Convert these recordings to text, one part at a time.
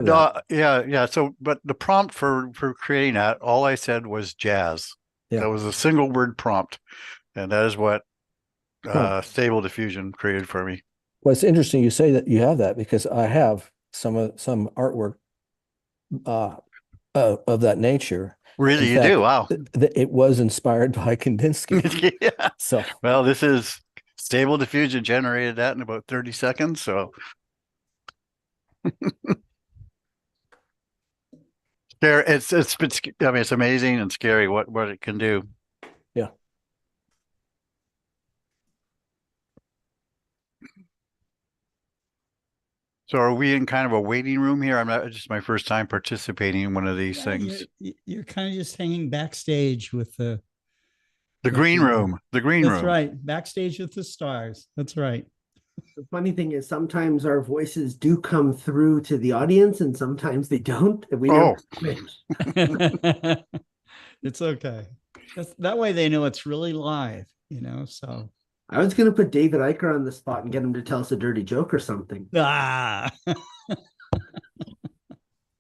that. Yeah. So, but the prompt for creating that, all I said was jazz. Yeah. That was a single word prompt, and that is what Huh. Stable Diffusion created for me. Well, it's interesting you say that you have that because I have some artwork uh, of that nature. In Really, you do? fact, Wow. it was inspired by Kandinsky. Yeah. So Well, this is Stable Diffusion generated that in about 30 seconds. So there, I mean, it's amazing and scary what it can do. yeah. So are we in kind of a waiting room here? I'm not just my first time participating in one of these Yeah, things. you're kind of just hanging backstage with the The with green the room, the green that's room. right, backstage with the stars. That's right. The funny thing is sometimes our voices do come through to the audience and sometimes they don't, and we never Oh, switch. It's okay. That way they know it's really live, so I was gonna put David Eicher on the spot and get him to tell us a dirty joke or something. ah.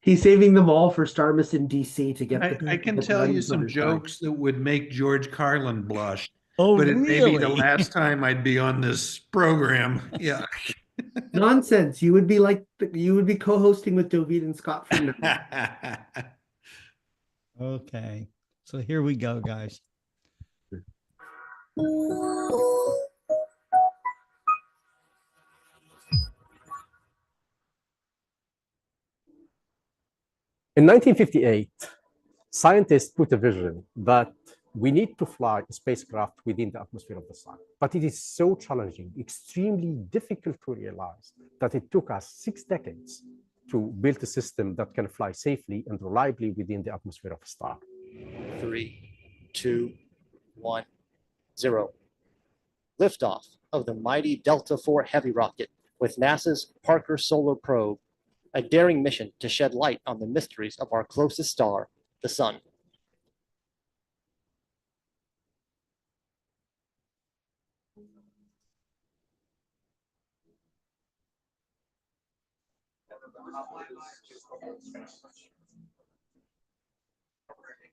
He's saving them all for Starmus in DC to get I can tell you some jokes that would make George Carlin blush, Oh, but it may be the really? last time I'd be on this program. Yeah. Nonsense. You would be co-hosting with Dovid and Scott from now. Okay. So here we go, guys. In 1958, scientists put a vision that we need to fly a spacecraft within the atmosphere of the sun. But it is so challenging, extremely difficult to realize that it took us 6 decades to build a system that can fly safely and reliably within the atmosphere of a star. 3, 2, 1, 0. Liftoff of the mighty Delta IV Heavy rocket with NASA's Parker Solar Probe, a daring mission to shed light on the mysteries of our closest star, the Sun.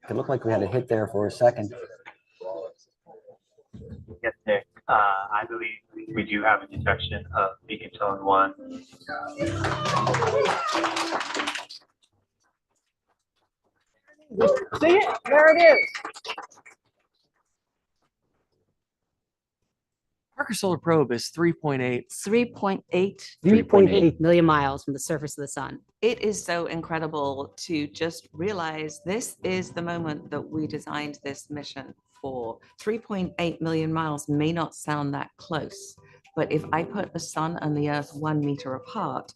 It looked like we had a hit there for a second. Yes, Nick. I believe we do have a detection of beacon tone 1. See it? There it is. Parker Solar Probe is 3.8 million miles from the surface of the sun. It is so incredible to just realize this is the moment that we designed this mission for. 3.8 million miles may not sound that close, but if I put the sun and the earth 1 meter apart,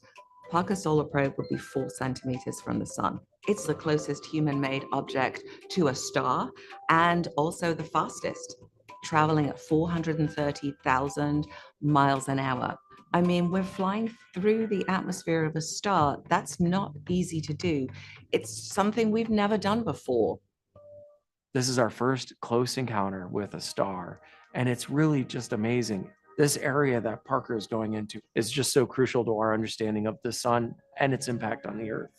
Parker Solar Probe would be 4 centimeters from the sun. It's the closest human-made object to a star and also the fastest, traveling at 430,000 miles an hour. I mean, we're flying through the atmosphere of a star. That's not easy to do. It's something we've never done before. This is our first close encounter with a star, and it's really just amazing. This area that Parker is going into is just so crucial to our understanding of the sun and its impact on the Earth.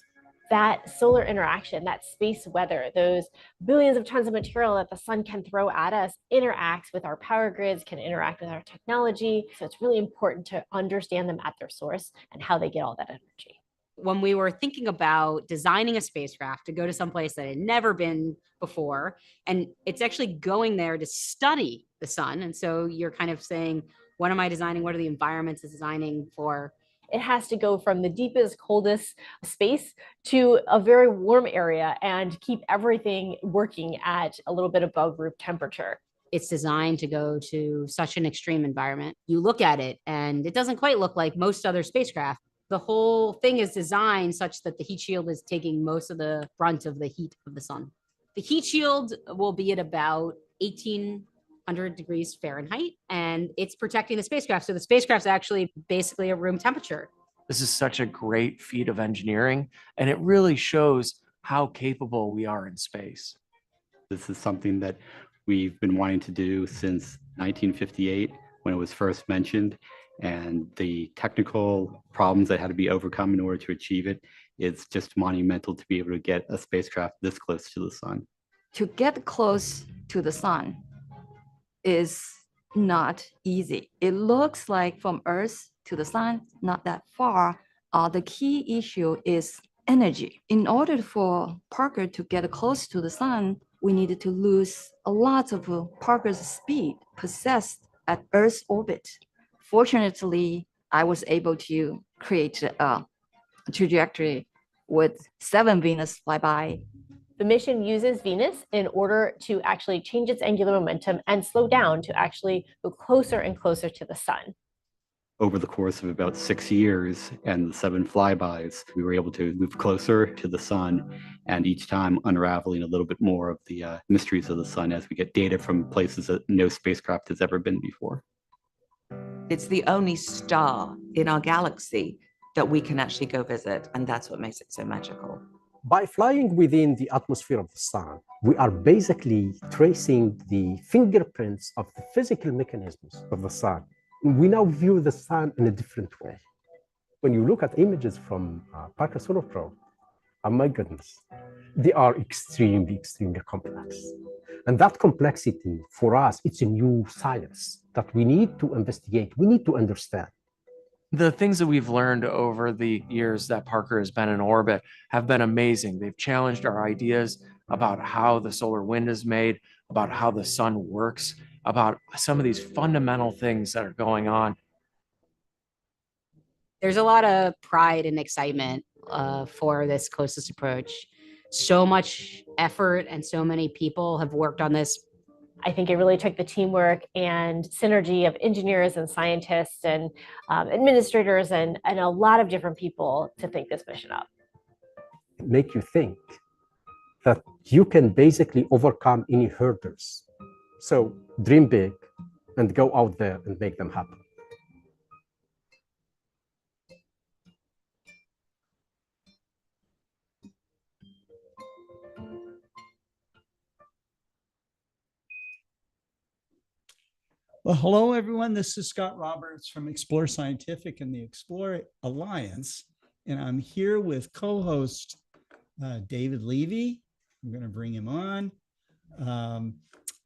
That solar interaction, that space weather, those billions of tons of material that the sun can throw at us interacts with our power grids, can interact with our technology. So it's really important to understand them at their source and how they get all that energy. When we were thinking about designing a spacecraft to go to someplace that had never been before, and it's actually going there to study the sun. And so you're kind of saying, what am I designing? What are the environments it's designing for? It has to go from the deepest, coldest space to a very warm area and keep everything working at a little bit above room temperature. It's designed to go to such an extreme environment. You look at it and it doesn't quite look like most other spacecraft. The whole thing is designed such that the heat shield is taking most of the brunt of the heat of the sun. The heat shield will be at about 1,800 degrees Fahrenheit, and it's protecting the spacecraft. So the spacecraft's actually basically at room temperature. This is such a great feat of engineering, and it really shows how capable we are in space. This is something that we've been wanting to do since 1958 when it was first mentioned, and the technical problems that had to be overcome in order to achieve it It's just monumental to be able to get a spacecraft this close to the sun. To get close to the sun is not easy. It looks like from Earth to the sun, not that far. The key issue is energy. In order for Parker to get close to the sun, we needed to lose a lot of Parker's speed possessed at Earth's orbit. Fortunately, I was able to create a trajectory with 7 Venus flyby. The mission uses Venus in order to actually change its angular momentum and slow down to actually go closer and closer to the sun. Over the course of about 6 years and the 7 flybys, we were able to move closer to the sun, and each time unraveling a little bit more of the mysteries of the sun as we get data from places that no spacecraft has ever been before. It's the only star in our galaxy that we can actually go visit, and that's what makes it so magical. By flying within the atmosphere of the sun, we are basically tracing the fingerprints of the physical mechanisms of the sun. We now view the sun in a different way. When you look at images from Parker Solar Probe, oh my goodness, they are extremely, extremely complex. And that complexity, for us, it's a new science that we need to investigate, we need to understand. The things that we've learned over the years that Parker has been in orbit have been amazing. They've challenged our ideas about how the solar wind is made, about how the sun works, about some of these fundamental things that are going on. There's a lot of pride and excitement for this closest approach. So much effort and so many people have worked on this. I think it really took the teamwork and synergy of engineers and scientists and administrators and a lot of different people to think this mission up. Make you think that you can basically overcome any hurdles. So dream big and go out there and make them happen. Well, hello, everyone. This is Scott Roberts from Explore Scientific and the Explore Alliance. And I'm here with co-host David Levy. I'm going to bring him on.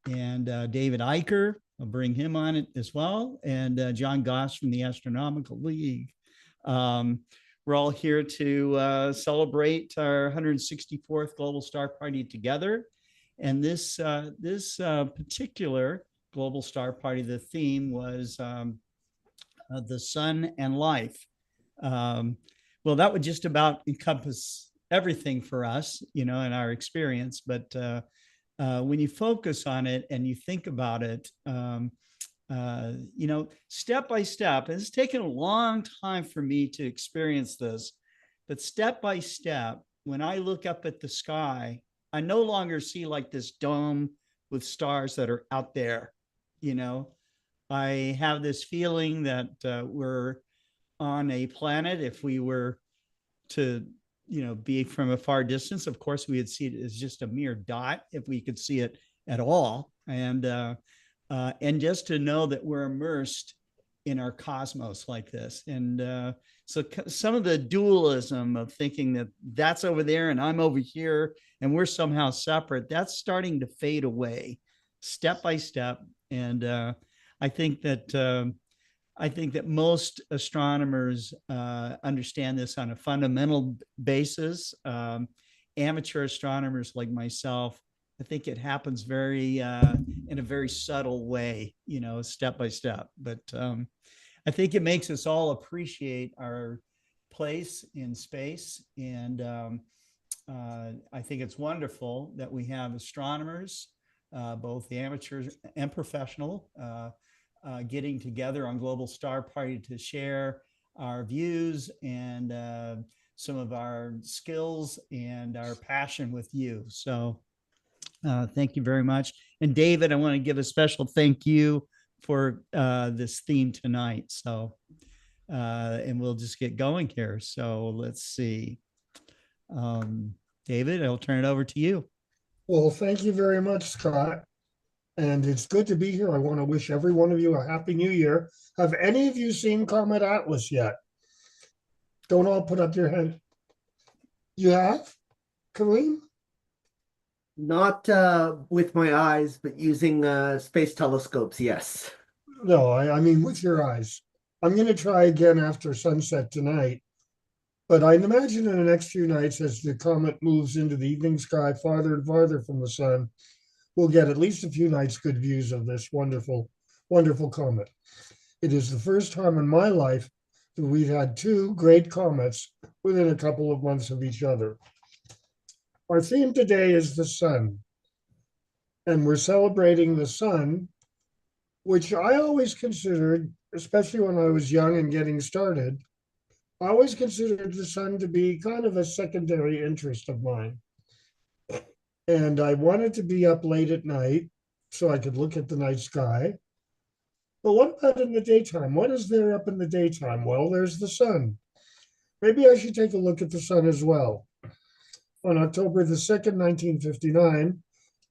And David Eicher, I'll bring him on as well. And John Goss from the Astronomical League. We're all here to celebrate our 164th Global Star Party together. And this particular Global Star Party, the theme was the sun and life. Well, that would just about encompass everything for us, in our experience. But when you focus on it and you think about it, step by step, and it's taken a long time for me to experience this, but step by step, when I look up at the sky, I no longer see like this dome with stars that are out there. I have this feeling that we're on a planet. If we were to, be from a far distance, of course, we would see it as just a mere dot if we could see it at all. And just to know that we're immersed in our cosmos like this. And so some of the dualism of thinking that that's over there and I'm over here and we're somehow separate, that's starting to fade away step by step. And I think that most astronomers understand this on a fundamental basis. Amateur astronomers like myself, I think it happens very in a very subtle way, step by step. But I think it makes us all appreciate our place in space. And I think it's wonderful that we have astronomers, both the amateurs and professional, getting together on Global Star Party to share our views and some of our skills and our passion with you. So thank you very much. And David, I want to give a special thank you for this theme tonight. So, and we'll just get going here. So let's see. David, I'll turn it over to you. Well, thank you very much, Scott. And it's good to be here. I want to wish every one of you a happy new year. Have any of you seen Comet Atlas yet? Don't all put up your hand. You have, Kareem? Not with my eyes, but using space telescopes, yes. No, I mean with your eyes. I'm going to try again after sunset tonight. But I'd imagine in the next few nights, as the comet moves into the evening sky farther and farther from the sun, we'll get at least a few nights good views of this wonderful, wonderful comet. It is the first time in my life that we've had two great comets within a couple of months of each other. Our theme today is the sun, and we're celebrating the sun, which I always considered, especially when I was young and getting started, I always considered the sun to be kind of a secondary interest of mine. And I wanted to be up late at night so I could look at the night sky. But what about in the daytime? What is there up in the daytime? Well, there's the sun. Maybe I should take a look at the sun as well. On October the 2nd, 1959,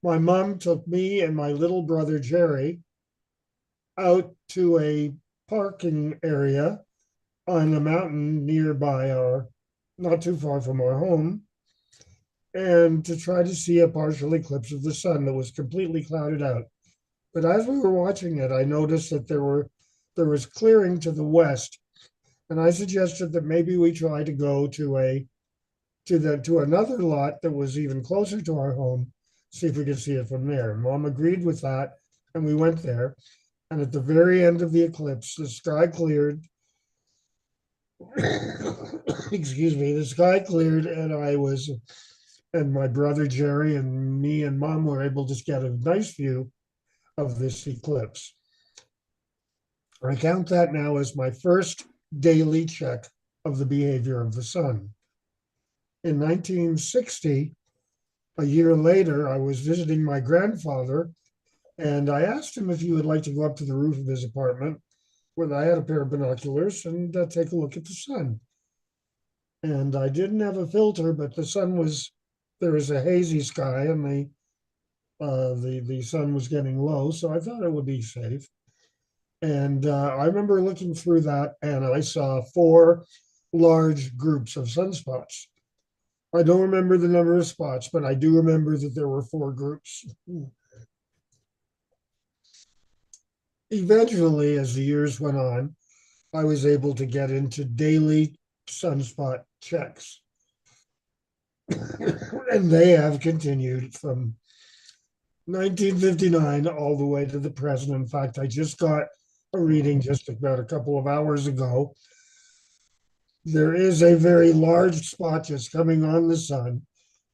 my mom took me and my little brother Jerry out to a parking area on a mountain nearby not too far from our home, and to try to see a partial eclipse of the sun that was completely clouded out. But as we were watching it, I noticed that there was clearing to the west, and I suggested that maybe we try to go to another lot that was even closer to our home, see if we could see it from there. Mom agreed with that, and we went there. And at the very end of the eclipse, the sky cleared. Excuse me, the sky cleared, and my brother Jerry and me and Mom were able to get a nice view of this eclipse. I count that now as my first daily check of the behavior of the sun. In 1960, a year later, I was visiting my grandfather, and I asked him if he would like to go up to the roof of his apartment, where I had a pair of binoculars, and take a look at the sun. And I didn't have a filter, but there was a hazy sky, and the sun was getting low, so I thought it would be safe. And I remember looking through that, and I saw 4 large groups of sunspots. I don't remember the number of spots, but I do remember that there were 4 groups. Eventually, as the years went on, I was able to get into daily sunspot checks. And they have continued from 1959 all the way to the present. In fact, I just got a reading just about a couple of hours ago. There is a very large spot just coming on the sun,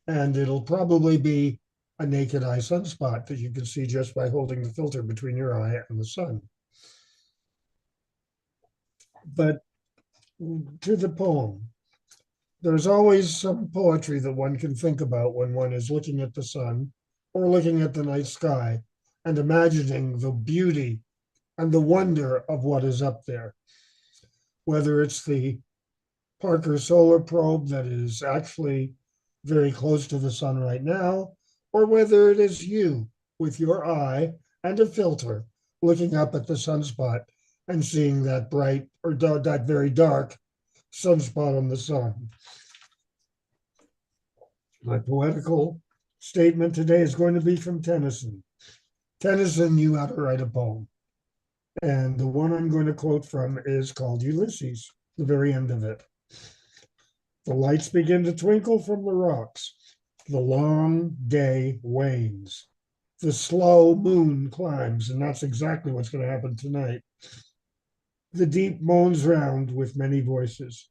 and it'll probably be a naked eye sunspot that you can see just by holding the filter between your eye and the sun. But to the poem, there's always some poetry that one can think about when one is looking at the sun or looking at the night sky and imagining the beauty and the wonder of what is up there. Whether it's the Parker Solar Probe that is actually very close to the sun right now, or whether it is you with your eye and a filter looking up at the sunspot and seeing that bright or that very dark sunspot on the sun. My poetical statement today is going to be from Tennyson. Tennyson knew how to write a poem. And the one I'm going to quote from is called Ulysses, the very end of it. The lights begin to twinkle from the rocks. The long day wanes. The slow moon climbs, and that's exactly what's going to happen tonight. The deep moans round with many voices.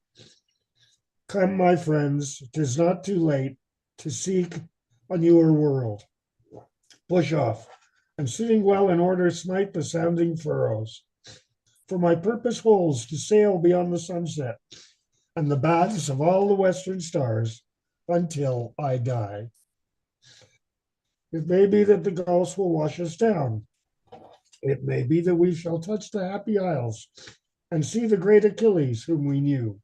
Come, my friends, 'tis not too late to seek a newer world. Push off, and sitting well in order, smite the sounding furrows. For my purpose holds to sail beyond the sunset and the baths of all the western stars until I die. It may be that the gulfs will wash us down. It may be that we shall touch the happy isles and see the great Achilles whom we knew.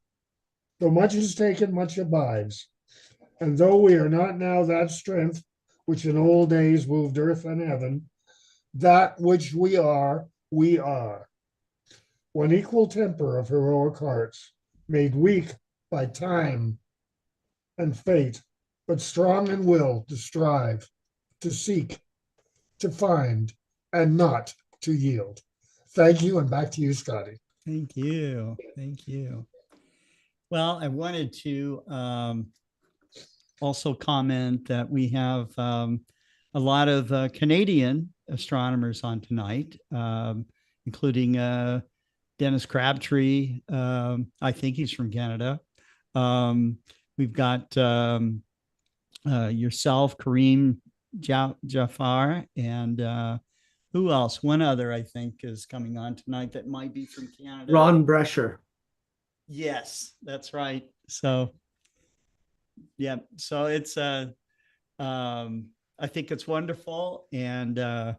Though much is taken, much abides. And though we are not now that strength which in old days moved earth and heaven, that which we are, we are. One equal temper of heroic hearts, made weak by time and fate, but strong in will to strive, to seek, to find, and not to yield. Thank you, and back to you, Scotty. Thank you. Thank you. Well, I wanted to also comment that we have a lot of Canadian astronomers on tonight, including Dennis Crabtree. I think he's from Canada. We've got yourself, Kareem Jafar, and who else? One other, I think, is coming on tonight that might be from Canada. Ron Brescher. Yes, that's right. So, yeah, so it's I think it's wonderful, and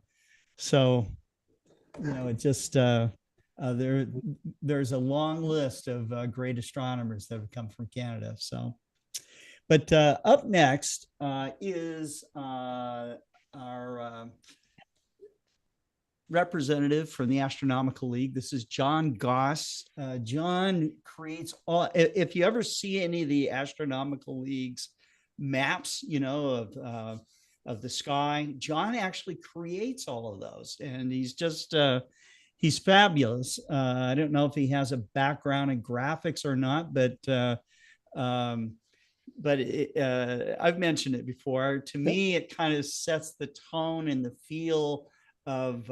so it just there's a long list of great astronomers that have come from Canada. So, but up next is our representative from the Astronomical League. This is John Goss. John creates all, if you ever see any of the Astronomical League's maps, of the sky, John actually creates all of those. And he's just, he's fabulous. I don't know if he has a background in graphics or not, but I've mentioned it before. To me, it kind of sets the tone and the feel of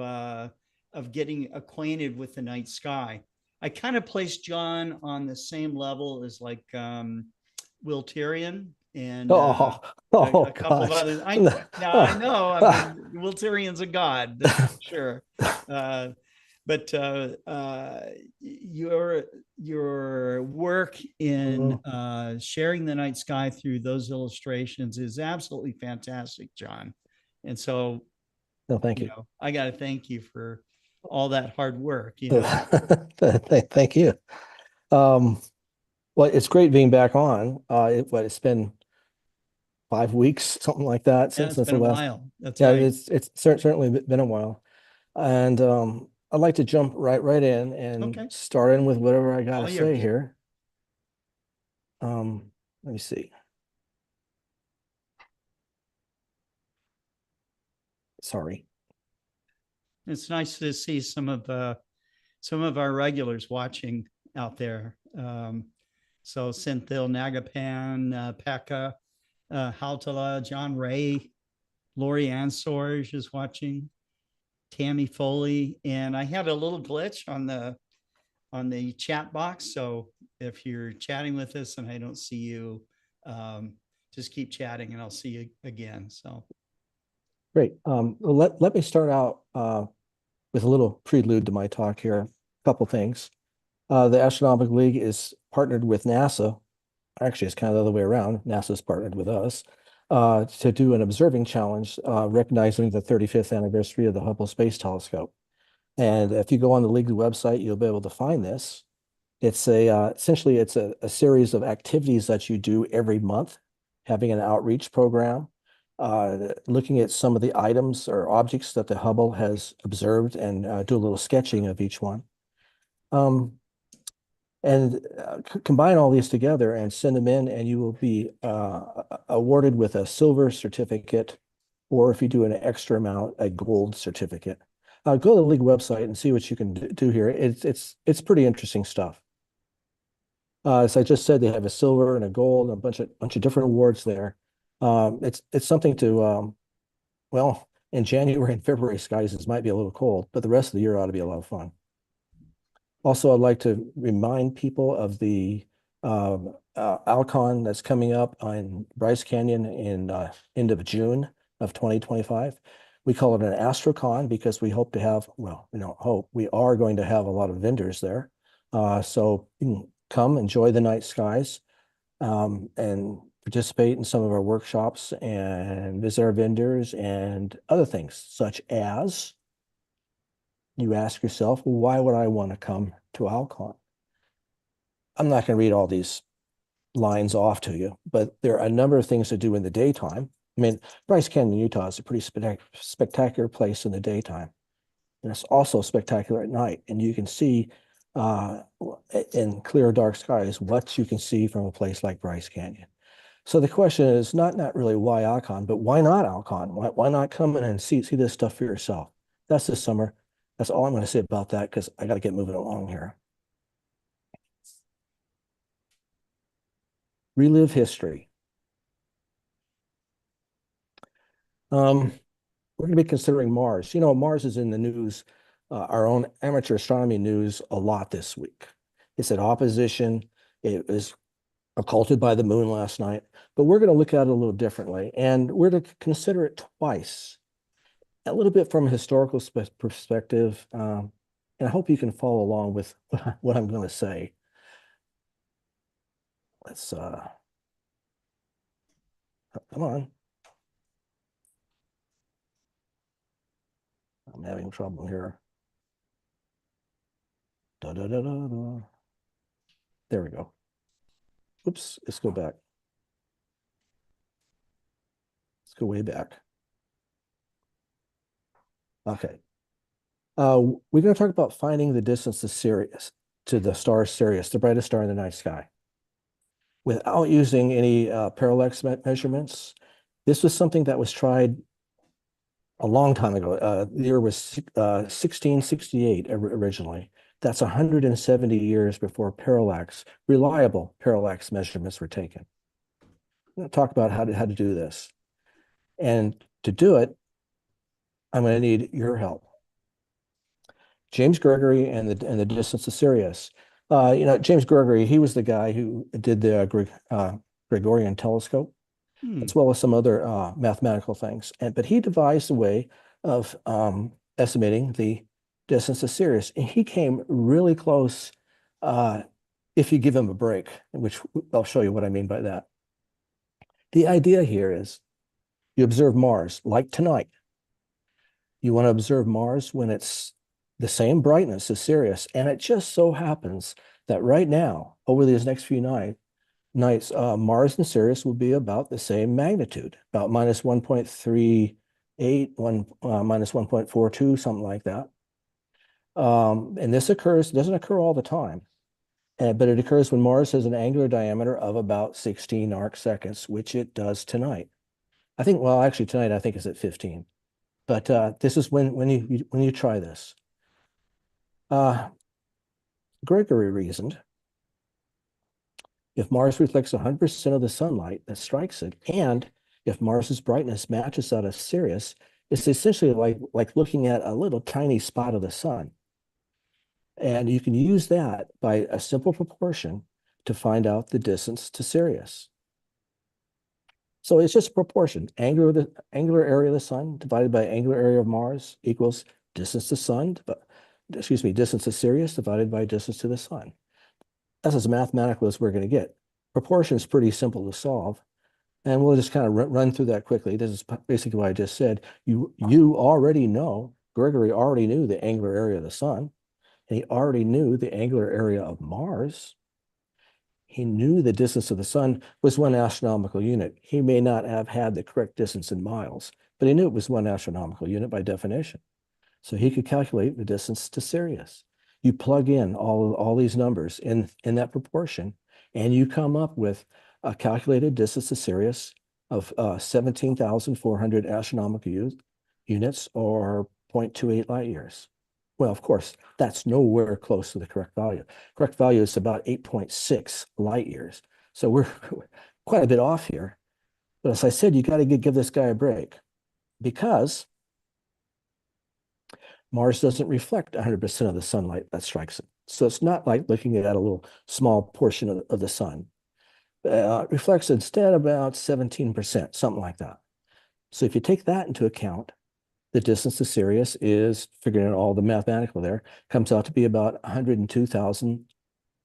getting acquainted with the night sky. I kind of place John on the same level as like Will Tyrion and a couple of others. I know. I mean, Will Tyrion's a god, that's for sure. But your work in sharing the night sky through those illustrations is absolutely fantastic, John. And so, no, thank you. I got to thank you for all that hard work. Thank you. Well, it's great being back on. It's been 5 weeks, something like that, since the last. While. That's right. It's certainly been a while, and I'd like to jump right in and start in with whatever I got to say here. Let me see. Sorry. It's nice to see some of our regulars watching out there. So Cynthil Nagapan, Pekka, Hautala, John Ray, Lori Ann Sorge is watching, Tammy Foley, and I had a little glitch on the chat box. So if you're chatting with us and I don't see you, just keep chatting and I'll see you again. So. Great. Let me start out with a little prelude to my talk here. A couple things. The Astronomical League is partnered with NASA. Actually, it's kind of the other way around. NASA's partnered with us to do an observing challenge recognizing the 35th anniversary of the Hubble Space Telescope. And if you go on the League's website, you'll be able to find this. It's essentially it's a series of activities that you do every month, having an outreach program. Looking at some of the items or objects that the Hubble has observed and do a little sketching of each one. Combine all these together and send them in, and you will be awarded with a silver certificate, or if you do an extra amount, a gold certificate. Go to the League website and see what you can do here. It's pretty interesting stuff. As I just said, they have a silver and a gold and a bunch of different awards there. It's something to, well, in January and February, skies might be a little cold, but the rest of the year ought to be a lot of fun. Also, I'd like to remind people of the Alcon that's coming up in Bryce Canyon in end of June of 2025. We call it an AstroCon because we hope to have, well, we don't hope, we are going to have a lot of vendors there. So you can come enjoy the night skies and participate in some of our workshops and visit our vendors and other things, such as you ask yourself, well, why would I want to come to Alcon? I'm not going to read all these lines off to you, but there are a number of things to do in the daytime. I mean, Bryce Canyon, Utah is a pretty spectacular place in the daytime. And it's also spectacular at night. And you can see in clear, dark skies what you can see from a place like Bryce Canyon. So the question is not really why Alcon, but why not Alcon? Why not come in and see this stuff for yourself? That's this summer. That's all I'm going to say about that because I got to get moving along here. Relive history. We're going to be considering Mars. You know, Mars is in the news, our own amateur astronomy news a lot this week. It's at opposition. It was occulted by the moon last night, but we're going to look at it a little differently, and we're to consider it twice, a little bit from a historical perspective, and I hope you can follow along with what I'm going to say. Let's, come on. I'm having trouble here. Da, da, da, da, da. There we go. Oops, let's go back. Let's go way back. Okay. We're going to talk about finding the distance to Sirius, to the star Sirius, the brightest star in the night sky, without using any parallax measurements. This was something that was tried a long time ago. The year was 1668 originally. That's 170 years before reliable parallax measurements were taken. I'm going to talk about how to do this. And to do it, I'm going to need your help. James Gregory and the distance to Sirius. You know, James Gregory, he was the guy who did the Gregorian telescope, as well as some other mathematical things. But he devised a way of estimating the distance to Sirius. And he came really close if you give him a break, which I'll show you what I mean by that. The idea here is you observe Mars, like tonight. You want to observe Mars when it's the same brightness as Sirius. And it just so happens that right now, over these next few nights, Mars and Sirius will be about the same magnitude, about minus 1.38, minus 1.42, something like that. And this doesn't occur all the time, but it occurs when Mars has an angular diameter of about 16 arc seconds, which it does tonight. I think, well, actually tonight I think it's at 15. But this is when you try this. Gregory reasoned, if Mars reflects 100% of the sunlight that strikes it, and if Mars's brightness matches that of Sirius, it's essentially like looking at a little tiny spot of the sun. And you can use that by a simple proportion to find out the distance to Sirius. So it's just a proportion. Angular area of the sun divided by angular area of Mars equals distance to sun, distance to Sirius divided by distance to the sun. That's as mathematical as we're going to get. Proportion is pretty simple to solve. And we'll just kind of run through that quickly. This is basically what I just said. You already know, Gregory already knew the angular area of the sun, and he already knew the angular area of Mars. He knew the distance of the sun was 1 astronomical unit. He may not have had the correct distance in miles, but he knew it was 1 astronomical unit by definition. So he could calculate the distance to Sirius. You plug in all these numbers in that proportion, and you come up with a calculated distance to Sirius of 17,400 astronomical units, or 0.28 light years. Well, of course, that's nowhere close to the correct value. Correct value is about 8.6 light years. So we're quite a bit off here. But as I said, you got to give this guy a break, because Mars doesn't reflect 100% of the sunlight that strikes it. So it's not like looking at a little small portion of the sun. It reflects instead about 17%, something like that. So if you take that into account, the distance to Sirius is, figuring out all the mathematical there, comes out to be about 102,000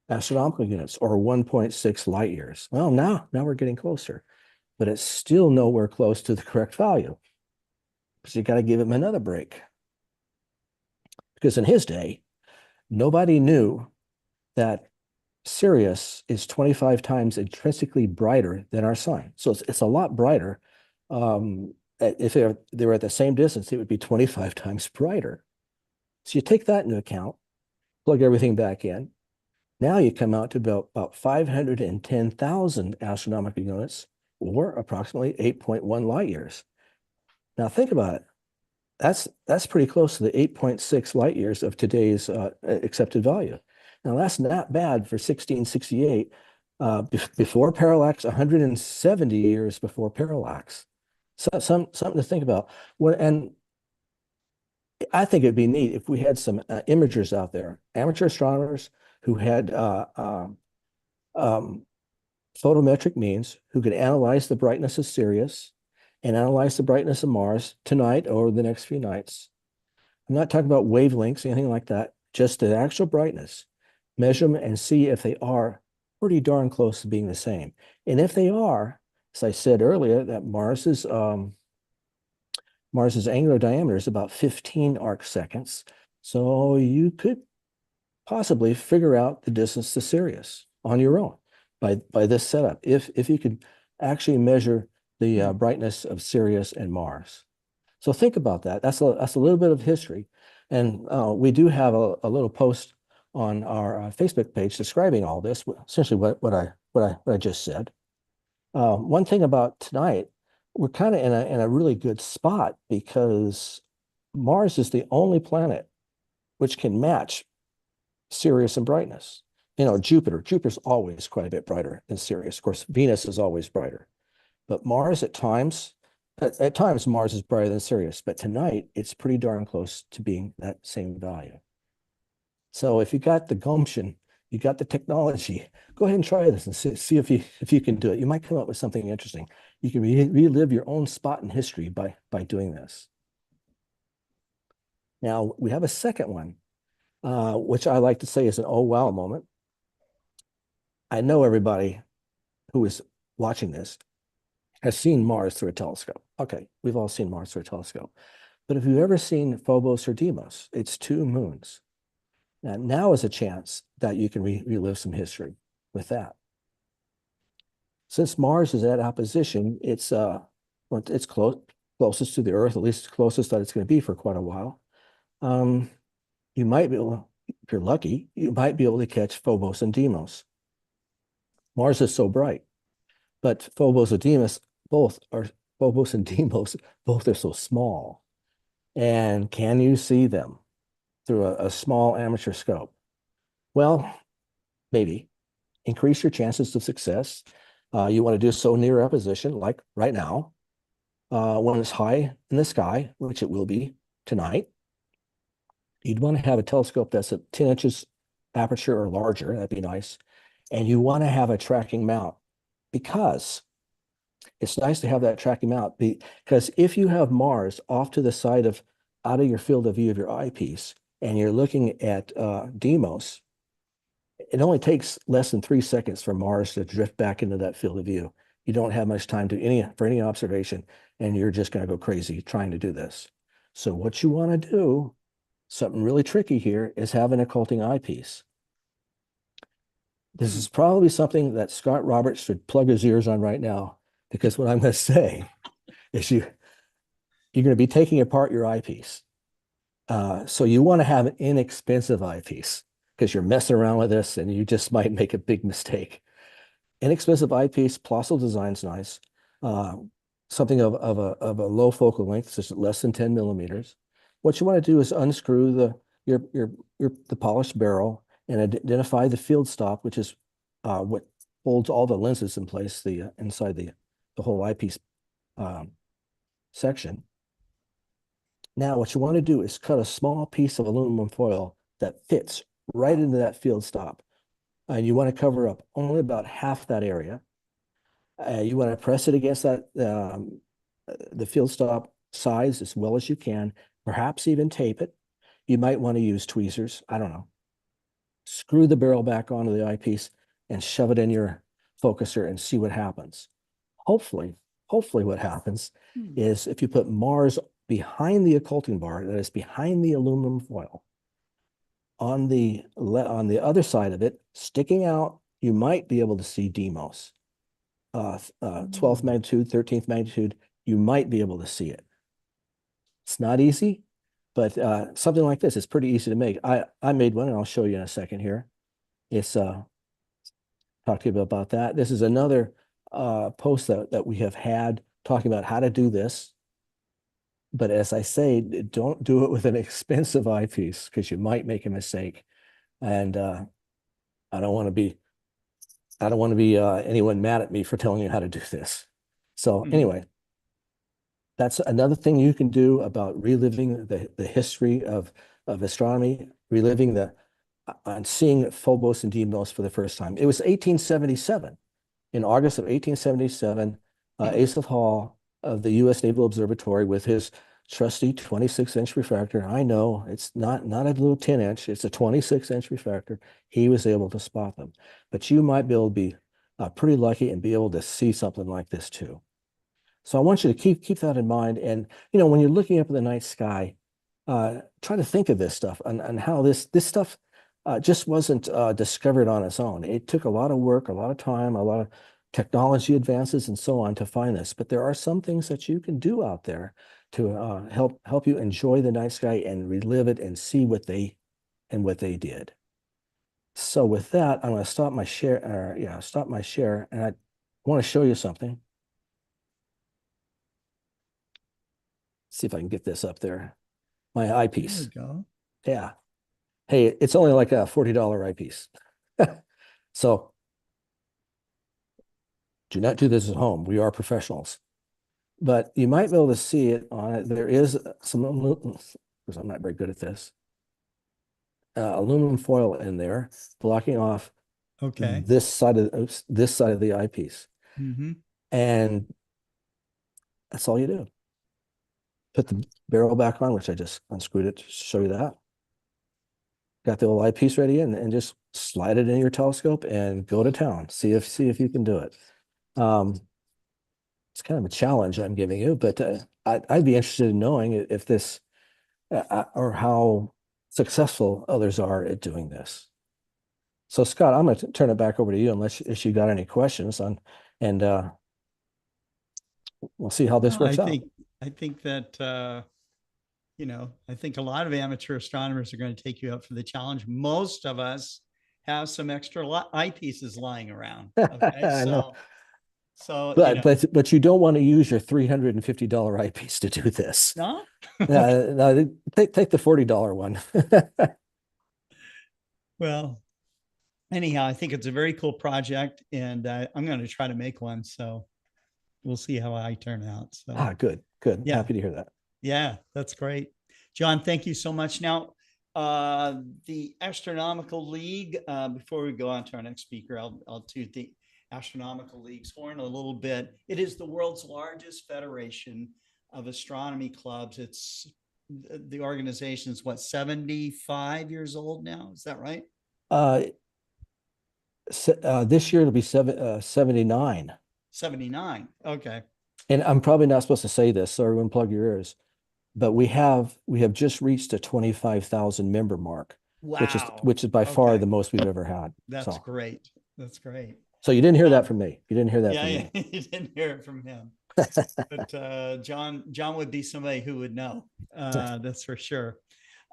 astronomical units, or 1.6 light years. Well, now we're getting closer, but it's still nowhere close to the correct value. So you got to give him another break. Because in his day, nobody knew that Sirius is 25 times intrinsically brighter than our sun. So it's a lot brighter. If they were at the same distance, it would be 25 times brighter. So you take that into account, plug everything back in. Now you come out to about 510,000 astronomical units, or approximately 8.1 light years. Now think about it. That's pretty close to the 8.6 light years of today's accepted value. Now that's not bad for 1668. Before parallax, 170 years before parallax. So something to think about. And I think it'd be neat if we had some imagers out there, amateur astronomers who had photometric means, who could analyze the brightness of Sirius and analyze the brightness of Mars tonight or the next few nights. I'm not talking about wavelengths, anything like that, just the actual brightness. Measure them and see if they are pretty darn close to being the same. And if they are, as I said earlier, that Mars's angular diameter is about 15 arc seconds. So you could possibly figure out the distance to Sirius on your own by this setup, if you could actually measure the brightness of Sirius and Mars. So think about that. That's a little bit of history. And we do have a little post on our Facebook page describing all this, essentially what I just said. One thing about tonight, we're kind of in a really good spot because Mars is the only planet which can match Sirius in brightness. You know, Jupiter's always quite a bit brighter than Sirius. Of course, Venus is always brighter. But Mars at times Mars is brighter than Sirius, but tonight it's pretty darn close to being that same value. So if you got the gumption, you got the technology, go ahead and try this and see if you can do it. You might come up with something interesting. You can relive your own spot in history by doing this. Now we have a second one, which I like to say is an oh wow moment. I know everybody who is watching this has seen Mars through a telescope. Okay, we've all seen Mars through a telescope. But have you ever seen Phobos or Deimos? It's two moons. Now is a chance that you can relive some history with that. Since Mars is at opposition, it's closest to the Earth, at least closest that it's going to be for quite a while. You might be able, if you're lucky, you might be able to catch Phobos and Deimos. Mars is so bright, but Phobos and Deimos both are so small. And can you see them through a small amateur scope? Well, maybe. Increase your chances of success. You want to do so near opposition, like right now, when it's high in the sky, which it will be tonight. You'd want to have a telescope that's at 10 inches aperture or larger. That'd be nice. And you want to have a tracking mount, because it's nice to have that tracking mount, because if you have Mars off to the side out of your field of view of your eyepiece, and you're looking at Deimos, it only takes less than 3 seconds for Mars to drift back into that field of view. You don't have much time for any observation, and you're just going to go crazy trying to do this. So what you want to do, something really tricky here, is have an occulting eyepiece. This is probably something that Scott Roberts should plug his ears on right now, because what I'm going to say is you're going to be taking apart your eyepiece. So you want to have an inexpensive eyepiece, because you're messing around with this and you just might make a big mistake. Inexpensive eyepiece, Plössl design's nice. Something of a low focal length, so less than 10 millimeters. What you want to do is unscrew the polished barrel and identify the field stop, which is what holds all the lenses in place, inside the whole eyepiece section. Now, what you want to do is cut a small piece of aluminum foil that fits right into that field stop. And you want to cover up only about half that area. You want to press it against that the field stop size as well as you can, perhaps even tape it. You might want to use tweezers, I don't know. Screw the barrel back onto the eyepiece and shove it in your focuser and see what happens. Hopefully what happens is if you put Mars behind the occulting bar, that is behind the aluminum foil, on the other side of it, sticking out, you might be able to see Deimos. 12th magnitude, 13th magnitude, you might be able to see it. It's not easy, but something like this is pretty easy to make. I made one, and I'll show you in a second here. It's talk to you about that. This is another posts that we have had talking about how to do this. But as I say, don't do it with an expensive eyepiece because you might make a mistake. And I don't want to be anyone mad at me for telling you how to do this. So anyway, that's another thing you can do about reliving the history of astronomy, reliving on seeing Phobos and Deimos for the first time. It was 1877. In August of 1877, Asaph Hall of the U.S. Naval Observatory with his trusty 26-inch refractor. I know it's not a little 10-inch, it's a 26-inch refractor. He was able to spot them. But you might be able to be pretty lucky and be able to see something like this too. So I want you to keep that in mind. And, when you're looking up at the night sky, try to think of this stuff and how this stuff just wasn't discovered on its own. It took a lot of work, a lot of time, a lot of technology advances and so on to find this. But there are some things that you can do out there to help you enjoy the night sky and relive it and see what they did. So with that, I'm going to stop my share. And I want to show you something. See if I can get this up there. My eyepiece. There we go. Yeah. Hey, it's only like a $40 eyepiece. So do not do this at home. We are professionals. But you might be able to see it on it. There is some, because I'm not very good at this, aluminum foil in there, blocking off this side of the eyepiece. And that's all you do. Put the barrel back on, which I just unscrewed it to show you that. Got the old eyepiece ready and just slide it in your telescope and go to town. See if you can do it. It's kind of a challenge I'm giving you, but I'd be interested in knowing if this or how successful others are at doing this. So Scott, I'm going to turn it back over to you unless you got any questions on, and we'll see how this works out. I think that, I think a lot of amateur astronomers are going to take you up for the challenge. Most of us have some extra eyepieces lying around. Okay, I know. So, but you don't want to use your $350 eyepiece to do this. No? No, take the $40 one. Well, anyhow, I think it's a very cool project, and I'm going to try to make one. So we'll see how I turn out. So good. Yeah. Happy to hear that. Yeah, that's great. John, thank you so much. Now, the Astronomical League, before we go on to our next speaker, I'll toot the Astronomical League's horn a little bit. It is the world's largest federation of astronomy clubs. It's the organization is 75 years old now. Is that right? This year it'll be 79. 79. Okay. And I'm probably not supposed to say this, so everyone plug your ears. But we have just reached a 25,000 member mark, Wow. which is by far the most we've ever had. That's great. That's great. So you didn't hear that from me. You didn't hear that from me. me. You didn't hear it from him. But John would be somebody who would know. That's for sure.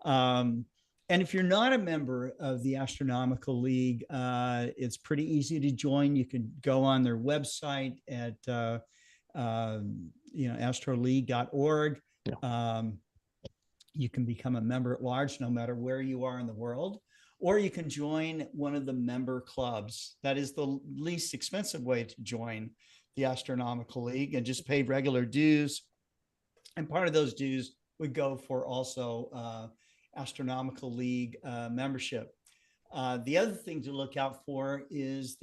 And if you're not a member of the Astronomical League, it's pretty easy to join. You can go on their website at astroleague.org. You can become a member at large no matter where you are in the world, or you can join one of the member clubs. That is the least expensive way to join the Astronomical League, and just pay regular dues. And part of those dues would go for also Astronomical League membership. The other thing to look out for is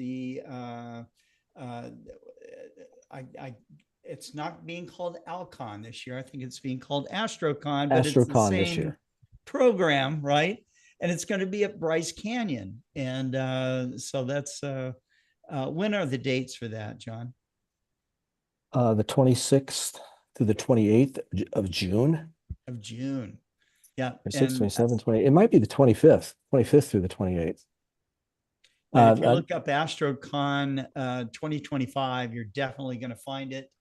it's not being called Alcon this year. I think it's being called AstroCon, but it's the same program, right? And it's going to be at Bryce Canyon. And so that's, when are the dates for that, John? The 26th through the 28th of June. Of June. Yeah. 26, 27, 28. It might be the 25th through the 28th. If you look up AstroCon 2025, you're definitely going to find it.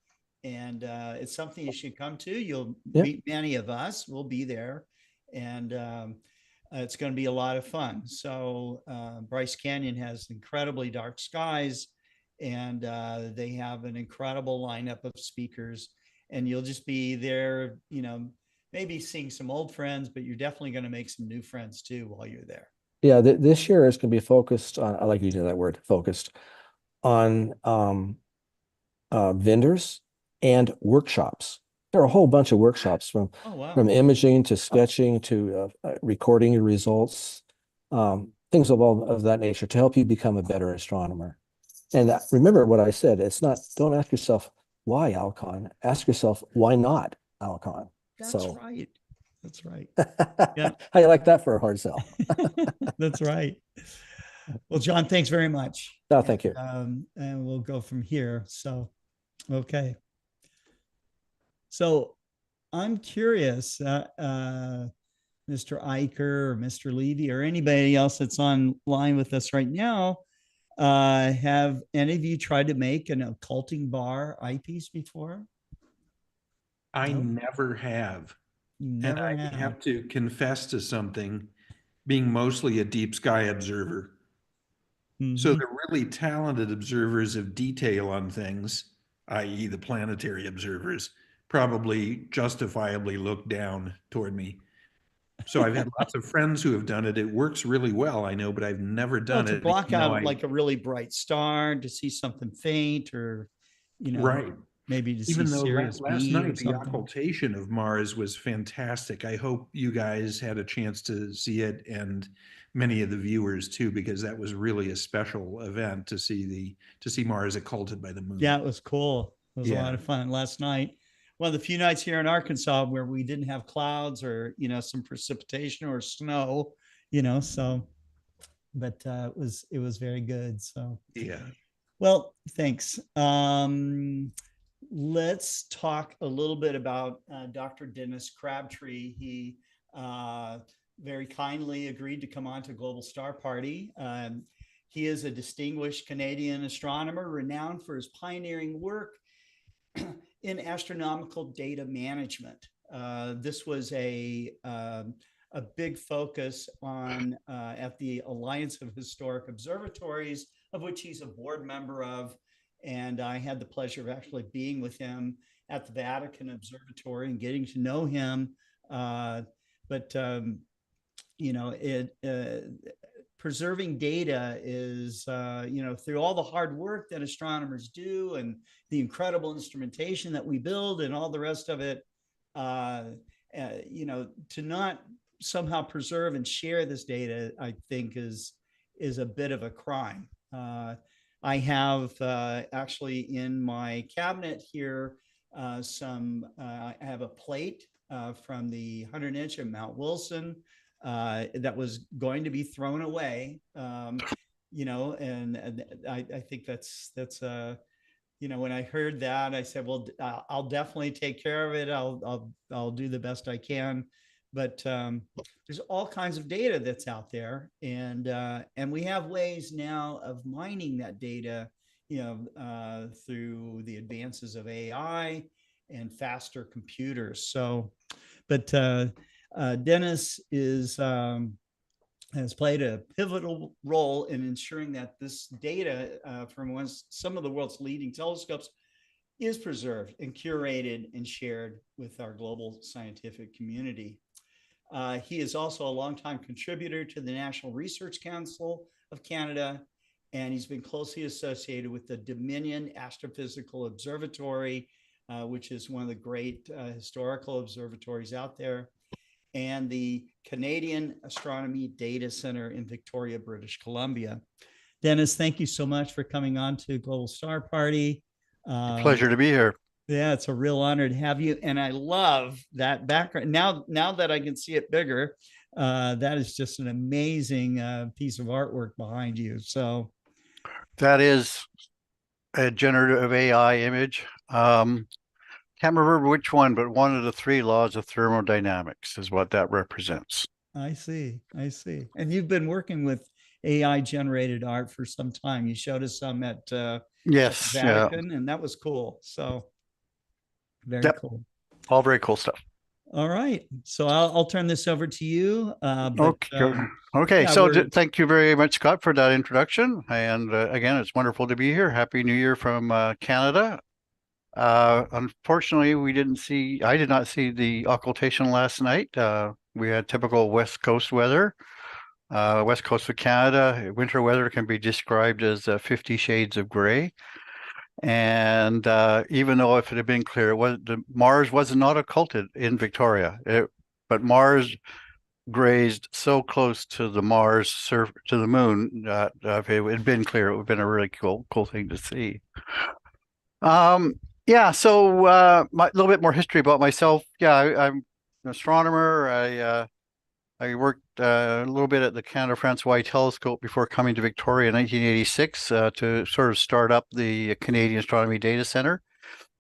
And it's something you should come to. You'll meet many of us. We'll be there. And it's going to be a lot of fun. So Bryce Canyon has incredibly dark skies. and they have an incredible lineup of speakers. And you'll just be there, you know, maybe seeing some old friends, but you're definitely going to make some new friends too while you're there. Yeah, this year is going to be focused on, I like using that word, focused on vendors and workshops. There are a whole bunch of workshops from imaging to sketching to recording your results, things of all of that nature to help you become a better astronomer. And remember what I said, it's not, don't ask yourself, why Alcon? Ask yourself, why not Alcon? That's right. That's right. Yeah. How you like that for a hard sell? That's right. Well, John, thanks very much. No, thank you. And we'll go from here. So, okay. So I'm curious, Mr. Eicher or Mr. Levy or anybody else that's online with us right now, have any of you tried to make an occulting bar eyepiece before? I never have. Never and I have to confess to something, being mostly a deep sky observer. So the really talented observers of detail on things, i.e. the planetary observers, probably justifiably look down toward me. So I've had lots of friends who have done it. It works really well, I know, but I've never done to it. block out like a really bright star, to see something faint, or, you know, right. Maybe to Even see though Sirius last B or night the something. occultation of Mars was fantastic. I hope you guys had a chance to see it, and many of the viewers too, because that was really a special event to see Mars occulted by the moon. Yeah, it was cool. It was a Yeah. lot of fun last night. One of the few nights here in Arkansas where we didn't have clouds or, you know, some precipitation or snow, you know, so, but it was very good. So, yeah. Well, thanks. Let's talk a little bit about Dr. Dennis Crabtree. He very kindly agreed to come on to Global Star Party. He is a distinguished Canadian astronomer renowned for his pioneering work in astronomical data management. This was a big focus on at the Alliance of Historic Observatories, of which he's a board member of. And I had the pleasure of actually being with him at the Vatican Observatory and getting to know him. You know, preserving data is, you know, through all the hard work that astronomers do and the incredible instrumentation that we build and all the rest of it, you know, to not somehow preserve and share this data, I think is a bit of a crime. I have actually in my cabinet here I have a plate from the 100-inch of Mount Wilson that was going to be thrown away, you know, and I think that's you know, when I heard that, I said, well, I'll definitely take care of it. I'll do the best I can. But there's all kinds of data that's out there, and we have ways now of mining that data, you know, through the advances of AI and faster computers. So, but Dennis has played a pivotal role in ensuring that this data from some of the world's leading telescopes is preserved and curated and shared with our global scientific community. He is also a longtime contributor to the National Research Council of Canada, and he's been closely associated with the Dominion Astrophysical Observatory, which is one of the great historical observatories out there, and the Canadian Astronomy Data Center in Victoria, British Columbia. Dennis, thank you so much for coming on to Global Star Party. Pleasure to be here. Yeah, it's a real honor to have you. And I love that background. Now that I can see it bigger, that is just an amazing piece of artwork behind you. So that is a generative AI image. Can't remember which one, but one of the 3 laws of thermodynamics is what that represents. I see. And you've been working with AI generated art for some time. You showed us some at yes, Vatican, and that was cool. So very cool. All very cool stuff. All right. So I'll turn this over to you. Okay. Yeah, So we're- thank you very much, Scott, for that introduction. And again, it's wonderful to be here. Happy New Year from Canada. Unfortunately, I did not see the occultation last night. We had typical West Coast weather. West Coast of Canada, winter weather can be described as 50 shades of gray. And even though if it had been clear, Mars was not occulted in Victoria, but Mars grazed so close to the to the moon that if it had been clear, it would have been a really cool thing to see. Yeah, so a little bit more history about myself. Yeah, I'm an astronomer. I worked a little bit at the Canada-Francois telescope before coming to Victoria in 1986 to sort of start up the Canadian Astronomy Data Center.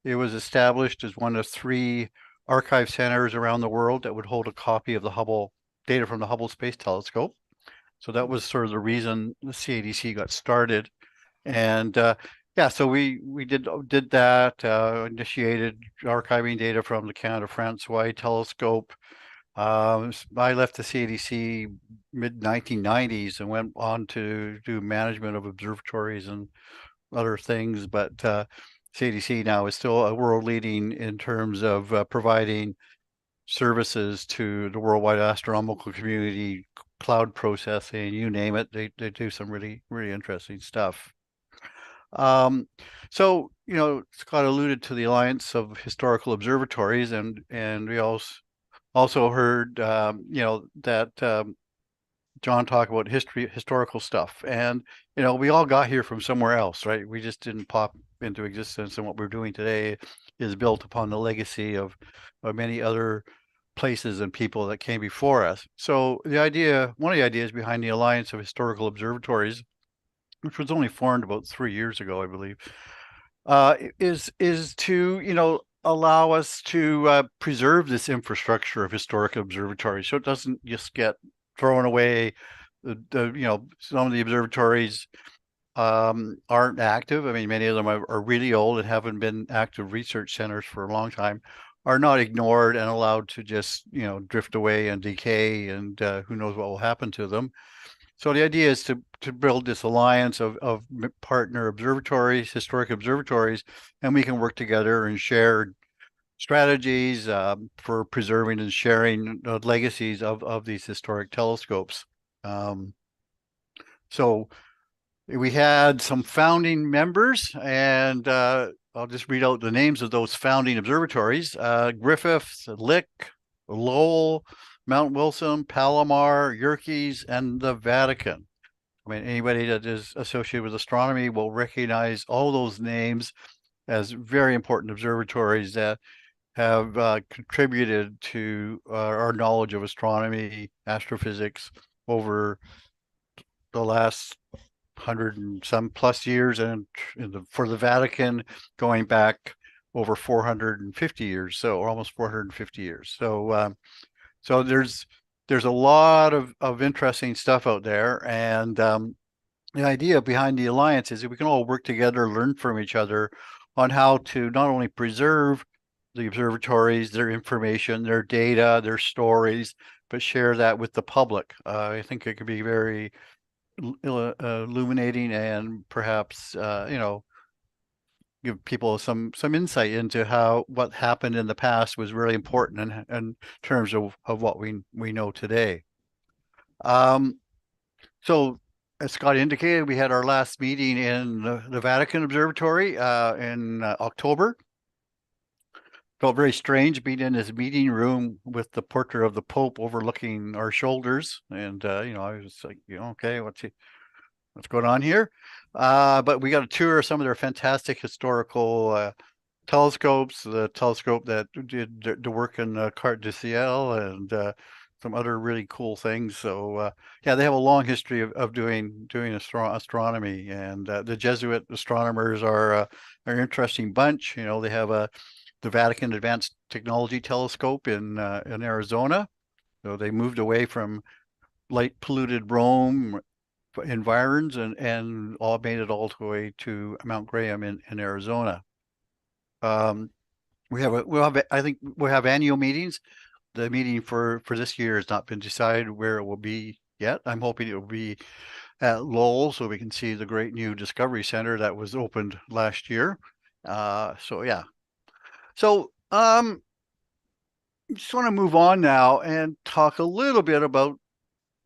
It was established as one of 3 archive centers around the world that would hold a copy of the data from the Hubble Space Telescope. So that was sort of the reason the CADC got started. And yeah, so we did that, initiated archiving data from the Canada-Francois telescope. I left the CADC mid-1990s and went on to do management of observatories and other things, but CADC now is still a world leading in terms of providing services to the worldwide astronomical community, cloud processing, you name it. They do some really, really interesting stuff. So, Scott alluded to the Alliance of Historical Observatories, and we also heard, that John talk about historical stuff. And, we all got here from somewhere else, right? We just didn't pop into existence. And what we're doing today is built upon the legacy of many other places and people that came before us. So one of the ideas behind the Alliance of Historical Observatories, which was only formed about 3 years ago, I believe, is to, allow us to preserve this infrastructure of historic observatories so it doesn't just get thrown away. Some of the observatories aren't active. I mean, many of them are really old and haven't been active research centers for a long time, are not ignored and allowed to just, drift away and decay, and who knows what will happen to them. So the idea is to build this alliance of partner observatories, historic observatories, and we can work together and share strategies for preserving and sharing legacies of these historic telescopes. So we had some founding members, and I'll just read out the names of those founding observatories: Griffith, Lick, Lowell, Mount Wilson, Palomar, Yerkes, and the Vatican. I mean, anybody that is associated with astronomy will recognize all those names as very important observatories that have contributed to our knowledge of astronomy, astrophysics over the last 100 and some plus years, and for the Vatican going back over 450 years, so almost 450 years. So there's a lot of interesting stuff out there, and the idea behind the Alliance is that we can all work together, learn from each other on how to not only preserve the observatories, their information, their data, their stories, but share that with the public. I think it could be very illuminating, and perhaps give people some insight into what happened in the past was really important in terms of what we know today. So as Scott indicated, we had our last meeting in the Vatican Observatory in October. Felt very strange being in this meeting room with the portrait of the Pope overlooking our shoulders, and I was like, okay, what's going on here? But we got a tour of some of their fantastic historical telescopes, the telescope that did the work in Carte du Ciel, and some other really cool things. So yeah, they have a long history of doing astronomy, and the Jesuit astronomers are an interesting bunch. They have the Vatican Advanced Technology Telescope in Arizona. So they moved away from light polluted Rome environs and all made it all the way to Mount Graham in Arizona. I think we'll have annual meetings the meeting for this year has not been decided where it will be yet. I'm hoping it will be at Lowell, so we can see the great new Discovery Center that was opened last year. So yeah. So just want to move on now and talk a little bit about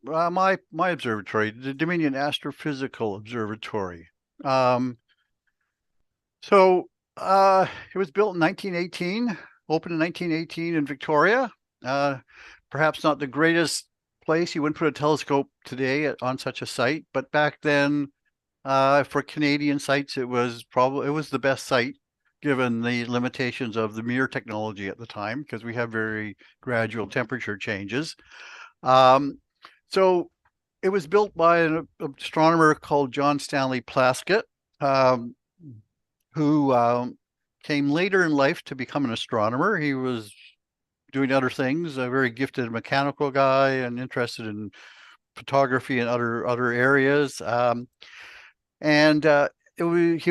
my observatory, the Dominion Astrophysical Observatory. So it was built in 1918, opened in 1918 in Victoria. Perhaps not the greatest place. You wouldn't put a telescope today on such a site, but back then, for Canadian sites, it was the best site, given the limitations of the mirror technology at the time, because we have very gradual temperature changes. So it was built by an astronomer called John Stanley Plaskett, who came later in life to become an astronomer. He was doing other things, a very gifted mechanical guy and interested in photography and other areas. He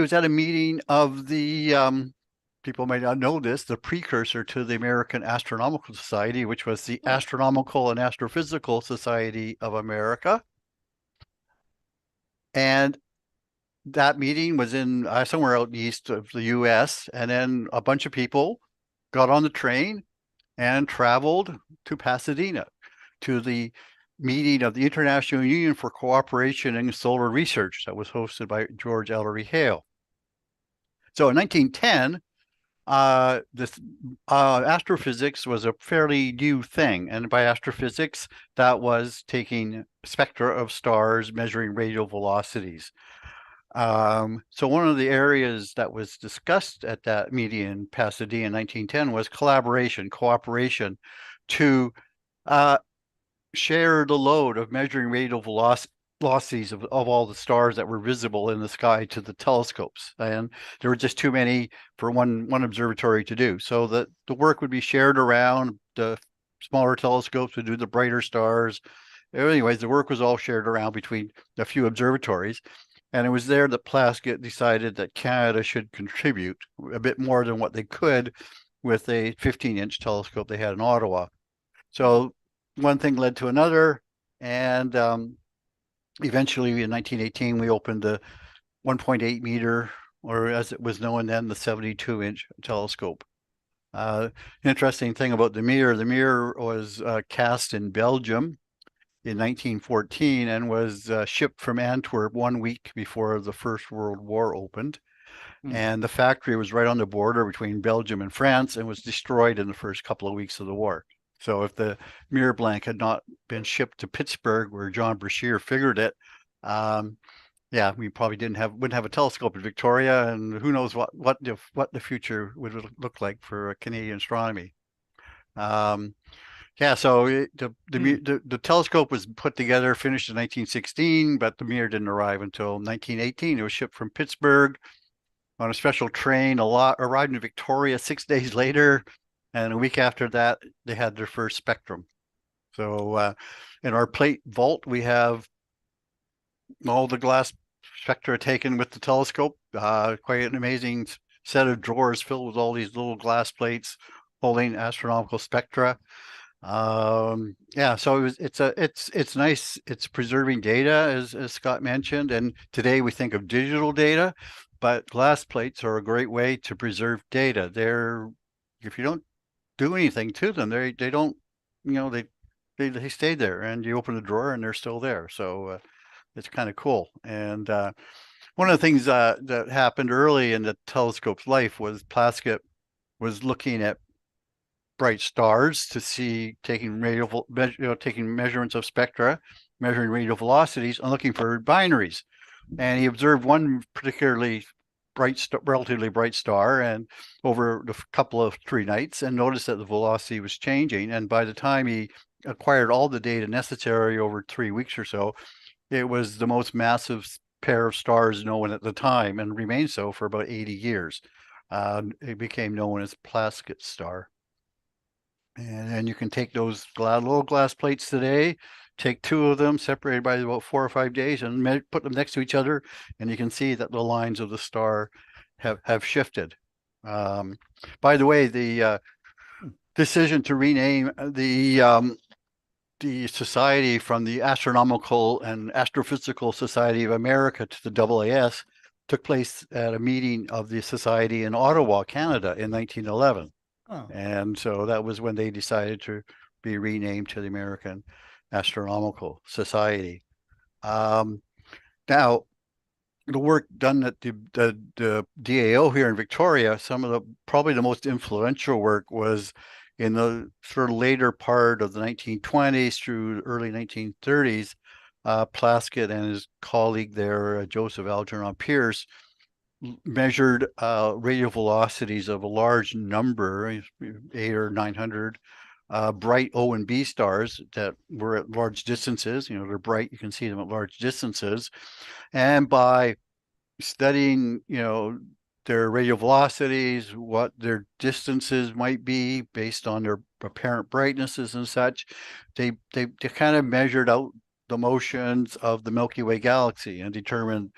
was at a meeting of the, people may not know this, the precursor to the American Astronomical Society, which was the Astronomical and Astrophysical Society of America. And that meeting was in somewhere out east of the US. And then a bunch of people got on the train and traveled to Pasadena to the meeting of the International Union for Cooperation in Solar Research that was hosted by George Ellery Hale. So in 1910, astrophysics was a fairly new thing. And by astrophysics, that was taking spectra of stars, measuring radial velocities. So one of the areas that was discussed at that meeting in Pasadena in 1910 was cooperation to share the load of measuring radial velocities of all the stars that were visible in the sky to the telescopes. And there were just too many for one observatory to do. So the work would be shared around. The smaller telescopes would do the brighter stars. Anyways, the work was all shared around between a few observatories. And it was there that Plaskett decided that Canada should contribute a bit more than what they could with a 15-inch telescope they had in Ottawa. So one thing led to another, and eventually in 1918, we opened the 1.8 meter, or as it was known then, the 72-inch telescope. Interesting thing about the mirror was cast in Belgium in 1914 and was shipped from Antwerp 1 week before the First World War opened. And the factory was right on the border between Belgium and France and was destroyed in the first couple of weeks of the war. So if the mirror blank had not been shipped to Pittsburgh, where John Brashear figured it, yeah, we probably wouldn't have a telescope in Victoria, and who knows what the future would look like for Canadian astronomy. Yeah, so the telescope was put together, finished in 1916, but the mirror didn't arrive until 1918. It was shipped from Pittsburgh on a special train, arrived in Victoria 6 days later, and a week after that, they had their first spectrum. So in our plate vault, we have all the glass spectra taken with the telescope, quite an amazing set of drawers filled with all these little glass plates holding astronomical spectra. Yeah, so it's nice. It's preserving data, as Scott mentioned, and today we think of digital data, but glass plates are a great way to preserve data. If you don't do anything to them, they don't, they stay there, and you open the drawer and they're still there. So it's kind of cool. And one of the things that happened early in the telescope's life was Plaskett was looking at bright stars to see, taking measurements of spectra, measuring radial velocities, and looking for binaries. And he observed one particularly relatively bright star, and over a couple of 3 nights, and noticed that the velocity was changing. And by the time he acquired all the data necessary over 3 weeks or so, it was the most massive pair of stars known at the time, and remained so for about 80 years. It became known as Plaskett star. And then you can take those little glass plates today, take 2 of them separated by about 4 or 5 days, and put them next to each other, and you can see that the lines of the star have shifted. By the way, the decision to rename the society from the Astronomical and Astrophysical Society of America to the AAS took place at a meeting of the society in Ottawa, Canada in 1911. Oh. And so that was when they decided to be renamed to the American Astronomical Society. Now, the work done at the DAO here in Victoria, some of the probably the most influential work was in the sort of later part of the 1920s through early 1930s. Plaskett and his colleague there, Joseph Algernon Pierce, measured radial velocities of a large number, 800 or 900 bright O and B stars that were at large distances. You know, they're bright, you can see them at large distances. And by studying, you know, their radial velocities, what their distances might be based on their apparent brightnesses and such, they kind of measured out the motions of the Milky Way galaxy and determined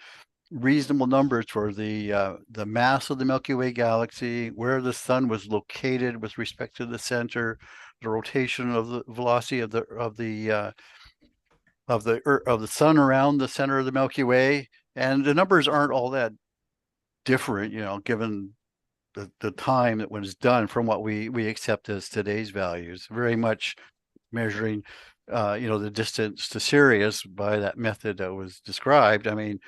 reasonable numbers for the mass of the Milky Way galaxy, where the sun was located with respect to the center, the rotation of the velocity of the sun around the center of the Milky Way, and the numbers aren't all that different, you know, given the time that was done from what we accept as today's values. Very much measuring, you know, the distance to Sirius by that method that was described. I mean,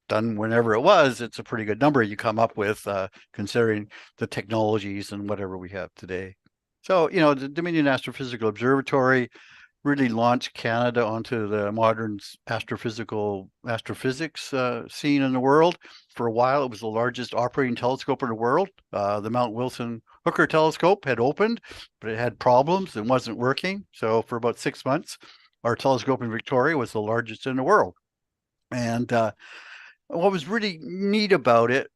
done whenever it was, it's a pretty good number you come up with, considering the technologies and whatever we have today. So, you know, the Dominion Astrophysical Observatory really launched Canada onto the modern astrophysics scene in the world. For a while, it was the largest operating telescope in the world. The Mount Wilson Hooker telescope had opened, but it had problems and wasn't working. So for about 6 months, our telescope in Victoria was the largest in the world. And what was really neat about it,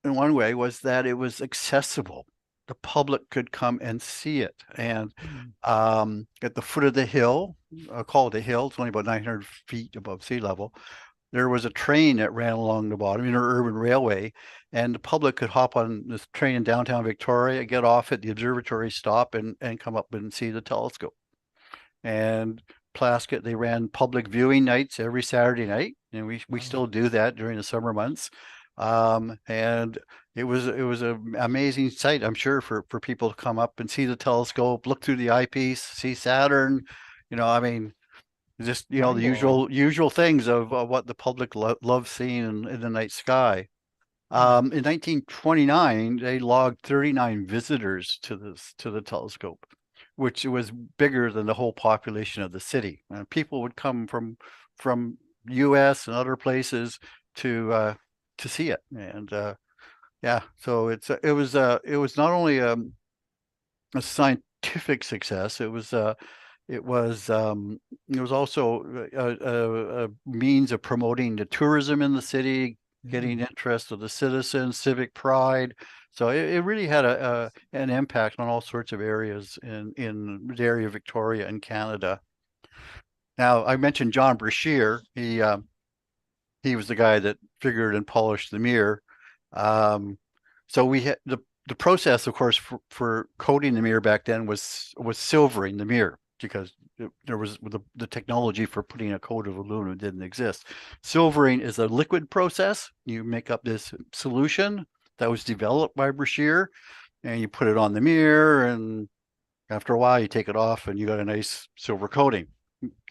in one way, was that it was accessible. The public could come and see it. And at the foot of the hill, I'll call it a hill, it's only about 900 feet above sea level, there was a train that ran along the bottom, urban railway, and the public could hop on this train in downtown Victoria, get off at the observatory stop, and come up and see the telescope. And Plaskett, they ran public viewing nights every Saturday night, and we still do that during the summer months. And it was an amazing sight, I'm sure, for people to come up and see the telescope, look through the eyepiece, see Saturn. You know, I mean, just, you know, the usual things of what the public loves seeing in the night sky. In 1929, they logged 39 visitors to the telescope, which was bigger than the whole population of the city. And people would come from U.S. and other places to see it. And yeah, so it was not only a scientific success, it was also a means of promoting the tourism in the city, getting interest of the citizens, civic pride. So it really had an impact on all sorts of areas in the area of Victoria and Canada. Now, I mentioned John Brashear. He was the guy that figured and polished the mirror. So we had the process, of course, for coating the mirror back then was silvering the mirror, because there was the technology for putting a coat of aluminum didn't exist. Silvering is a liquid process. You make up this solution that was developed by Brashear, and you put it on the mirror, and after a while you take it off and you got a nice silver coating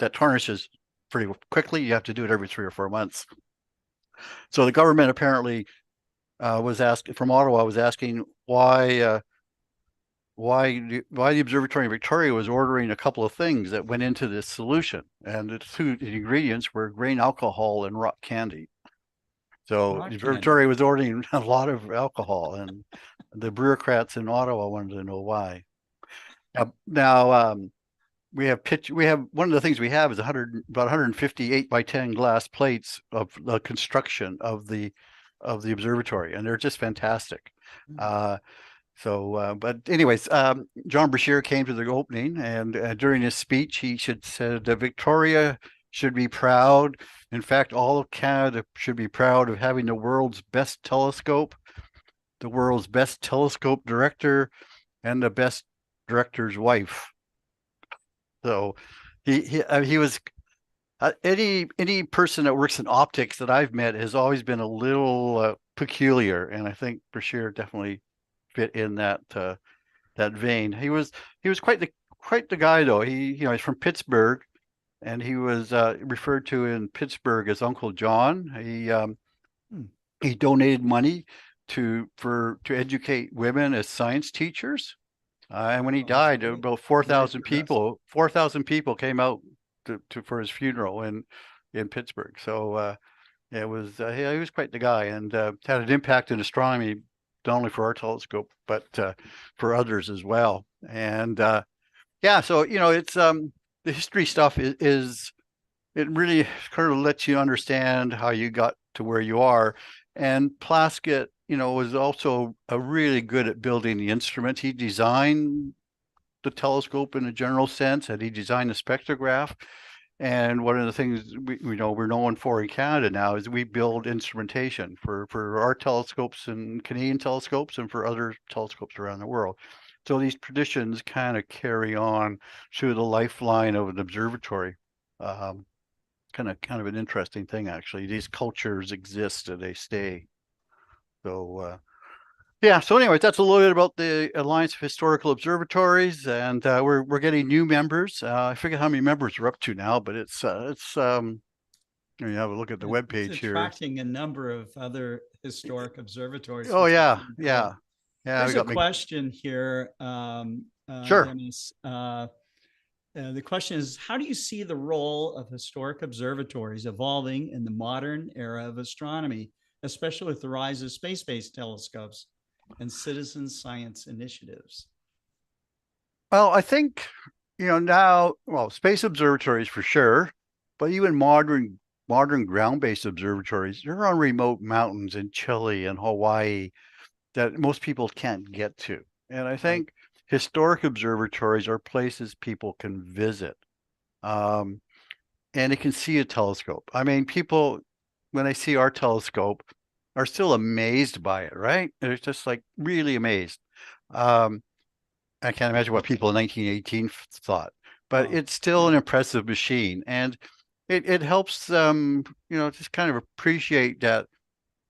that tarnishes pretty quickly. You have to do it every 3 or 4 months. So the government apparently from Ottawa was asking why the observatory in Victoria was ordering a couple of things that went into this solution, and the two ingredients were grain alcohol and rock candy. So the observatory was ordering a lot of alcohol, and the bureaucrats in Ottawa wanted to know why. Now we have one of the things we have is about 158 by 10 glass plates of the construction of the observatory, and they're just fantastic. But anyways, John Brashear came to the opening, and during his speech, he said that Victoria should be proud. In fact, all of Canada should be proud of having the world's best telescope, the world's best telescope director, and the best director's wife. So he was any person that works in optics that I've met has always been a little peculiar, and I think Bashir definitely fit in that that vein. He was quite the guy though. He's from Pittsburgh, and he was referred to in Pittsburgh as Uncle John. He donated money to educate women as science teachers. And when he died, about 4,000 people came out for his funeral in Pittsburgh. So it was he was quite the guy, and had an impact in astronomy, not only for our telescope but for others as well. And yeah, so it's the history stuff is it really kind of lets you understand how you got to where you are. And Plaskett, was also really good at building the instruments. He designed the telescope in a general sense, and he designed the spectrograph. And one of the things we're known for in Canada now is we build instrumentation for our telescopes and Canadian telescopes and for other telescopes around the world. So these traditions kind of carry on through the lifeline of an observatory. Kind of an interesting thing, actually. These cultures exist and they stay. So yeah, so anyways, that's a little bit about the Alliance of Historical Observatories, and we're getting new members. I forget how many members we're up to now, but it's you have a look at the webpage here. Attracting a number of other historic observatories. Oh yeah. There's a question here, sure. Dennis. The question is, how do you see the role of historic observatories evolving in the modern era of astronomy, especially with the rise of space-based telescopes and citizen science initiatives? Well, I think, now, space observatories for sure, but even modern ground-based observatories, they're on remote mountains in Chile and Hawaii that most people can't get to. And I think historic observatories are places people can visit, and they can see a telescope. I mean, people, when they see our telescope, are still amazed by it, right? They're just like really amazed. I can't imagine what people in 1918 thought, but it's still an impressive machine, and it helps them, just kind of appreciate that,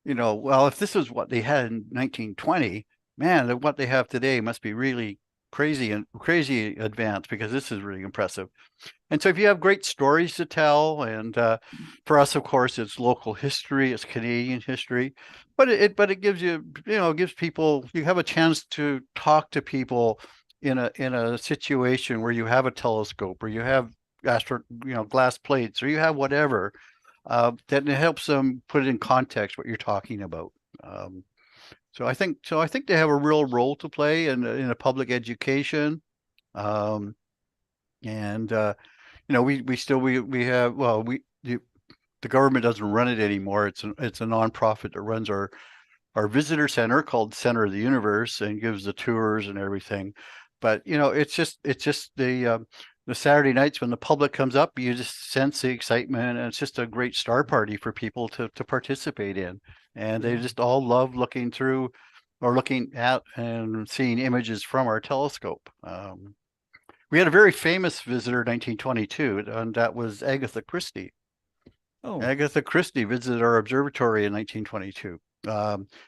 well, if this is what they had in 1920, man, what they have today must be really crazy advanced, because this is really impressive. And so if you have great stories to tell, and for us, of course, it's local history, it's Canadian history, but it gives you, gives people, you have a chance to talk to people in a situation where you have a telescope, or you have glass plates, or you have whatever, that it helps them put it in context what you're talking about. So I think they have a real role to play in a public education, and the government doesn't run it anymore. It's a nonprofit that runs our visitor center called Center of the Universe, and gives the tours and everything. But it's just the Saturday nights when the public comes up, you just sense the excitement, and it's just a great star party for people to participate in. And they just all love looking through, or looking at and seeing images from our telescope. We had a very famous visitor in 1922, and that was Agatha Christie. Agatha Christie visited our observatory in 1922.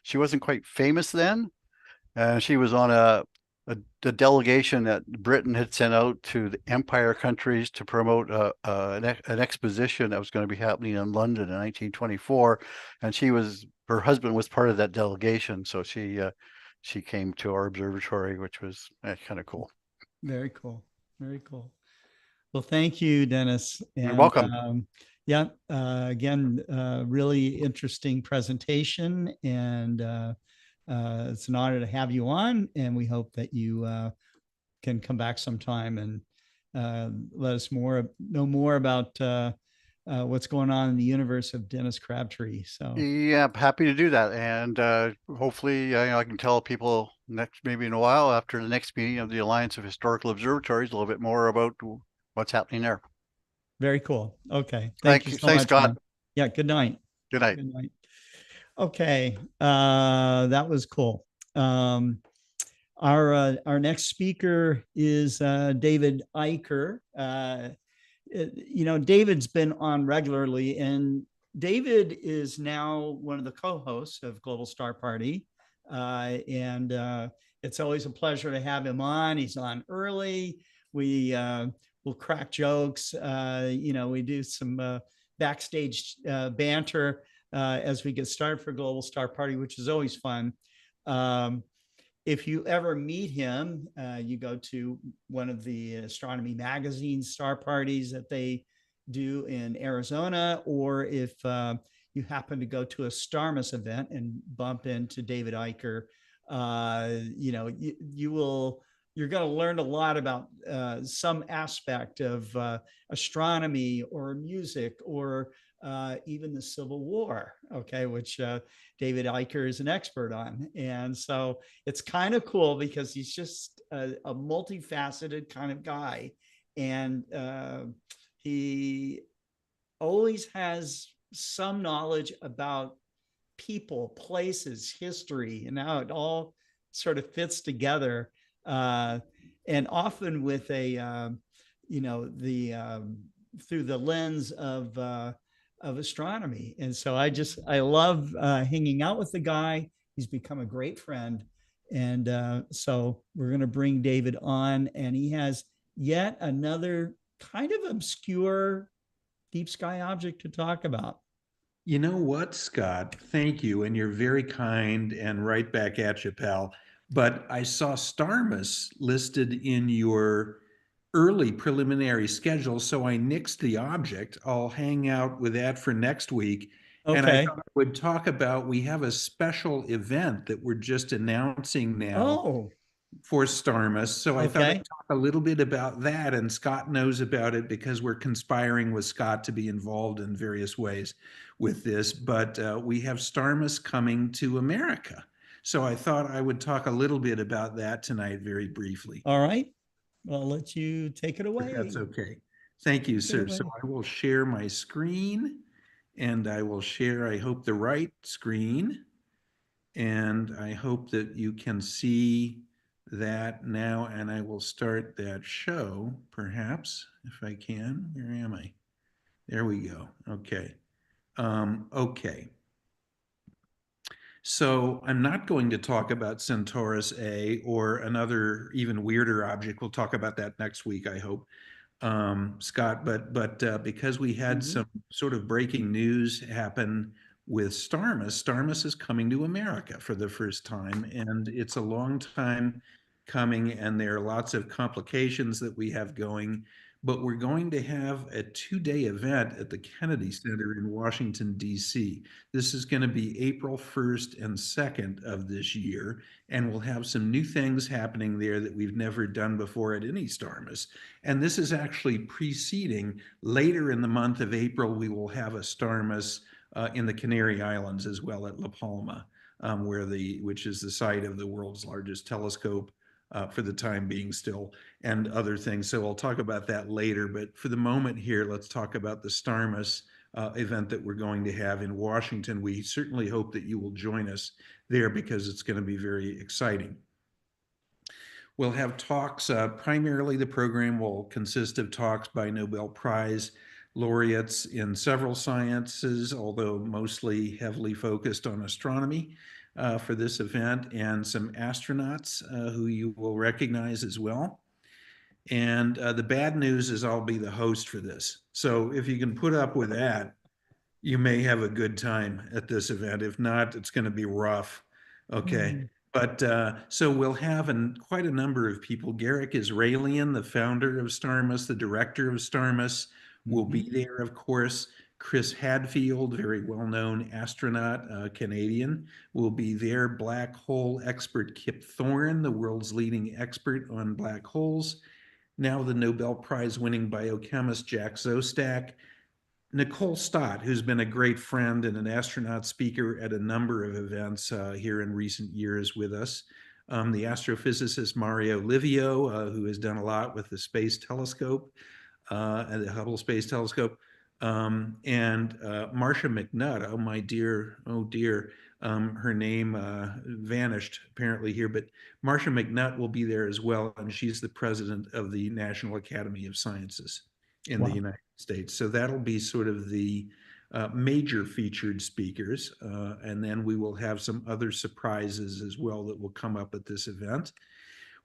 She wasn't quite famous then. She was on the delegation that Britain had sent out to the Empire countries to promote an exposition that was going to be happening in London in 1924, and her husband was part of that delegation, so she came to our observatory, which was kind of cool. Very cool. Well, thank you, Dennis. You're welcome. Again, really interesting presentation, and it's an honor to have you on, and we hope that you can come back sometime and let us know more about what's going on in the universe of Dennis Crabtree. So yeah, happy to do that, and hopefully I can tell people maybe in a while after the next meeting of the Alliance of Historical Observatories a little bit more about what's happening there. Very cool. Okay, thank you so much, Scott. Man. Yeah, good night. Good night. Good night. Okay, that was cool. Our next speaker is David Eicher. David's been on regularly, and David is now one of the co-hosts of Global Star Party. It's always a pleasure to have him on. He's on early. We'll crack jokes. We do some backstage banter as we get started for Global Star Party, which is always fun. If you ever meet him, you go to one of the astronomy magazine star parties that they do in Arizona, or if you happen to go to a Starmus event and bump into David Eicher, you're going to learn a lot about some aspect of astronomy or music or even the Civil War, okay, which David Eicher is an expert on. And so it's kind of cool because he's just a multifaceted kind of guy. And he always has some knowledge about people, places, history, and how it all sort of fits together. And often with through the lens of astronomy. And so I love hanging out with the guy. He's become a great friend. And so we're going to bring David on, and he has yet another kind of obscure deep sky object to talk about. You know what, Scott? Thank you. And you're very kind, and right back at you, pal. But I saw Starmus listed in your early preliminary schedule, so I nixed the object. I'll hang out with that for next week. Okay. And I thought I would talk about, we have a special event that we're just announcing now for Starmus. So I thought I'd talk a little bit about that, and Scott knows about it because we're conspiring with Scott to be involved in various ways with this. But we have Starmus coming to America. So I thought I would talk a little bit about that tonight very briefly. All right. Well, I'll let you take it away. If that's okay. Thank you, sir. So I will share my screen, and I will share, I hope, the right screen. And I hope that you can see that now, and I will start that show, perhaps, if I can. Where am I? There we go. Okay. Okay. So I'm not going to talk about Centaurus A or another even weirder object. We'll talk about that next week, I hope, Scott. But because we had some sort of breaking news happen with Starmus, Starmus is coming to America for the first time, and it's a long time coming, and there are lots of complications that we have going. But we're going to have a 2-day event at the Kennedy Center in Washington, D.C. This is going to be April 1st and 2nd of this year, and we'll have some new things happening there that we've never done before at any Starmus. And this is actually preceding, later in the month of April, we will have a Starmus in the Canary Islands as well at La Palma, which is the site of the world's largest telescope. For the time being still, and other things. So I'll talk about that later. But for the moment here, let's talk about the Starmus event that we're going to have in Washington. We certainly hope that you will join us there because it's going to be very exciting. We'll have talks. Primarily, the program will consist of talks by Nobel Prize laureates in several sciences, although mostly heavily focused on astronomy. For this event, and some astronauts who you will recognize as well. And the bad news is I'll be the host for this. So if you can put up with that, you may have a good time at this event. If not, it's going to be rough. Okay. But so we'll have quite a number of people. Garrick Israelian, the founder of Starmus, the director of Starmus, will be there, of course. Chris Hadfield, very well-known astronaut, Canadian, will be there. Black hole expert Kip Thorne, the world's leading expert on black holes. Now the Nobel Prize-winning biochemist Jack Szostak. Nicole Stott, who's been a great friend and an astronaut speaker at a number of events here in recent years with us. The astrophysicist Mario Livio, who has done a lot with the Space Telescope, the Hubble Space Telescope. And Marcia McNutt, oh dear, Her name vanished apparently here, but Marcia McNutt will be there as well, and she's the president of the National Academy of Sciences in the United States. So that'll be sort of the major featured speakers, and then we will have some other surprises as well that will come up at this event.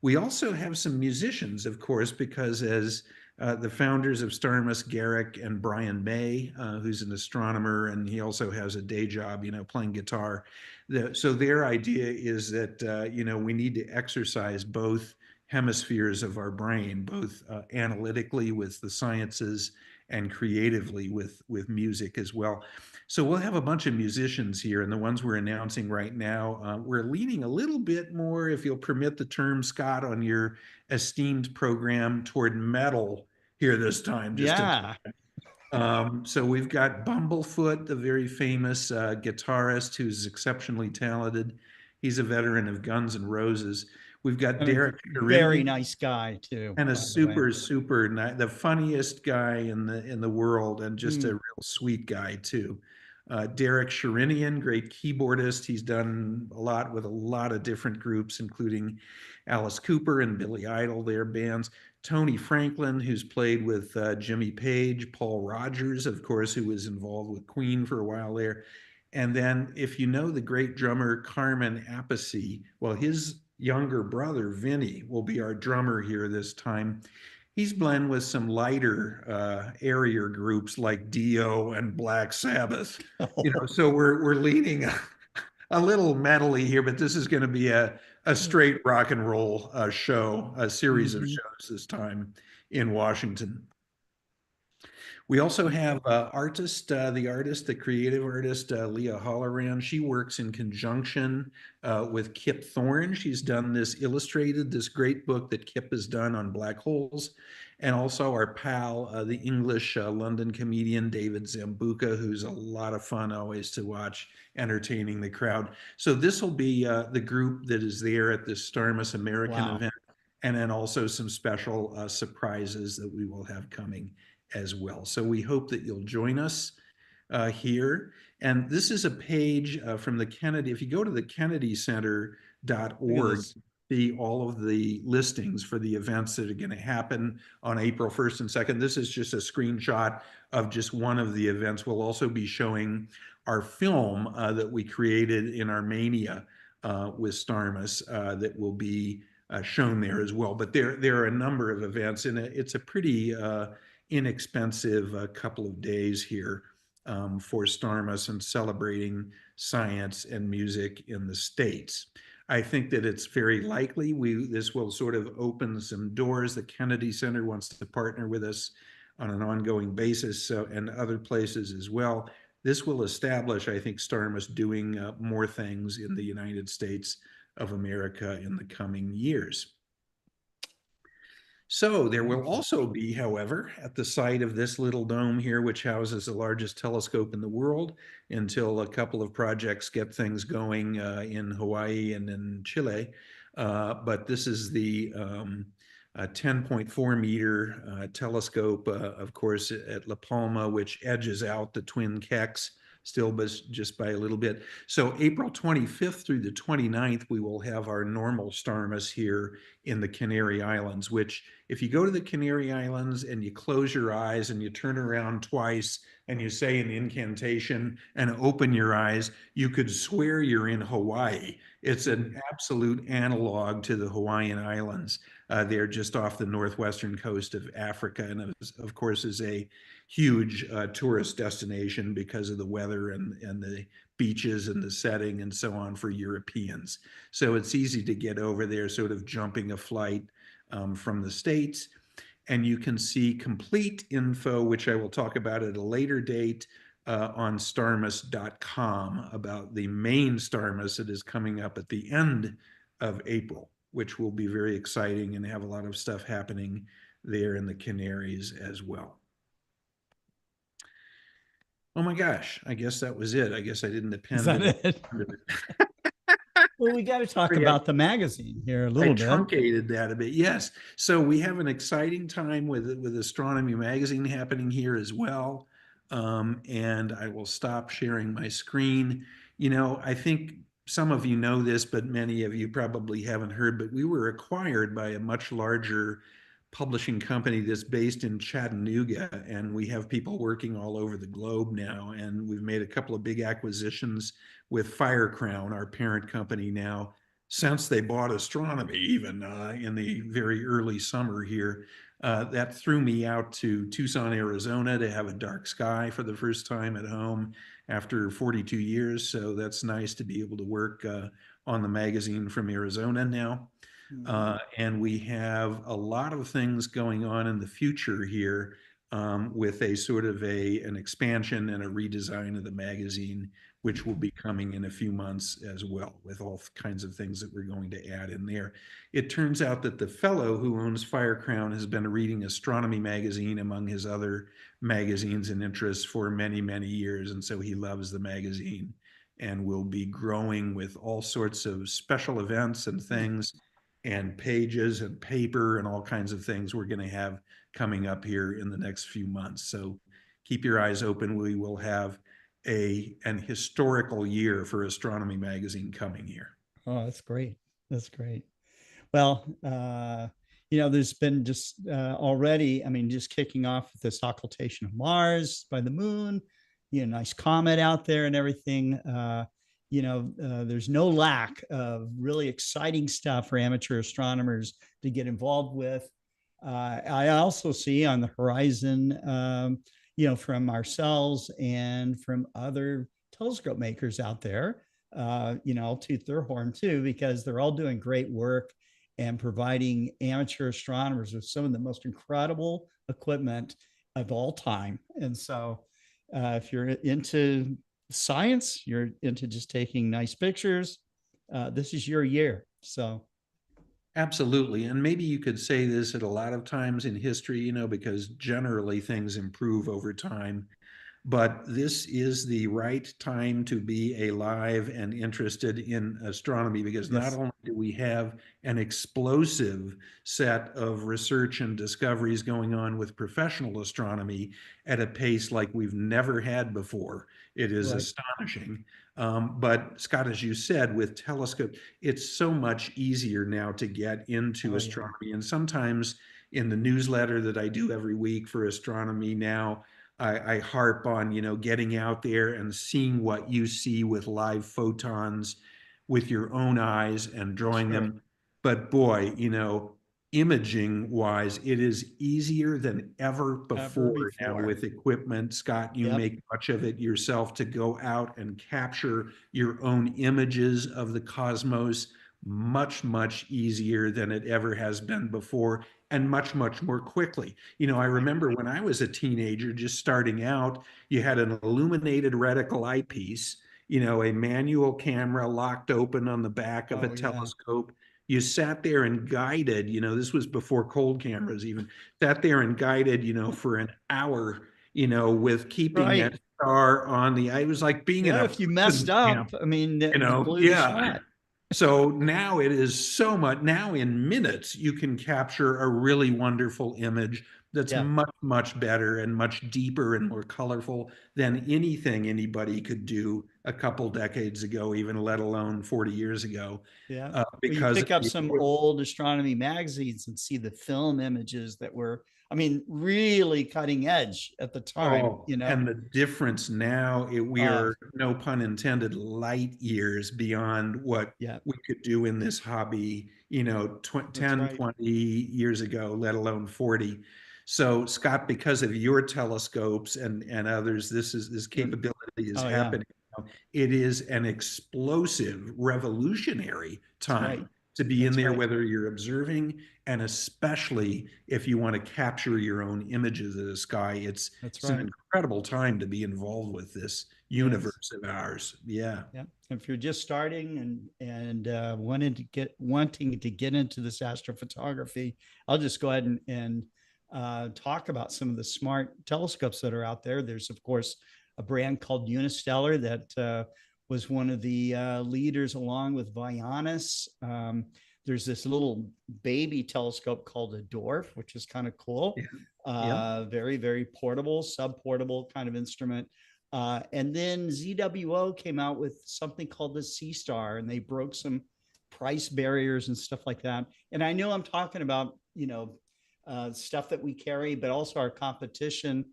We also have some musicians, of course, because as the founders of Starmus, Garrick and Brian May, who's an astronomer, and he also has a day job, playing guitar. So their idea is that, we need to exercise both hemispheres of our brain, both analytically with the sciences and creatively with music as well. So we'll have a bunch of musicians here, and the ones we're announcing right now, we're leaning a little bit more, if you'll permit the term, Scott, on your esteemed program toward metal here this time. So we've got Bumblefoot, the very famous guitarist who's exceptionally talented. He's a veteran of Guns N' Roses. We've got Derek, very nice guy too, and a super the funniest guy in the world, and just a real sweet guy too. Derek Sherinian, great keyboardist. He's done a lot with a lot of different groups, including Alice Cooper and Billy Idol, their bands. Tony Franklin, who's played with Jimmy Page, Paul Rogers, of course, who was involved with Queen for a while there. And then if you know the great drummer Carmen Appice, well, his younger brother, Vinny, will be our drummer here this time. He's blended with some lighter, airier groups like Dio and Black Sabbath. So we're leaning a little metally here, but this is going to be a straight rock and roll show, a series of shows this time in Washington. We also have the creative artist, Leah Holloran. She works in conjunction with Kip Thorne. She's done this great book that Kip has done on black holes. And also our pal, the English London comedian, David Zambuca, who's a lot of fun always to watch, entertaining the crowd. So this will be the group that is there at this Starmus American event. And then also some special surprises that we will have coming as well. So we hope that you'll join us here. And this is a page from the Kennedy. If you go to the kennedyscenter.org, see all of the listings for the events that are going to happen on April 1st and 2nd. This is just a screenshot of just one of the events. We'll also be showing our film that we created in Armenia with Starmus that will be shown there as well. But there are a number of events, and it's a pretty inexpensive couple of days here for Starmus and celebrating science and music in the States. I think that it's very likely this will sort of open some doors. The Kennedy Center wants to partner with us on an ongoing basis, and other places as well. This will establish, I think, Starmus doing more things in the United States of America in the coming years. So there will also be, however, at the site of this little dome here, which houses the largest telescope in the world, until a couple of projects get things going in Hawaii and in Chile. But this is the 10.4 meter telescope, of course, at La Palma, which edges out the twin Kex still, but just by a little bit. So April 25th through the 29th, we will have our normal Starmus here in the Canary Islands, which if you go to the Canary Islands and you close your eyes and you turn around twice and you say an incantation and open your eyes, you could swear you're in Hawaii. It's an absolute analog to the Hawaiian Islands. They're just off the northwestern coast of Africa, and of course is a huge tourist destination because of the weather and the beaches and the setting and so on for Europeans. So it's easy to get over there, sort of jumping a flight from the States. And you can see complete info, which I will talk about at a later date, on starmus.com about the main Starmus that is coming up at the end of April, which will be very exciting and have a lot of stuff happening there in the Canaries as well. Oh my gosh, I guess that was it. I guess I didn't append. Is that it? Well, we got to talk about the magazine here a little bit. I truncated that a bit. Yes. So we have an exciting time with Astronomy Magazine happening here as well. And I will stop sharing my screen. I think some of you know this, but many of you probably haven't heard, but we were acquired by a much larger publishing company that's based in Chattanooga, and we have people working all over the globe now. And we've made a couple of big acquisitions with Firecrown, our parent company now, since they bought astronomy, even in the very early summer here. That threw me out to Tucson, Arizona to have a dark sky for the first time at home after 42 years. So that's nice to be able to work on the magazine from Arizona now. And we have a lot of things going on in the future here with a sort of an expansion and a redesign of the magazine, which will be coming in a few months as well, with all kinds of things that we're going to add in there. It turns out that the fellow who owns Firecrown has been reading Astronomy magazine among his other magazines and interests for many, many years. And so he loves the magazine and will be growing with all sorts of special events and things and pages and paper and all kinds of things we're going to have coming up here in the next few months. So keep your eyes open. We will have an historical year for Astronomy magazine coming here. Oh, that's great. That's great. Well, there's been just already, just kicking off with this occultation of Mars by the moon, nice comet out there and everything. There's no lack of really exciting stuff for amateur astronomers to get involved with. I also see on the horizon, from ourselves and from other telescope makers out there, I'll toot their horn too, because they're all doing great work and providing amateur astronomers with some of the most incredible equipment of all time. And so if you're into science, you're into just taking nice pictures, this is your year. So absolutely. And maybe you could say this at a lot of times in history, because generally things improve over time. But this is the right time to be alive and interested in astronomy, because not only do we have an explosive set of research and discoveries going on with professional astronomy at a pace like we've never had before. It is astonishing. But Scott, as you said, with telescope, it's so much easier now to get into astronomy. And sometimes in the newsletter that I do every week for astronomy now, I harp on, getting out there and seeing what you see with live photons with your own eyes and drawing them. But boy, imaging wise, it is easier than ever before now with equipment. Scott, you make much of it yourself to go out and capture your own images of the cosmos much, much easier than it ever has been before, and much, much more quickly. I remember when I was a teenager just starting out, you had an illuminated reticle eyepiece, a manual camera locked open on the back of a telescope. You sat there and guided, this was before cold cameras even, sat there and guided, for an hour, with keeping that star on the eye. It was like being in a if you messed up, blew the shot. So now it is so much. Now in minutes, you can capture a really wonderful image that's much, much better and much deeper and more colorful than anything anybody could do a couple decades ago, even let alone 40 years ago. Yeah, because you pick up some old astronomy magazines and see the film images that were, really cutting edge at the time. And the difference now, we are, no pun intended, light years beyond what we could do in this hobby, 10, 20 years ago, let alone 40. So Scott, because of your telescopes and others, this capability is happening. It is an explosive, revolutionary time to be in there, whether you're observing, and especially if you want to capture your own images of the sky. It's an incredible time to be involved with this universe of ours. Yeah. If you're just starting and wanting to get into this astrophotography, I'll just go ahead and talk about some of the smart telescopes that are out there. There's, of course, a brand called Unistellar that was one of the leaders, along with Vianis. There's this little baby telescope called a Dwarf, which is kind of cool. Very, very portable, sub-portable kind of instrument. And then ZWO came out with something called the Sea Star, and they broke some price barriers and stuff like that. And I know I'm talking about, stuff that we carry, but also our competition.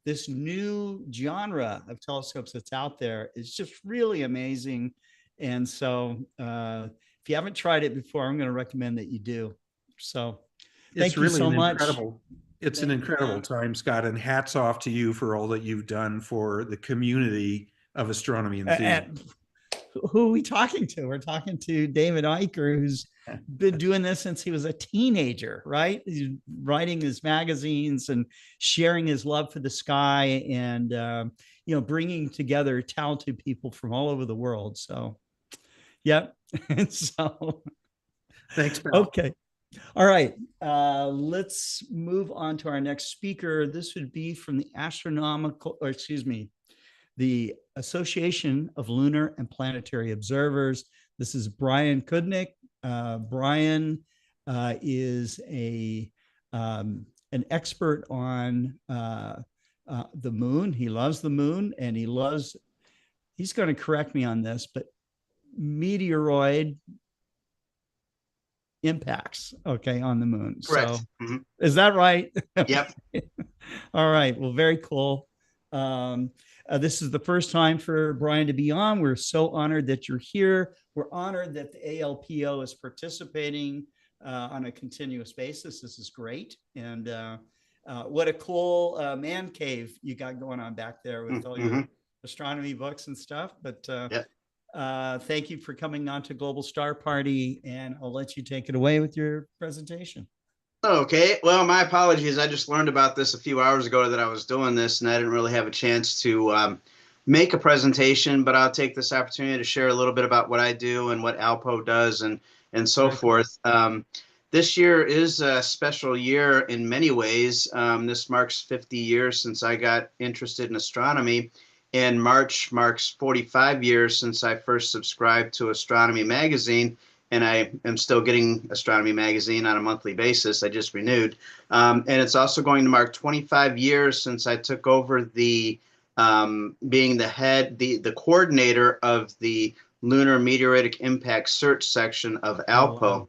This new genre of telescopes that's out there is just really amazing. And so if you haven't tried it before, I'm going to recommend that you do. So thank you so much. It's an incredible time, Scott, and hats off to you for all that you've done for the community of astronomy enthusiasts. Who are we talking to? We're talking to David Eicher, who's been doing this since he was a teenager, right? He's writing his magazines and sharing his love for the sky and, bringing together talented people from all over the world. So, yep. So, thanks, Bill. Okay. All right. Let's move on to our next speaker. This would be from the Association of Lunar and Planetary Observers. This is Brian Cudnik. Brian is an expert on the moon. He loves the moon, and he's going to correct me on this, but meteoroid impacts, on the moon. Correct. So is that right? Yep. All right. Well, very cool. This is the first time for Brian to be on. We're so honored that you're here. We're honored that the ALPO is participating on a continuous basis. This is great. And what a cool man cave you got going on back there with all your astronomy books and stuff. But thank you for coming on to Global Star Party, and I'll let you take it away with your presentation. Okay, well, my apologies. I just learned about this a few hours ago that I was doing this, and I didn't really have a chance to make a presentation, but I'll take this opportunity to share a little bit about what I do and what ALPO does and so forth. This year is a special year in many ways. This marks 50 years since I got interested in astronomy, and March marks 45 years since I first subscribed to Astronomy Magazine. And I am still getting Astronomy Magazine on a monthly basis. I just renewed. And it's also going to mark 25 years since I took over the being the coordinator of the Lunar Meteoritic Impact Search section of ALPO.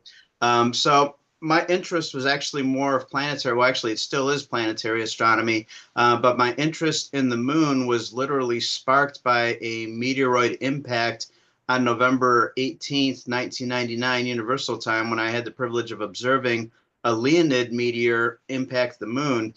So my interest was actually more of planetary. Well, actually, it still is planetary astronomy. But my interest in the moon was literally sparked by a meteoroid impact on November 18th, 1999, Universal Time, when I had the privilege of observing a Leonid meteor impact the moon.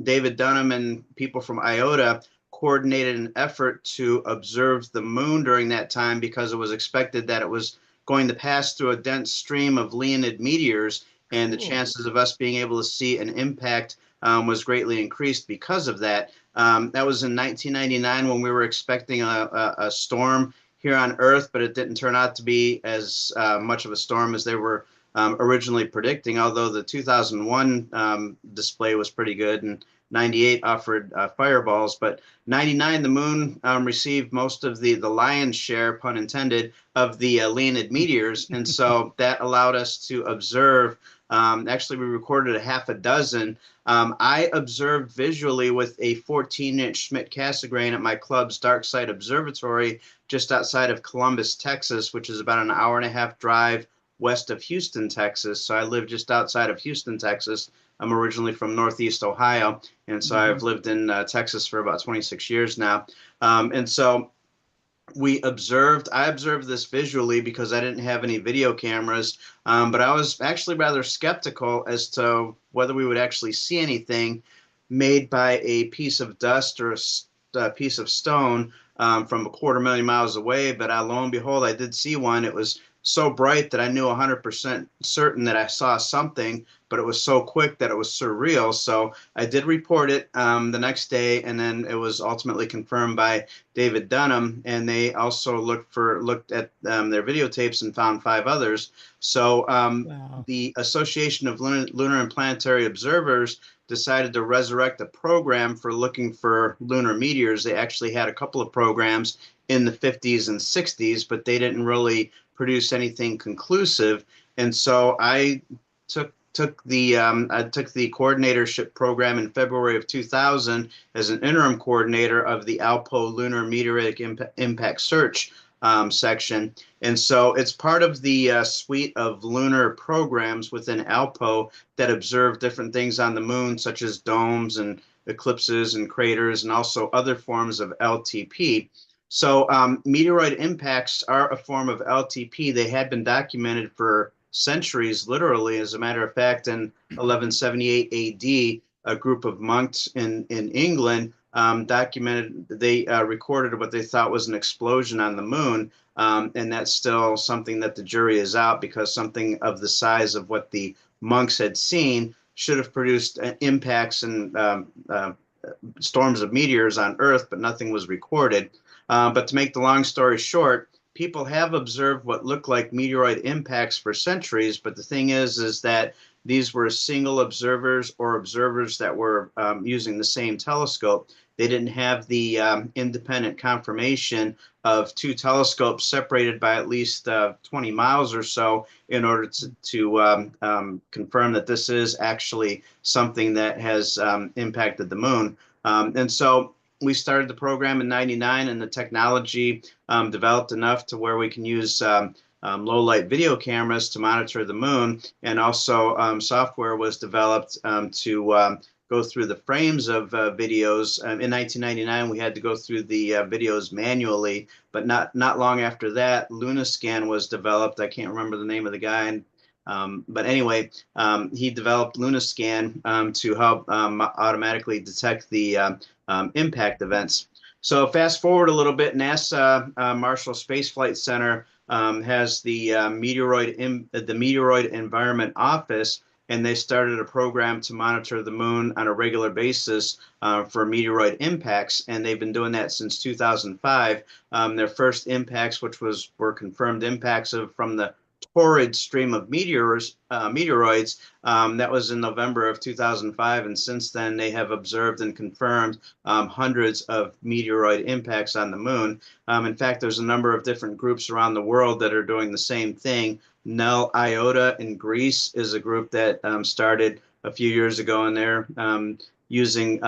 David Dunham and people from IOTA coordinated an effort to observe the moon during that time because it was expected that it was going to pass through a dense stream of Leonid meteors, and the chances of us being able to see an impact was greatly increased because of that. That was in 1999 when we were expecting a storm here on Earth, but it didn't turn out to be as much of a storm as they were originally predicting, although the 2001 display was pretty good, and 98 offered fireballs. But 99, the moon received most of the lion's share, pun intended, of the Leonid meteors, and so that allowed us to observe. Actually, we recorded a half a dozen. I observed visually with a 14-inch Schmidt-Cassegrain at my club's Dark Side Observatory just outside of Columbus, Texas, which is about an hour-and-a-half drive west of Houston, Texas. So I live just outside of Houston, Texas. I'm originally from Northeast Ohio, and so I've lived in Texas for about 26 years now. And so I observed this visually because I didn't have any video cameras, but I was actually rather skeptical as to whether we would actually see anything made by a piece of dust or a piece of stone from 250,000 miles away. But lo and behold, I did see one. It was so bright that I knew 100% certain that I saw something, but it was so quick that it was surreal. So I did report it the next day, and then it was ultimately confirmed by David Dunham, and they also looked at their videotapes and found 5 others. So the Association of Lunar and Planetary Observers decided to resurrect a program for looking for lunar meteors. They actually had a couple of programs in the 50s and 60s, but they didn't really produce anything conclusive. And so I took took the coordinatorship program in February of 2000 as an interim coordinator of the ALPO Lunar Meteoritic Impact Search section. And so it's part of the suite of lunar programs within ALPO that observe different things on the moon, such as domes and eclipses and craters, and also other forms of LTP. So meteoroid impacts are a form of LTP. They had been documented for centuries, literally. As a matter of fact, in 1178 AD, a group of monks in England recorded what they thought was an explosion on the moon. And that's still something that the jury is out, because something of the size of what the monks had seen should have produced impacts and storms of meteors on Earth, but nothing was recorded. But to make the long story short, people have observed what looked like meteoroid impacts for centuries, but the thing is that these were single observers or observers that were using the same telescope. They didn't have the independent confirmation of two telescopes separated by at least 20 miles or so in order to confirm that this is actually something that has impacted the moon. And so we started the program in '99, and the technology developed enough to where we can use low light video cameras to monitor the moon, and also software was developed to go through the frames of videos. In 1999, we had to go through the videos manually, but not long after that, LunaScan was developed. I can't remember the name of the guy, but anyway, he developed LunaScan to help automatically detect the impact events. So fast forward a little bit, NASA Marshall Space Flight Center has the Meteoroid Environment Office, and they started a program to monitor the moon on a regular basis for meteoroid impacts, and they've been doing that since 2005. Their first impacts, which were confirmed impacts from the torrid stream of meteoroids, that was in November of 2005, and since then they have observed and confirmed hundreds of meteoroid impacts on the moon. In fact, there's a number of different groups around the world that are doing the same thing. Nel Iota in Greece is a group that started a few years ago, and they're using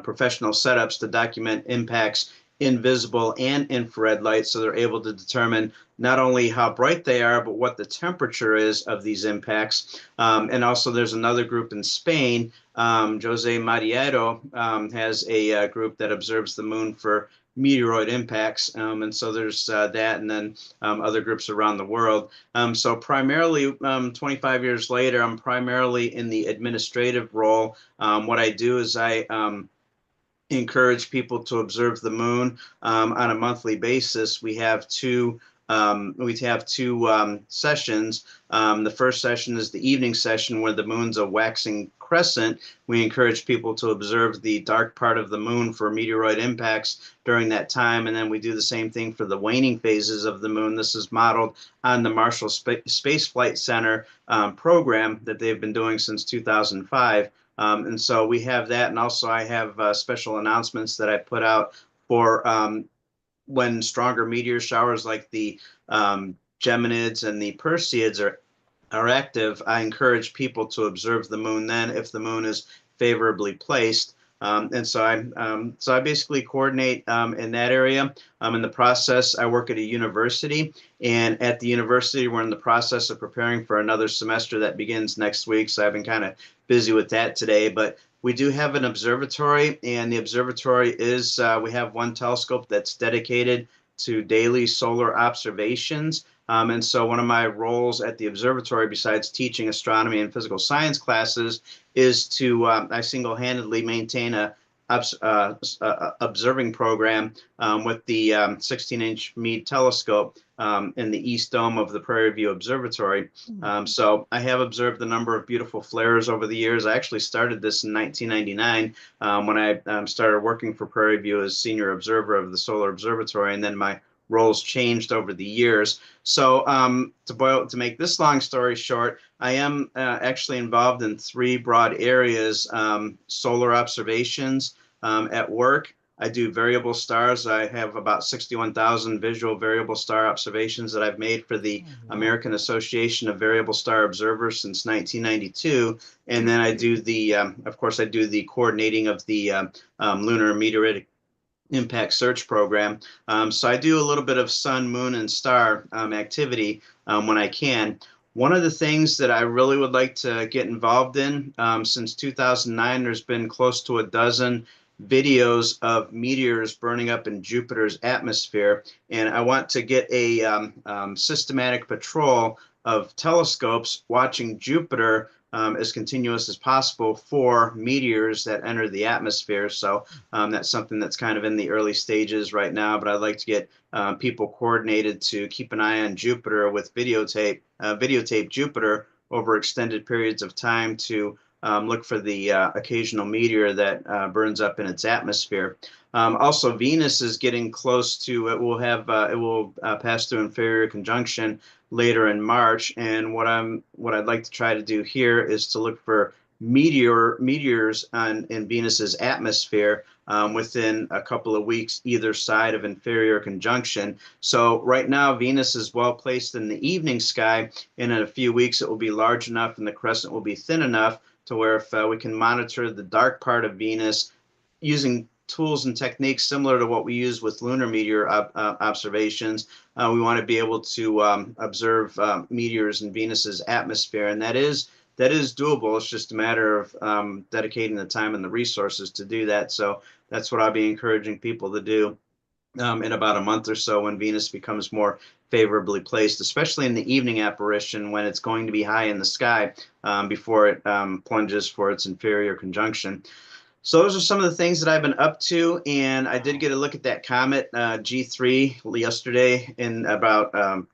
professional setups to document impacts in visible and infrared light, so they're able to determine not only how bright they are, but what the temperature is of these impacts. And also there's another group in Spain, Jose Mariero has a group that observes the moon for meteoroid impacts. And so there's that, and then other groups around the world. So primarily, 25 years later, I'm primarily in the administrative role. What I do is I encourage people to observe the moon on a monthly basis. We have two sessions. The first session is the evening session, where the moon's a waxing crescent. We encourage people to observe the dark part of the moon for meteoroid impacts during that time, and then we do the same thing for the waning phases of the moon. This is modeled on the Marshall Space Flight Center program that they've been doing since 2005. And so we have that, and also I have special announcements that I put out for when stronger meteor showers like the Geminids and the Perseids are active. I encourage people to observe the moon then, if the moon is favorably placed. And so I basically coordinate in that area. In the process, I work at a university, and at the university, we're in the process of preparing for another semester that begins next week. So I've been kind of busy with that today, but we do have an observatory, and the observatory is, we have one telescope that's dedicated to daily solar observations. And so one of my roles at the observatory, besides teaching astronomy and physical science classes, is to, I single-handedly maintain a observing program with the 16-inch Meade telescope in the East Dome of the Prairie View Observatory. So I have observed a number of beautiful flares over the years. I actually started this in 1999 when I started working for Prairie View as senior observer of the Solar Observatory, and then my roles changed over the years. So to make this long story short, I am actually involved in three broad areas: solar observations at work, I do variable stars. I have about 61,000 visual variable star observations that I've made for the American Association of Variable Star Observers since 1992. And then I do the, of course, I do the coordinating of the lunar meteoritic impact search program. So I do a little bit of sun, moon, and star activity when I can. One of the things that I really would like to get involved in, since 2009, there's been close to a dozen videos of meteors burning up in Jupiter's atmosphere, and I want to get a systematic patrol of telescopes watching Jupiter as continuous as possible for meteors that enter the atmosphere. So that's something that's kind of in the early stages right now, but I'd like to get people coordinated to keep an eye on Jupiter with videotape Jupiter over extended periods of time to look for the occasional meteor that burns up in its atmosphere. Also, Venus is getting close to, it will pass through inferior conjunction later in March, and what I'd like to try to do here is to look for meteors in Venus's atmosphere within a couple of weeks either side of inferior conjunction. So right now Venus is well placed in the evening sky, and in a few weeks it will be large enough and the crescent will be thin enough to where if we can monitor the dark part of Venus using tools and techniques similar to what we use with lunar meteor observations, we want to be able to observe meteors in Venus's atmosphere, and that is doable. It's just a matter of dedicating the time and the resources to do that. So that's what I'll be encouraging people to do in about a month or so when Venus becomes more favorably placed, especially in the evening apparition when it's going to be high in the sky before it plunges for its inferior conjunction. So those are some of the things that I've been up to, and I did get a look at that comet G3 yesterday in about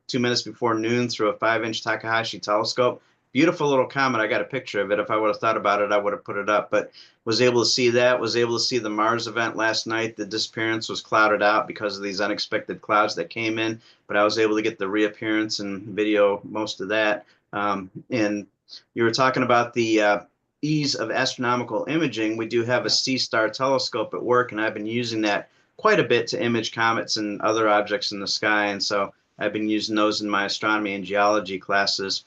2 minutes before noon through a 5-inch Takahashi telescope. Beautiful little comet. I got a picture of it. If I would have thought about it, I would have put it up, but was able to see that, was able to see the Mars event last night. The disappearance was clouded out because of these unexpected clouds that came in, but I was able to get the reappearance and video most of that. And you were talking about the ease of astronomical imaging. We do have a C-star telescope at work, and I've been using that quite a bit to image comets and other objects in the sky, and so I've been using those in my astronomy and geology classes.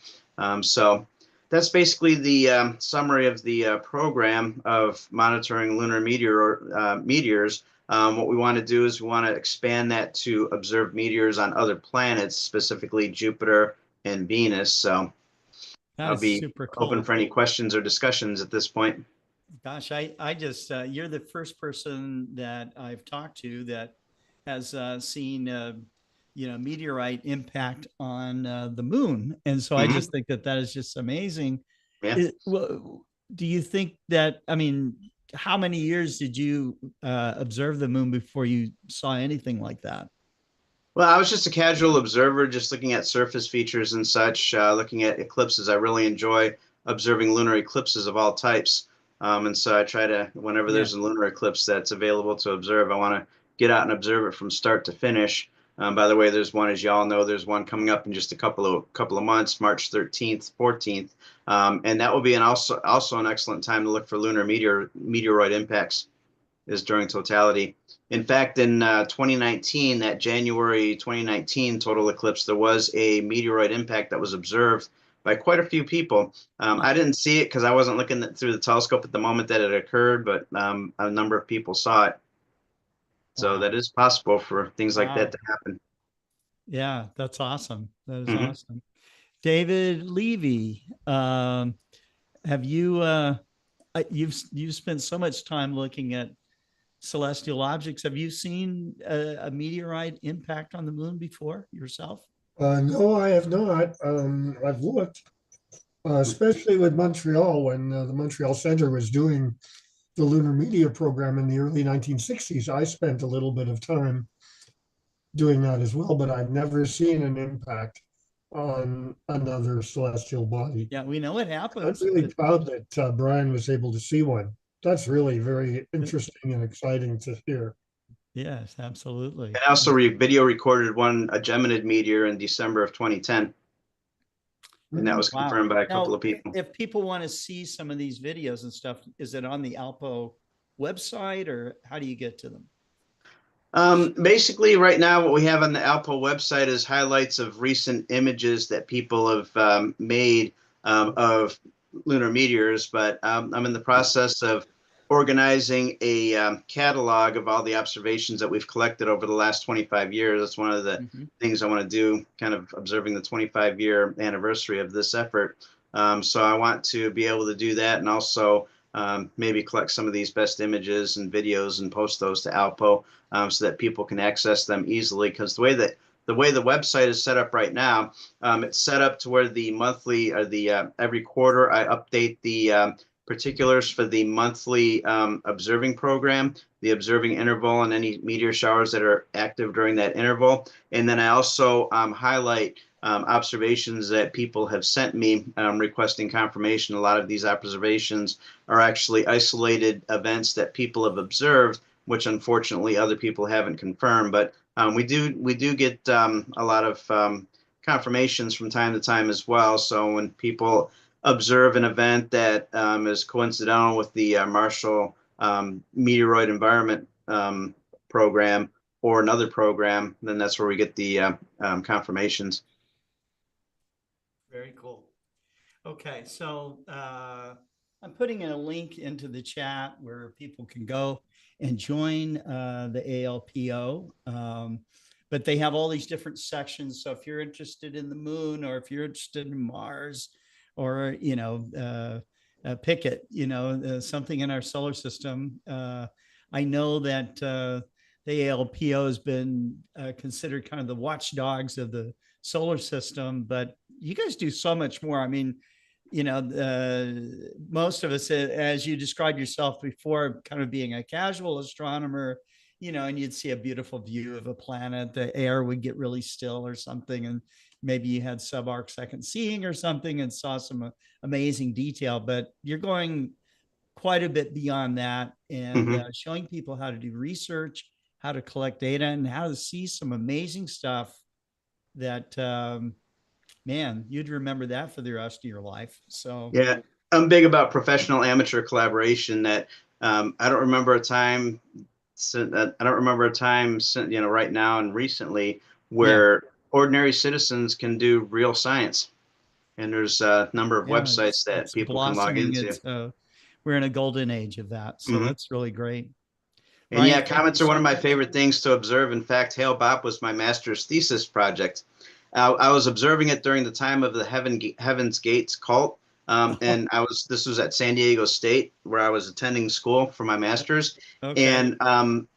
So that's basically the summary of the program of monitoring lunar meteors. What we want to do is we want to expand that to observe meteors on other planets, specifically Jupiter and Venus. So I'll be super cool. Open for any questions or discussions at this point. Gosh, I just, you're the first person that I've talked to that has seen meteorite impact on the moon. And so I just think that is just amazing. Yeah. Well, do you think that, I mean, how many years did you observe the moon before you saw anything like that? Well, I was just a casual observer, just looking at surface features and such, looking at eclipses. I really enjoy observing lunar eclipses of all types. And so I try to, whenever there's a lunar eclipse that's available to observe, I want to get out and observe it from start to finish. By the way, there's one, as you all know, there's one coming up in just a couple of months, March 13th, 14th. And that will be also an excellent time to look for lunar meteoroid impacts, is during totality. In fact, in 2019, that January 2019 total eclipse, there was a meteoroid impact that was observed by quite a few people. I didn't see it because I wasn't looking through the telescope at the moment that it occurred, but a number of people saw it. So that is possible for things like that to happen. Yeah, that's awesome. That is awesome. David Levy, have you, you've spent so much time looking at celestial objects. Have you seen a meteorite impact on the moon before yourself? No, I have not. I've looked, especially with Montreal, when the Montreal Center was doing the lunar media program in the early 1960s. I spent a little bit of time doing that as well, but I've never seen an impact on another celestial body. Yeah, we know it happens. I'm really proud that Brian was able to see one. That's really very interesting and exciting to hear. Yes, absolutely. And also video recorded a Geminid meteor in December of 2010. And that was confirmed by a couple of people. If people want to see some of these videos and stuff, is it on the ALPO website, or how do you get to them? Basically, right now, what we have on the ALPO website is highlights of recent images that people have made of lunar meteors. But I'm in the process of organizing a catalog of all the observations that we've collected over the last 25 years. That's one of the things I want to do, kind of observing the 25-year anniversary of this effort. So I want to be able to do that, and also maybe collect some of these best images and videos and post those to ALPO so that people can access them easily. Because the way the website is set up right now, it's set up to where the monthly or the every quarter I update the particulars for the monthly observing program, the observing interval, and any meteor showers that are active during that interval. And then I also highlight observations that people have sent me requesting confirmation. A lot of these observations are actually isolated events that people have observed, which unfortunately other people haven't confirmed. But we do get a lot of confirmations from time to time as well. So when people observe an event that is coincidental with the Marshall Meteoroid Environment program or another program, then that's where we get the confirmations. Very cool. Okay, so I'm putting a link into the chat where people can go and join the ALPO. But they have all these different sections. So if you're interested in the moon, or if you're interested in Mars, or, you know, pick it, you know, something in our solar system. I know that the ALPO has been considered kind of the watchdogs of the solar system, but you guys do so much more. I mean, you know, most of us, as you described yourself before, kind of being a casual astronomer, you know, and you'd see a beautiful view of a planet, the air would get really still or something, and maybe you had subarc second seeing or something and saw some amazing detail. But you're going quite a bit beyond that, and showing people how to do research, how to collect data, and how to see some amazing stuff that, man, you'd remember that for the rest of your life. So yeah, I'm big about professional amateur collaboration. That I don't remember a time, you know, right now and recently where ordinary citizens can do real science. And there's a number of websites that people can log into. We're in a golden age of that. So that's really great. And Brian, yeah, comets are one of my favorite things to observe. In fact, Hale-Bopp was my master's thesis project. I was observing it during the time of the Heaven's Gates cult. And this was at San Diego State, where I was attending school for my master's. And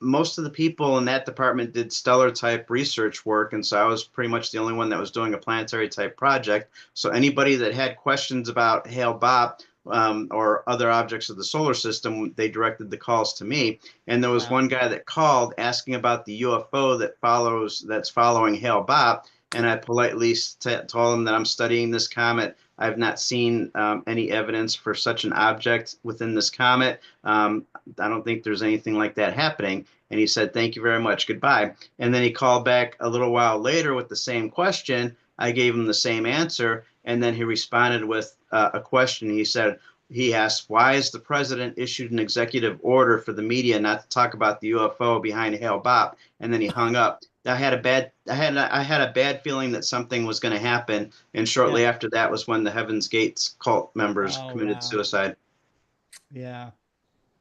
most of the people in that department did stellar type research work. And so I was pretty much the only one that was doing a planetary type project. So anybody that had questions about Hale-Bopp or other objects of the solar system, they directed the calls to me. And there was one guy that called asking about the UFO that's following Hale-Bopp. And I politely told him that I'm studying this comet. I've not seen any evidence for such an object within this comet. I don't think there's anything like that happening. And he said, thank you very much, goodbye. And then he called back a little while later with the same question. I gave him the same answer. And then he responded with a question. He asked, why is the president issued an executive order for the media not to talk about the UFO behind Hale-Bopp? And then he hung up. I had a bad feeling that something was going to happen, and shortly after that was when the Heaven's Gates cult members committed suicide. Yeah,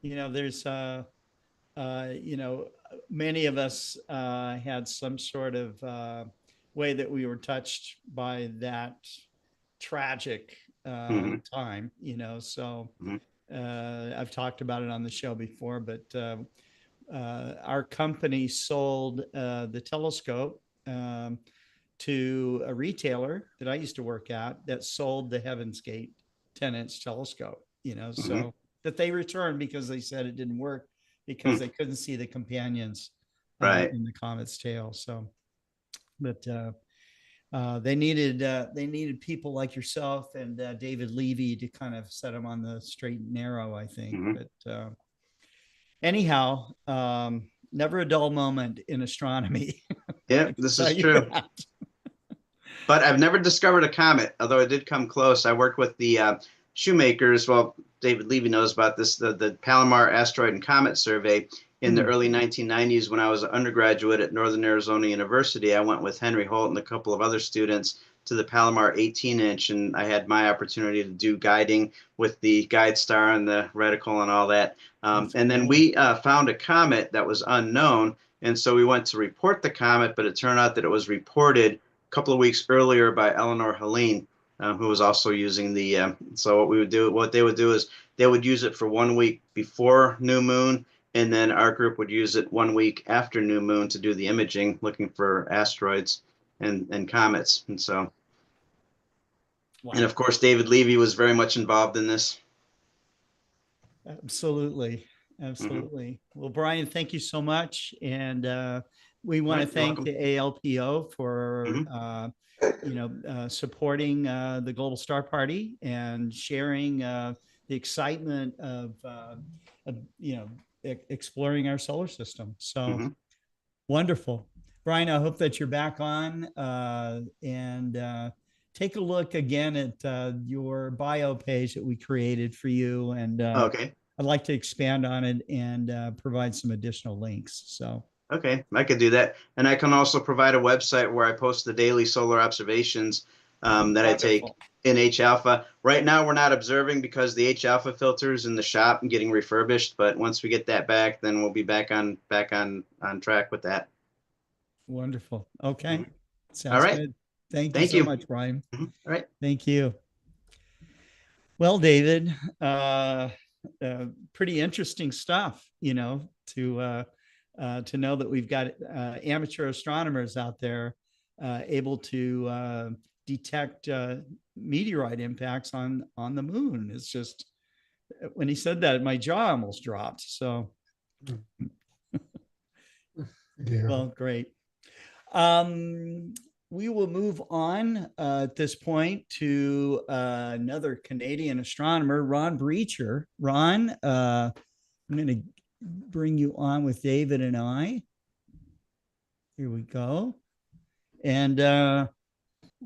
you know, there's you know, many of us had some sort of way that we were touched by that tragic time. You know, so I've talked about it on the show before, but. Our company sold the telescope to a retailer that I used to work at that sold the Heaven's Gate 10-inch telescope, you know, so that they returned because they said it didn't work because they couldn't see the companions in the comet's tail. So, but they needed people like yourself and David Levy to kind of set them on the straight and narrow, I think. But anyhow, never a dull moment in astronomy. Yeah, this is true. But I've never discovered a comet, although it did come close. I worked with the shoemakers. Well, David Levy knows about this, the Palomar Asteroid and Comet Survey. in the early 1990s when I was an undergraduate at Northern Arizona University. I went with Henry Holt and a couple of other students to the Palomar 18-inch, and I had my opportunity to do guiding with the guide star and the reticle and all that. And then we found a comet that was unknown, and so we went to report the comet, but it turned out that it was reported a couple of weeks earlier by Eleanor Helene, who was also using the. So what they would do is they would use it for 1 week before new moon, and then our group would use it 1 week after new moon to do the imaging, looking for asteroids and comets. And so, and of course, David Levy was very much involved in this. Absolutely. Well, Brian, thank you so much. And we want to thank the ALPO for, supporting the Global Star Party and sharing the excitement of exploring our solar system. So wonderful. Brian, I hope that you're back on and take a look again at your bio page that we created for you. And okay. I'd like to expand on it and provide some additional links. So okay, I could do that. And I can also provide a website where I post the daily solar observations that I take in H-alpha. Right now, we're not observing because the H-alpha filter is in the shop and getting refurbished. But once we get that back, then we'll be back on track with that. Wonderful. Okay. Sounds all right. good. Thank you so much, Brian. All right. Thank you. Well, David, pretty interesting stuff, to know that we've got amateur astronomers out there able to detect meteorite impacts on the moon. It's just, when he said that, my jaw almost dropped. So, well, great. We will move on at this point to another Canadian astronomer, Ron Breacher. Ron, I'm going to bring you on with David and I. Here we go. And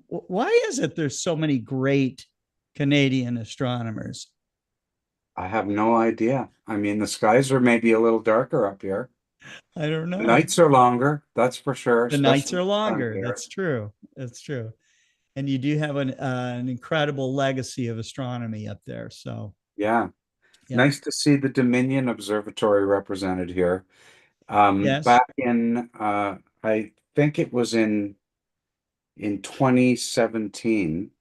why is it there's so many great Canadian astronomers? I have no idea. I mean, the skies are maybe a little darker up here. I don't know. The nights are longer, that's for sure. The nights are longer. That's true. That's true. And you do have an incredible legacy of astronomy up there. So yeah. Nice to see the Dominion Observatory represented here. Yes. Back in, I think it was in 2017,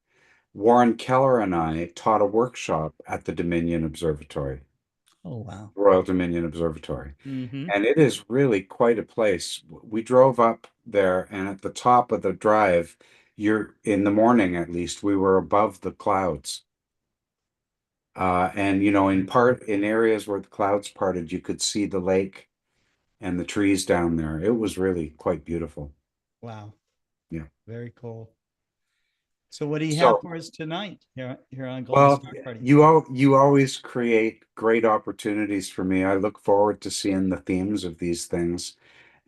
Warren Keller and I taught a workshop at the Dominion Observatory. Oh, wow. Royal Dominion Observatory. Mm-hmm. And it is really quite a place. We drove up there, and at the top of the drive, in the morning at least, we were above the clouds. And in areas where the clouds parted, you could see the lake and the trees down there. It was really quite beautiful. Wow. Yeah. Very cool. So what do you have for us tonight here on Global Well, Star Party? you always create great opportunities for me. I look forward to seeing the themes of these things.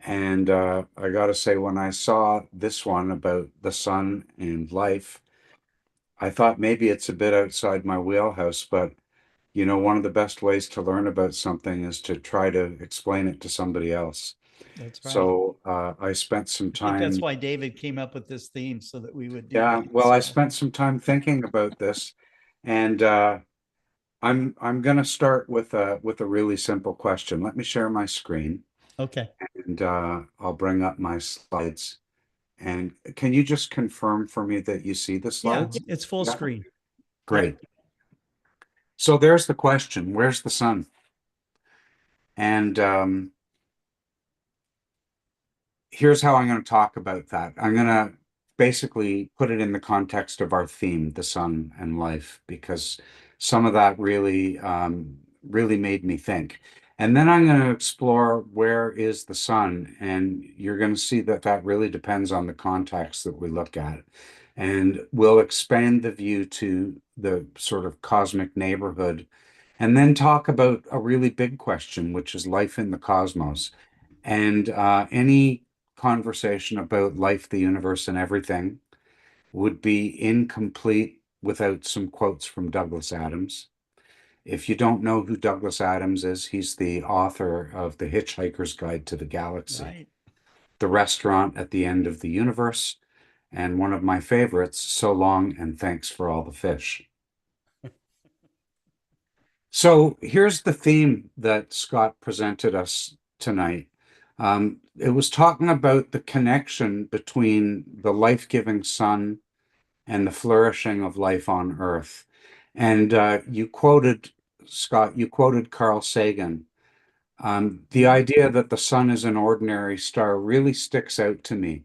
And I got to say, when I saw this one about the sun and life, I thought maybe it's a bit outside my wheelhouse, but one of the best ways to learn about something is to try to explain it to somebody else. That's right. So I spent some I think time. that's why David came up with this theme, so that we would do Yeah, that. well, I spent some time thinking about this, and I'm going to start with a really simple question. Let me share my screen. Okay. And I'll bring up my slides. And can you just confirm for me that you see the slides? Yeah, it's full screen. Great. So there's the question, where's the sun? And here's how I'm going to talk about that. I'm going to basically put it in the context of our theme, the sun and life, because some of that really made me think. And then I'm going to explore where is the sun, and you're going to see that that really depends on the context that we look at. And we'll expand the view to the sort of cosmic neighborhood, and then talk about a really big question, which is life in the cosmos. And any conversation about life, the universe, and everything would be incomplete without some quotes from Douglas Adams. If you don't know who Douglas Adams is, he's the author of The Hitchhiker's Guide to the Galaxy, Right. The Restaurant at the End of the Universe, and one of my favorites, So Long and Thanks for All the Fish. So here's the theme that Scott presented us tonight. It was talking about the connection between the life-giving sun and the flourishing of life on Earth. And you quoted, Scott, you quoted Carl Sagan. The idea that the sun is an ordinary star really sticks out to me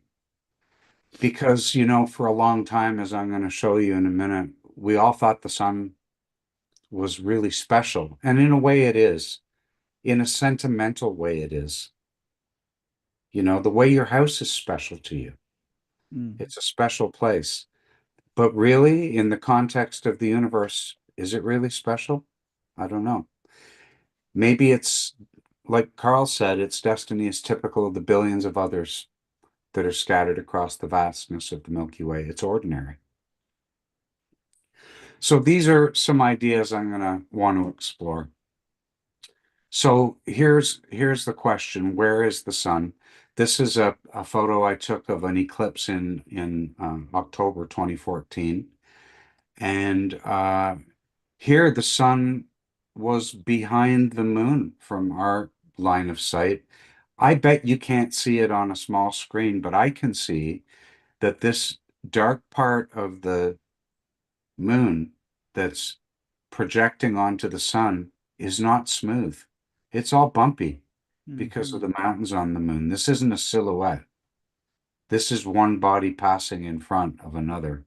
because, you know, for a long time, as I'm going to show you in a minute, we all thought the sun was really special. And in a way it is. In a sentimental way it is. You know, the way your house is special to you. It's a special place. But really, in the context of the universe, is it really special? I don't know. Maybe it's, like Carl said, its destiny is typical of the billions of others that are scattered across the vastness of the Milky Way. It's ordinary. So these are some ideas I'm going to want to explore. So here's the question: where is the sun? This is a photo I took of an eclipse in October 2014, and here the sun was behind the moon from our line of sight. I bet you can't see it on a small screen, but I can see that this dark part of the moon that's projecting onto the sun is not smooth. It's all bumpy because of the mountains on the moon. This isn't a silhouette. This is one body passing in front of another.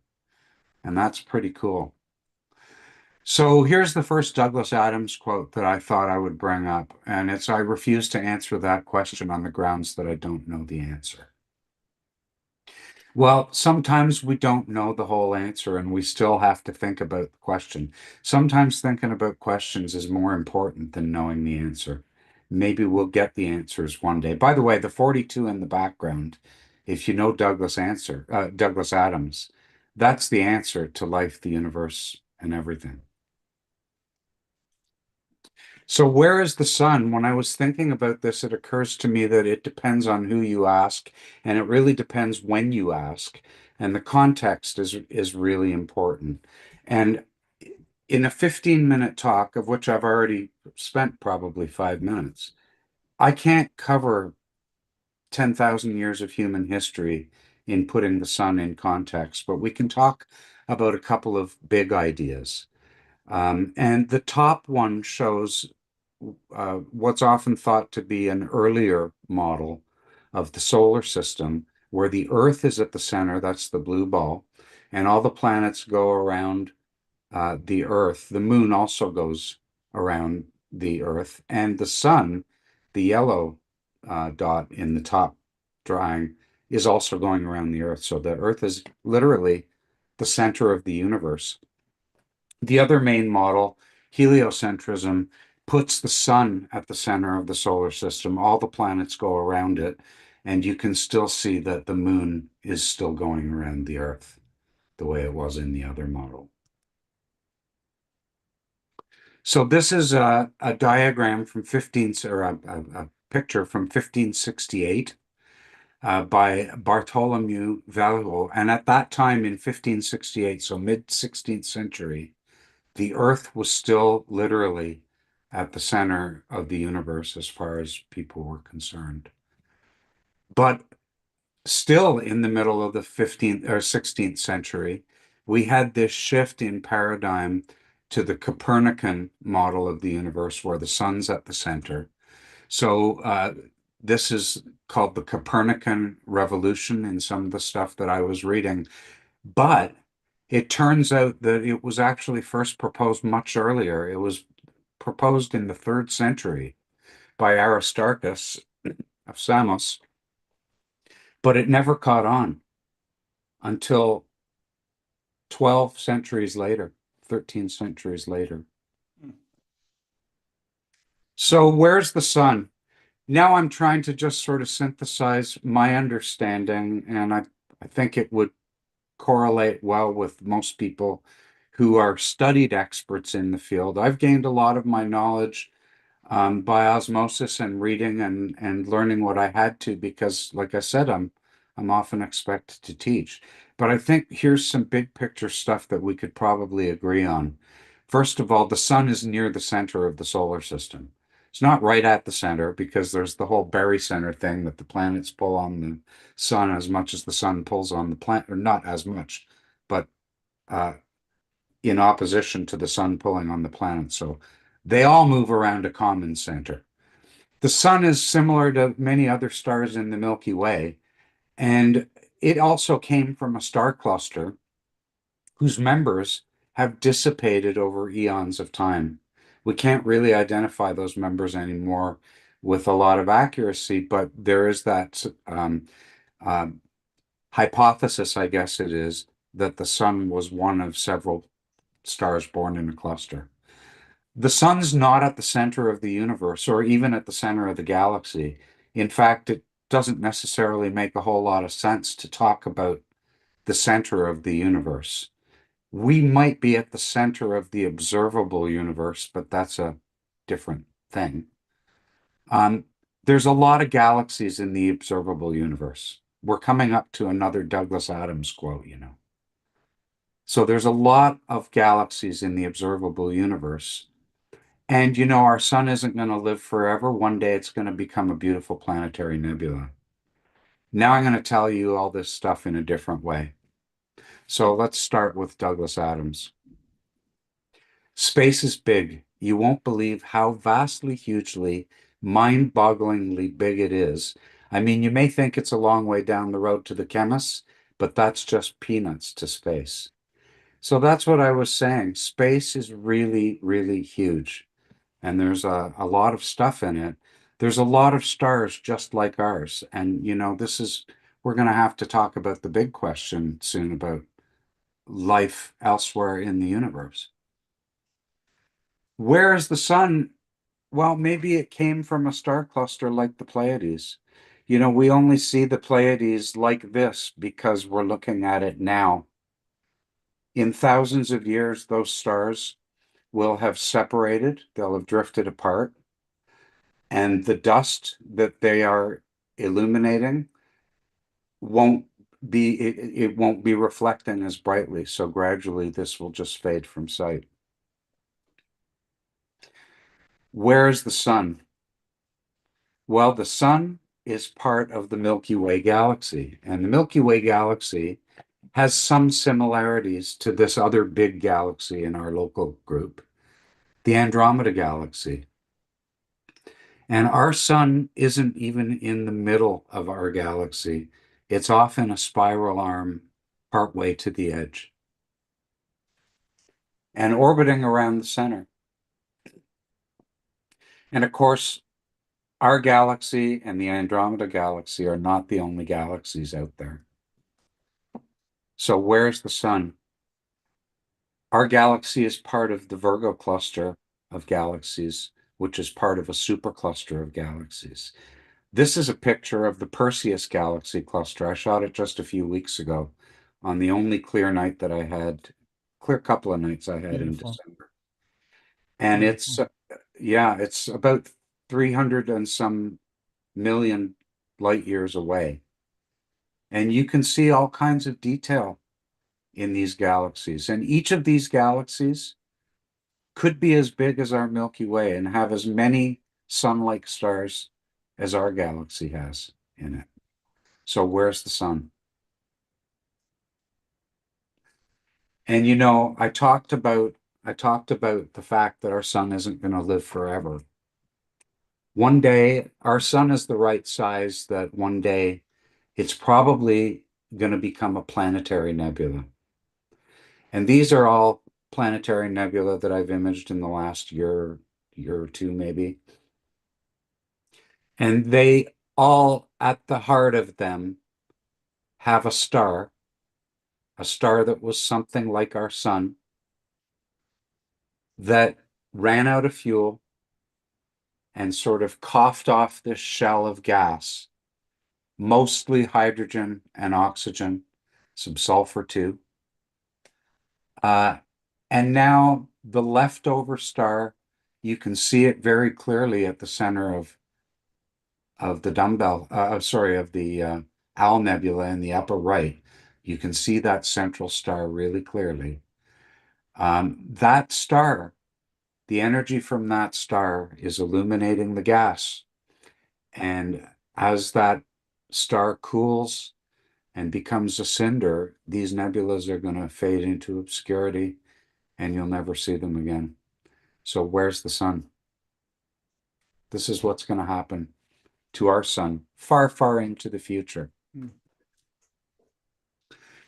And that's pretty cool. So here's the first Douglas Adams quote that I thought I would bring up. And it's, I refuse to answer that question on the grounds that I don't know the answer. Well, sometimes we don't know the whole answer and we still have to think about the question. Sometimes thinking about questions is more important than knowing the answer. Maybe we'll get the answers one day. By the way, the 42 in the background, if you know Douglas Adams, that's the answer to life, the universe, and everything. So where is the sun? When I was thinking about this, it occurs to me that it depends on who you ask, and it really depends when you ask, and the context is really important. And in a 15-minute talk, of which I've already spent probably 5 minutes, I can't cover 10,000 years of human history in putting the sun in context, but we can talk about a couple of big ideas. And the top one shows what's often thought to be an earlier model of the solar system, where the Earth is at the center, that's the blue ball, and all the planets go around the Earth. The moon also goes around the Earth, and the sun, the yellow dot in the top drawing, is also going around the Earth. So the Earth is literally the center of the universe. The other main model, heliocentrism, puts the sun at the center of the solar system. All the planets go around it, and you can still see that the moon is still going around the Earth the way it was in the other model. So this is a diagram from a picture from 1568 by Bartholomew Vallejo. And at that time in 1568, so mid-16th century, the Earth was still literally at the center of the universe as far as people were concerned. But still in the middle of the 15th or 16th century, we had this shift in paradigm to the Copernican model of the universe, where the sun's at the center. So this is called the Copernican revolution in some of the stuff that I was reading. But it turns out that it was actually first proposed much earlier. It was proposed in the 3rd century by Aristarchus of Samos, but it never caught on until 12 centuries later, 13 centuries later. So where's the sun? Now I'm trying to just sort of synthesize my understanding, and I think it would correlate well with most people who are studied experts in the field. I've gained a lot of my knowledge by osmosis and reading and learning what I had to, because like I said, I'm often expected to teach. But I think here's some big picture stuff that we could probably agree on. First of all, the sun is near the center of the solar system. It's not right at the center, because there's the whole barycenter thing that the planets pull on the sun as much as the sun pulls on the planet, or not as much, but in opposition to the sun pulling on the planet. So they all move around a common center. The sun is similar to many other stars in the Milky Way, and it also came from a star cluster whose members have dissipated over eons of time. We can't really identify those members anymore with a lot of accuracy, but there is that hypothesis, I guess it is, that the sun was one of several stars born in a cluster. The sun's not at the center of the universe, or even at the center of the galaxy. In fact, it doesn't necessarily make a whole lot of sense to talk about the center of the universe. We might be at the center of the observable universe, but that's a different thing. There's a lot of galaxies in the observable universe. We're coming up to another Douglas Adams quote, you know. So there's a lot of galaxies in the observable universe. And, you know, our sun isn't going to live forever. One day it's going to become a beautiful planetary nebula. Now I'm going to tell you all this stuff in a different way. So let's start with Douglas Adams. Space is big. You won't believe how vastly, hugely, mind-bogglingly big it is. I mean, you may think it's a long way down the road to the chemists, but that's just peanuts to space. So that's what I was saying. Space is really, really huge. And there's a lot of stuff in it. There's a lot of stars just like ours. And, you know, we're going to have to talk about the big question soon about life elsewhere in the universe. Where is the sun? Well, maybe it came from a star cluster like the Pleiades. You know, we only see the Pleiades like this because we're looking at it now. In thousands of years, those stars will have separated, they'll have drifted apart, and the dust that they are illuminating won't be reflecting as brightly. So gradually this will just fade from sight. Where is the sun? Well, the sun is part of the Milky Way galaxy, and the Milky Way galaxy has some similarities to this other big galaxy in our local group, the Andromeda galaxy. And our sun isn't even in the middle of our galaxy. It's off in a spiral arm partway to the edge and orbiting around the center. And of course, our galaxy and the Andromeda galaxy are not the only galaxies out there. So where's the sun? Our galaxy is part of the Virgo cluster of galaxies, which is part of a supercluster of galaxies. This is a picture of the Perseus galaxy cluster. I shot it just a few weeks ago on the only clear night that I had, clear couple of nights I had in December. And it's, yeah, it's about 300 and some million light years away. And you can see all kinds of detail in these galaxies. And each of these galaxies could be as big as our Milky Way and have as many sun-like stars as our galaxy has in it. So where's the sun? And you know, I talked about the fact that our sun isn't going to live forever. One day, our sun is the right size that one day it's probably going to become a planetary nebula. And these are all planetary nebula that I've imaged in the last year or two, maybe. And they all, at the heart of them, have a star that was something like our sun, that ran out of fuel and sort of coughed off this shell of gas, mostly hydrogen and oxygen, some sulfur too. And now the leftover star, you can see it very clearly at the center of the of the Owl Nebula in the upper right. You can see that central star really clearly. That star, the energy from that star is illuminating the gas. And as that star cools and becomes a cinder, these nebulas are going to fade into obscurity and you'll never see them again. So where's the sun? This is what's going to happen to our sun far, far into the future.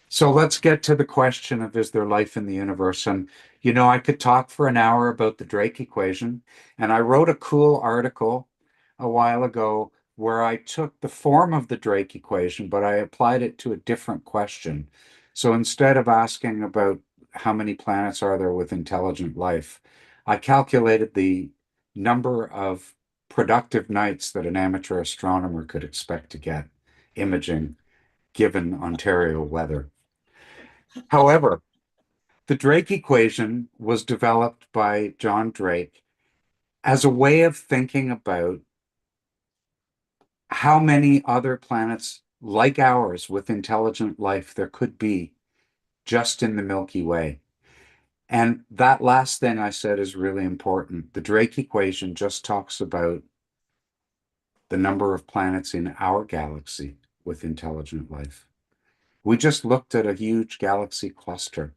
So let's get to the question of, is there life in the universe? And, you know, I could talk for an hour about the Drake equation. And I wrote a cool article a while ago where I took the form of the Drake equation, but I applied it to a different question. So instead of asking about how many planets are there with intelligent life, I calculated the number of productive nights that an amateur astronomer could expect to get imaging given Ontario weather. However, the Drake equation was developed by John Drake as a way of thinking about how many other planets like ours with intelligent life there could be just in the Milky Way. And that last thing I said is really important. The Drake equation just talks about the number of planets in our galaxy with intelligent life. We just looked at a huge galaxy cluster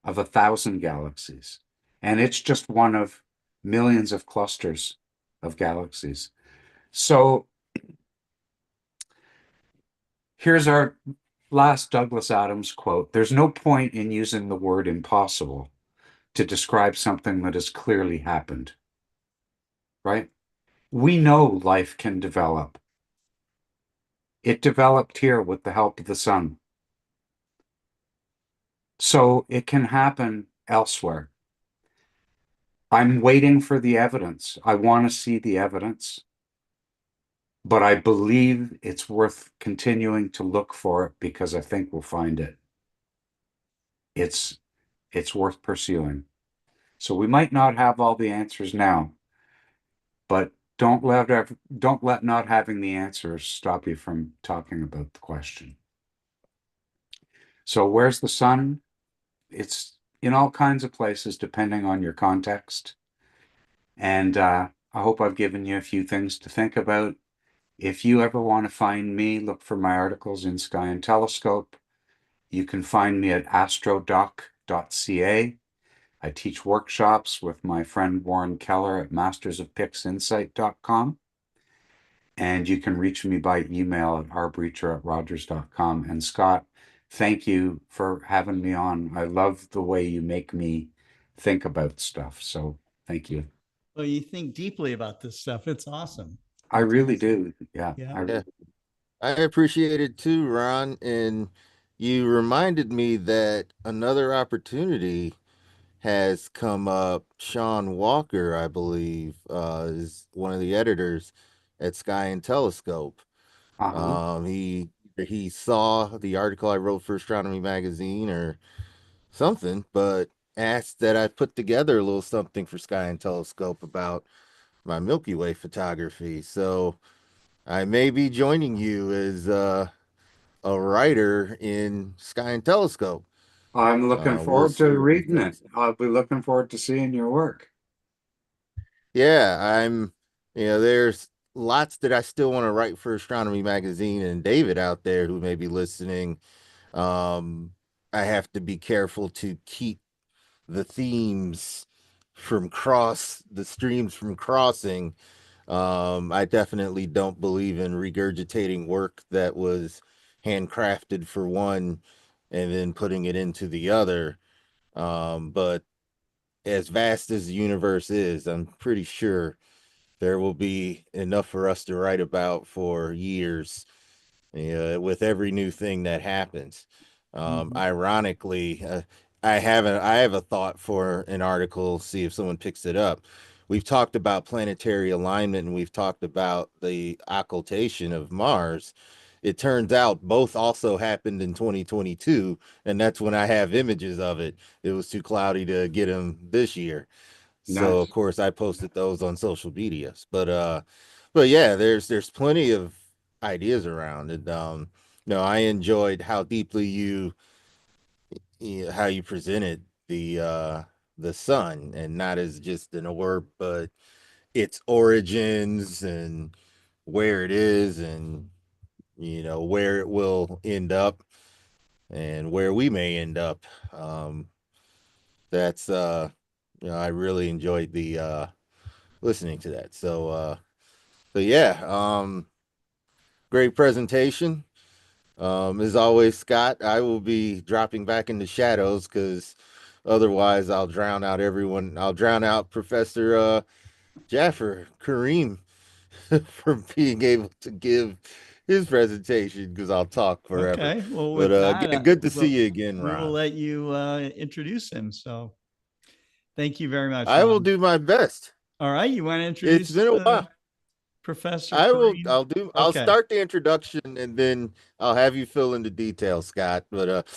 of 1,000 galaxies, and it's just one of millions of clusters of galaxies. So here's our last Douglas Adams quote. There's no point in using the word impossible to describe something that has clearly happened, right? We know life can develop. It developed here with the help of the sun. So it can happen elsewhere. I'm waiting for the evidence. I want to see the evidence, but I believe it's worth continuing to look for it because I think we'll find it. It's worth pursuing. So we might not have all the answers now, but don't let not having the answers stop you from talking about the question. So where's the sun? It's in all kinds of places depending on your context. And I hope I've given you a few things to think about. If you ever want to find me, look for my articles in Sky and Telescope. You can find me at astrodoc.ca. I teach workshops with my friend Warren Keller at mastersofpixinsight.com. And you can reach me by email at rbreacher@rogers.com. And Scott, thank you for having me on. I love the way you make me think about stuff. So thank you. Well, you think deeply about this stuff. It's awesome. I really do. Yeah. Yeah. I appreciate it too, Ron. And you reminded me that another opportunity has come up. Sean Walker, I believe, is one of the editors at Sky and Telescope. He saw the article I wrote for Astronomy Magazine or something, but asked that I put together a little something for Sky and Telescope about my Milky Way photography. So I may be joining you as a writer in Sky and Telescope. I'm looking forward to reading it. I'll be looking forward to seeing your work. Yeah, there's lots that I still want to write for Astronomy Magazine, and David out there who may be listening. I have to be careful to keep the themes the streams from crossing. I definitely don't believe in regurgitating work that was handcrafted for one and then putting it into the other. But as vast as the universe is, I'm pretty sure there will be enough for us to write about for years, with every new thing that happens. Ironically, I have a thought for an article, see if someone picks it up. We've talked about planetary alignment and we've talked about the occultation of Mars. it turns out both also happened in 2022, and that's when I have images of it. It was too cloudy to get them this year. So Nice. of course I posted those on social medias. But yeah, there's plenty of ideas around it. I enjoyed how deeply how you presented the sun, and not as just an orb, but its origins and where it is, and where it will end up, and where we may end up. That's I really enjoyed the listening to that. So yeah, great presentation. As always, Scott, I will be dropping back in the shadows because otherwise I'll drown out everyone. I'll drown out Professor Jaffer Kareem from being able to give his presentation because I'll talk forever. Okay. Well, But with that, again, good to see you again, we will Ron. let you introduce him. So thank you very much. I will Ron. do my best. All right. You want to introduce It's been a while. Professor Kareem? Kareem? I'll Okay. start the introduction and then I'll have you fill in the details, Scott. But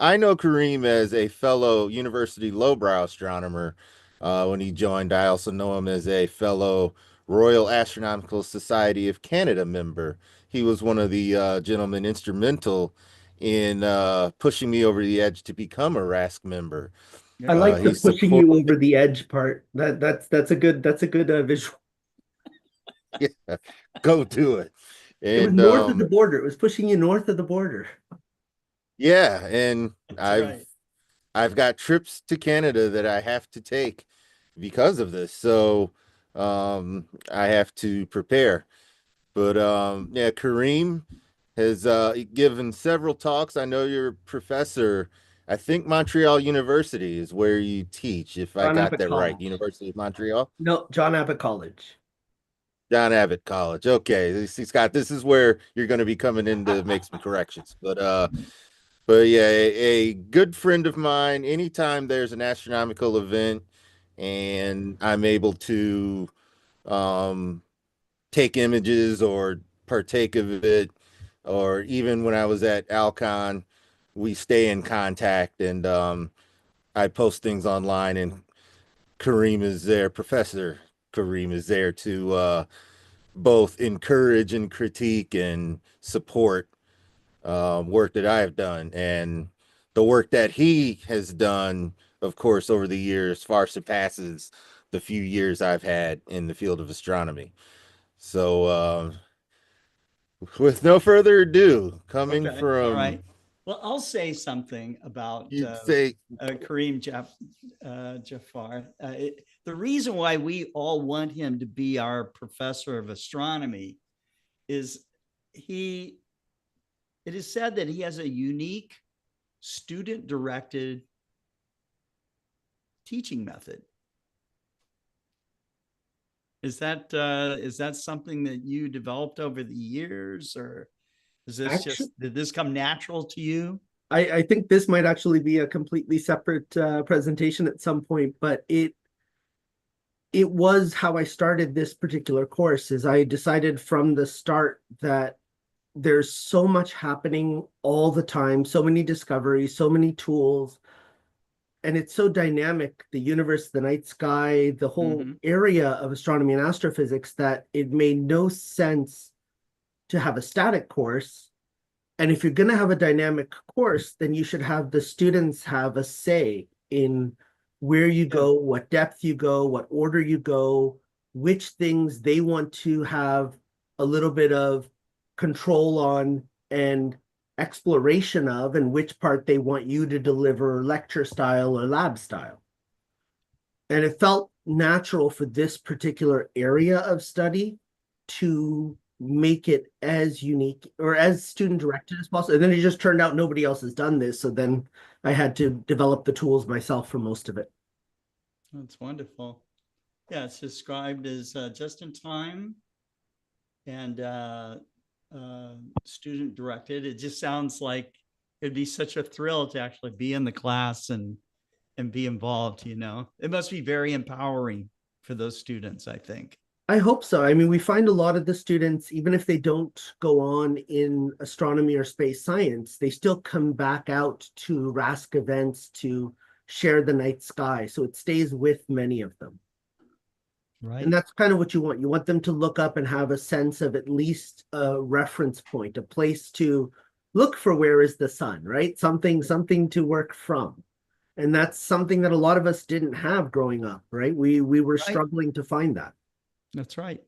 I know Kareem as a fellow university lowbrow astronomer when he joined. I also know him as a fellow Royal Astronomical Society of Canada member. He was one of the gentlemen instrumental in pushing me over the edge to become a RASC member. I like the pushing you over the edge part. That's a good visual. Yeah, go do it. And It was north of the border. It was pushing you north of the border. Yeah, and right. I've got trips to Canada that I have to take because of this. So I have to prepare. But yeah, Kareem has given several talks. I know you're a professor. I think Montreal University is where you teach, if I John got Abbott that right. College. University of Montreal? No, John Abbott College. John Abbott College. Okay. See, Scott, this is where you're going to be coming in to make some corrections. But yeah, a good friend of mine, anytime there's an astronomical event and I'm able to take images or partake of it, or even when I was at Alcon, we stay in contact, and I post things online, and Kareem is there, Professor Kareem is there to both encourage and critique and support work that I have done. And the work that he has done, of course, over the years far surpasses the few years I've had in the field of astronomy. So with no further ado, coming Okay. from All right. Well, I'll say something about Kareem Jafar. The reason why we all want him to be our professor of astronomy is it is said that he has a unique student-directed teaching method. Is that something that you developed over the years, or is this did this come natural to you? I think this might actually be a completely separate presentation at some point, but it was how I started this particular course. Is I decided from the start that there's so much happening all the time, so many discoveries, so many tools, and it's so dynamic, the universe, the night sky, the whole area of astronomy and astrophysics, that it made no sense to have a static course. And if you're going to have a dynamic course, then you should have the students have a say in where you go, what depth you go, what order you go, which things they want to have a little bit of control on and exploration of, and which part they want you to deliver lecture style or lab style. And it felt natural for this particular area of study to make it as unique or as student directed as possible. And then it just turned out nobody else has done this. So then I had to develop the tools myself for most of it. That's wonderful. Yeah, it's described as just in time and student directed. It just sounds like it'd be such a thrill to actually be in the class and be involved, you know. It must be very empowering for those students, I think. I hope so. I mean, we find a lot of the students, even if they don't go on in astronomy or space science, they still come back out to RASC events to share the night sky. So it stays with many of them. Right. And that's kind of what you want. You want them to look up and have a sense of at least a reference point, a place to look for where is the sun, right? Something to work from. And that's something that a lot of us didn't have growing up, right? We were struggling to find that. That's right.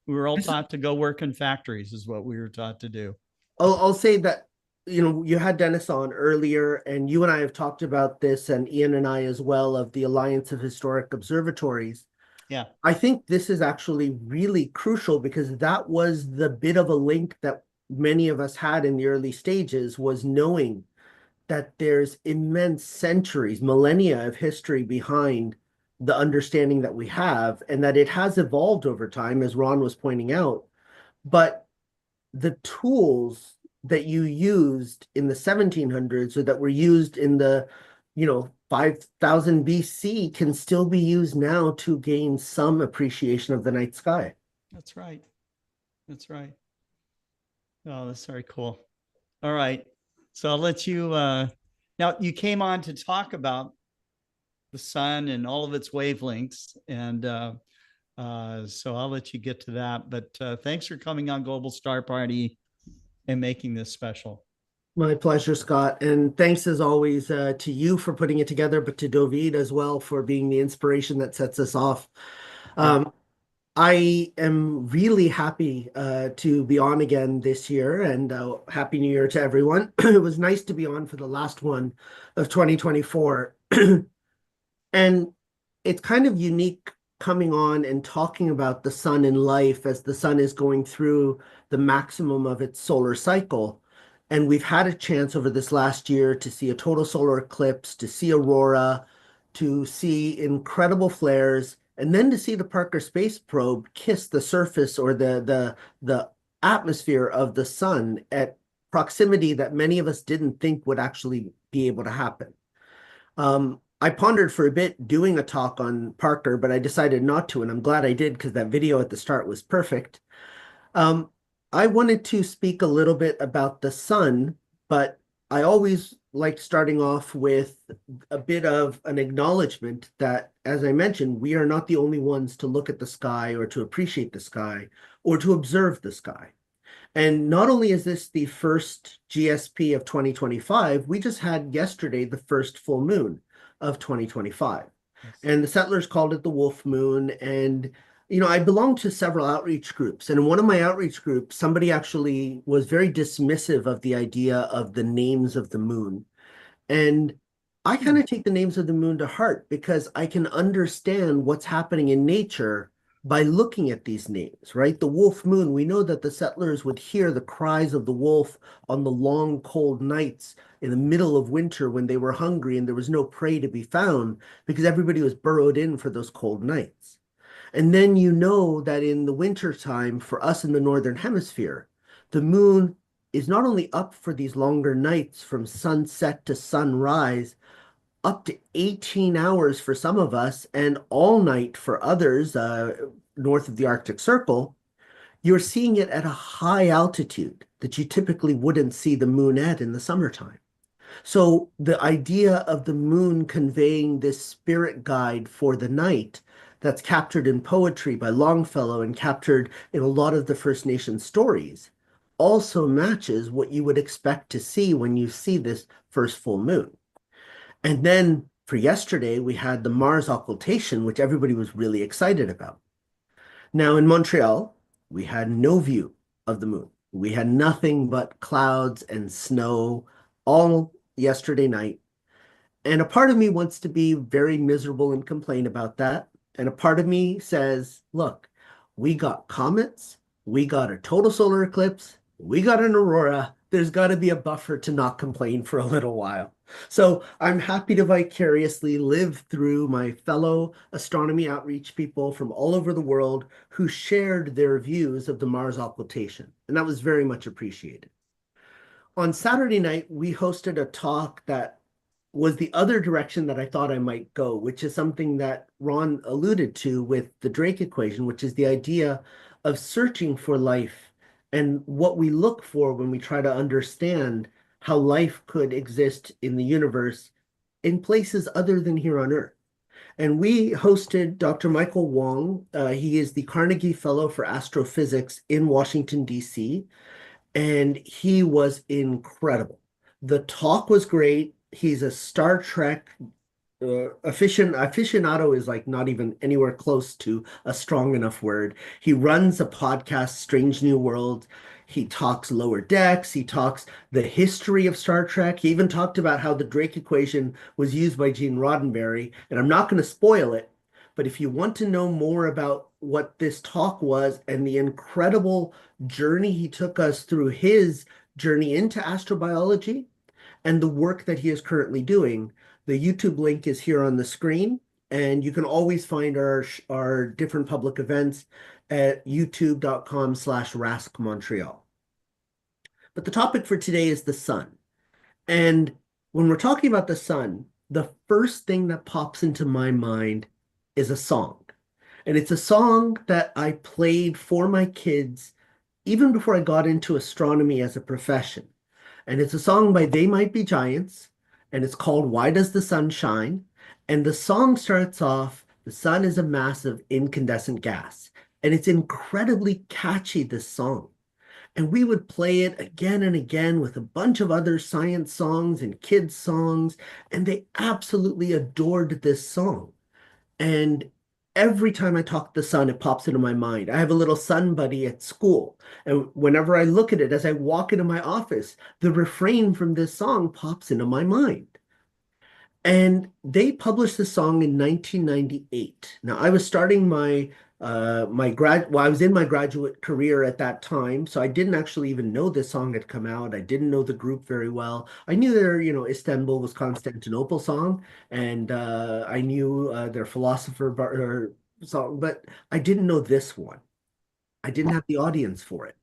We were all taught to go work in factories is what we were taught to do. I'll say that, you know, you had Dennis on earlier, and you and I have talked about this, and Ian and I as well, of the Alliance of Historic Observatories. Yeah. I think this is actually really crucial because that was the bit of a link that many of us had in the early stages, was knowing that there's immense centuries, millennia of history behind the understanding that we have, and that it has evolved over time, as Ron was pointing out. But the tools that you used in the 1700s or that were used in the, 5000 BC can still be used now to gain some appreciation of the night sky. That's right. That's right. Oh, that's very cool. All right. So I'll let you, now you came on to talk about the sun and all of its wavelengths. And so I'll let you get to that. But thanks for coming on Global Star Party and making this special. My pleasure, Scott. And thanks as always to you for putting it together, but to Dovid as well for being the inspiration that sets us off. I am really happy to be on again this year, and Happy New Year to everyone. It was nice to be on for the last one of 2024. And it's kind of unique coming on and talking about the sun in life as the sun is going through the maximum of its solar cycle. And we've had a chance over this last year to see a total solar eclipse, to see aurora, to see incredible flares, and then to see the Parker Space Probe kiss the surface or the atmosphere of the sun at proximity that many of us didn't think would actually be able to happen. I pondered for a bit doing a talk on Parker, but I decided not to, and I'm glad I did because that video at the start was perfect. I wanted to speak a little bit about the sun, but I always like starting off with a bit of an acknowledgement that, as I mentioned, we are not the only ones to look at the sky or to appreciate the sky or to observe the sky. And not only is this the first GSP of 2025, we just had yesterday the first full moon of 2025. Yes. And the settlers called it the wolf moon. And I belong to several outreach groups, and in one of my outreach groups, somebody actually was very dismissive of the idea of the names of the moon. And I kind of take the names of the moon to heart because I can understand what's happening in nature by looking at these names, right? The wolf moon, we know that the settlers would hear the cries of the wolf on the long, cold nights in the middle of winter when they were hungry and there was no prey to be found because everybody was burrowed in for those cold nights. And then you know that in the winter time for us in the Northern Hemisphere, the moon is not only up for these longer nights from sunset to sunrise, up to 18 hours for some of us and all night for others north of the Arctic Circle, you're seeing it at a high altitude that you typically wouldn't see the moon at in the summertime. So the idea of the moon conveying this spirit guide for the night that's captured in poetry by Longfellow and captured in a lot of the First Nation stories also matches what you would expect to see when you see this first full moon. And then for yesterday, we had the Mars occultation, which everybody was really excited about. Now in Montreal, we had no view of the moon. We had nothing but clouds and snow all yesterday night. And a part of me wants to be very miserable and complain about that. And a part of me says, look, we got comets, we got a total solar eclipse, we got an aurora. There's got to be a buffer to not complain for a little while. So I'm happy to vicariously live through my fellow astronomy outreach people from all over the world who shared their views of the Mars occultation. And that was very much appreciated. On Saturday night, we hosted a talk that was the other direction that I thought I might go, which is something that Ron alluded to with the Drake equation, which is the idea of searching for life and what we look for when we try to understand how life could exist in the universe in places other than here on Earth. And we hosted Dr. Michael Wong. He is the Carnegie Fellow for Astrophysics in Washington, D.C., and he was incredible. The talk was great. He's a Star Trek aficionado is like not even anywhere close to a strong enough word. He runs a podcast, Strange New World. He talks Lower Decks. He talks the history of Star Trek. He even talked about how the Drake equation was used by Gene Roddenberry. And I'm not going to spoil it, but if you want to know more about what this talk was and the incredible journey he took us through his journey into astrobiology and the work that he is currently doing, the YouTube link is here on the screen, and you can always find our different public events at youtube.com/raskmontreal. But the topic for today is the sun. And when we're talking about the sun, the first thing that pops into my mind is a song. And it's a song that I played for my kids even before I got into astronomy as a profession. And it's a song by They Might Be Giants, and it's called Why Does the Sun Shine? And the song starts off, the sun is a massive incandescent gas. And it's incredibly catchy, this song. And we would play it again and again with a bunch of other science songs and kids songs, and they absolutely adored this song. And every time I talk the sun, it pops into my mind. I have a little sun buddy at school, and whenever I look at it as I walk into my office, the refrain from this song pops into my mind. And they published the song in 1998. Now, I was starting I was in my graduate career at that time, so I didn't actually even know this song had come out. I didn't know the group very well. I knew their, Istanbul was Constantinople song, and I knew their philosopher song, but I didn't know this one. I didn't have the audience for it.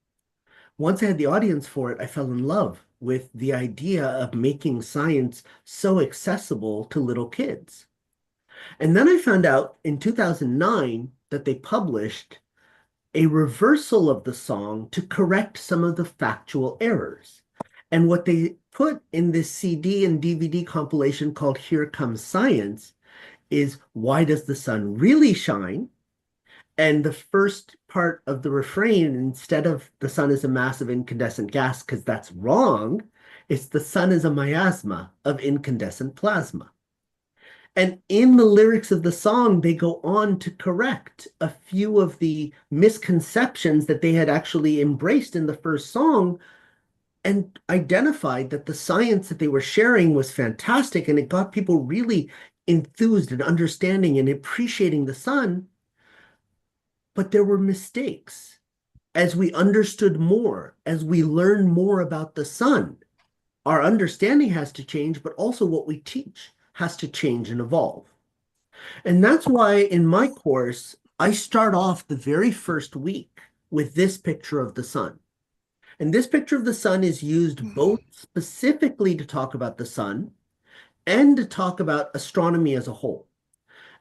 Once I had the audience for it, I fell in love with the idea of making science so accessible to little kids. And then I found out in 2009 that they published a reversal of the song to correct some of the factual errors. And what they put in this CD and DVD compilation called Here Comes Science is Why Does the Sun Really Shine? And the first part of the refrain, instead of the sun is a massive incandescent gas, because that's wrong, it's the sun is a miasma of incandescent plasma. And in the lyrics of the song, they go on to correct a few of the misconceptions that they had actually embraced in the first song and identified that the science that they were sharing was fantastic, and it got people really enthused and understanding and appreciating the sun. But there were mistakes. As we understood more, as we learned more about the sun, our understanding has to change, but also what we teach has to change and evolve. And that's why in my course, I start off the very first week with this picture of the sun. And this picture of the sun is used both specifically to talk about the sun and to talk about astronomy as a whole.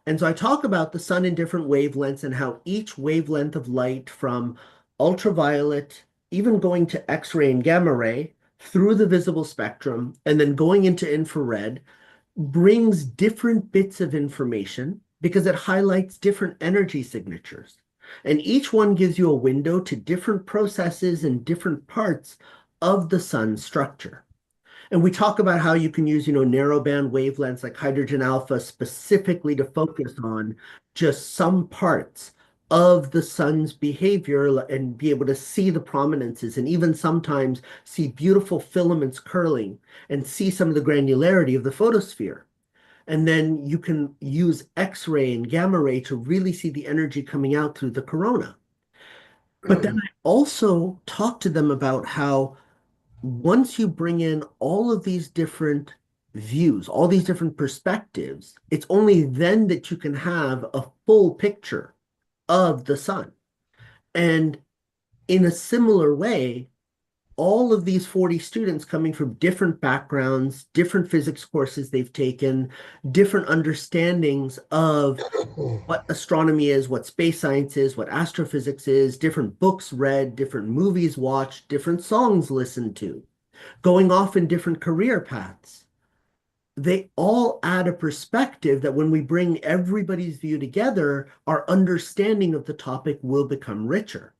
And so I talk about the sun in different wavelengths and how each wavelength of light, from ultraviolet, even going to X-ray and gamma ray, through the visible spectrum, and then going into infrared, brings different bits of information because it highlights different energy signatures. And each one gives you a window to different processes and different parts of the sun's structure. And we talk about how you can use, narrowband wavelengths like hydrogen alpha specifically to focus on just some parts of the sun's behavior and be able to see the prominences, and even sometimes see beautiful filaments curling and see some of the granularity of the photosphere. And then you can use X-ray and gamma ray to really see the energy coming out through the corona. But then I also talk to them about how once you bring in all of these different views, all these different perspectives, it's only then that you can have a full picture of the sun. And in a similar way, all of these 40 students coming from different backgrounds, different physics courses they've taken, different understandings of what astronomy is, what space science is, what astrophysics is, different books read, different movies watched, different songs listened to, going off in different career paths. They all add a perspective that when we bring everybody's view together, our understanding of the topic will become richer.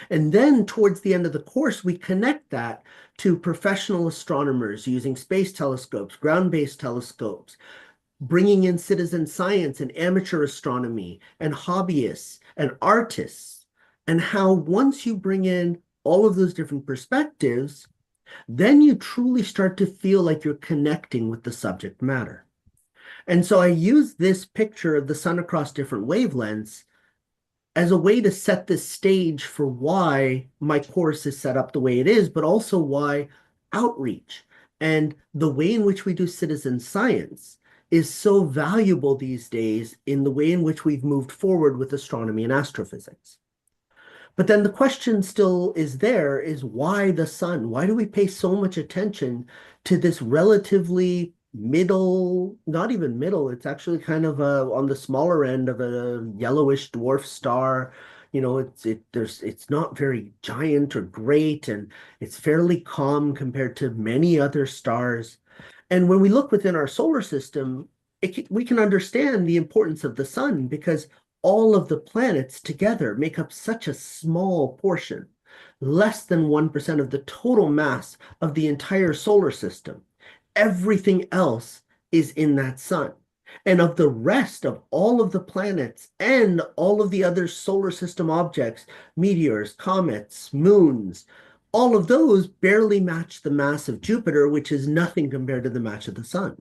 And then towards the end of the course, we connect that to professional astronomers using space telescopes, ground-based telescopes, bringing in citizen science and amateur astronomy and hobbyists and artists, and how once you bring in all of those different perspectives, then you truly start to feel like you're connecting with the subject matter. And so I use this picture of the sun across different wavelengths as a way to set the stage for why my course is set up the way it is, but also why outreach and the way in which we do citizen science is so valuable these days in the way in which we've moved forward with astronomy and astrophysics. But then the question still is there is why the sun? Why do we pay so much attention to this relatively middle, not even middle, it's actually kind of on the smaller end of a yellowish dwarf star. You know, it's not very giant or great, and it's fairly calm compared to many other stars. And when we look within our solar system, we can understand the importance of the sun because all of the planets together make up such a small portion, less than 1% of the total mass of the entire solar system. Everything else is in that sun. And of the rest of all of the planets and all of the other solar system objects, meteors, comets, moons, all of those barely match the mass of Jupiter, which is nothing compared to the mass of the sun.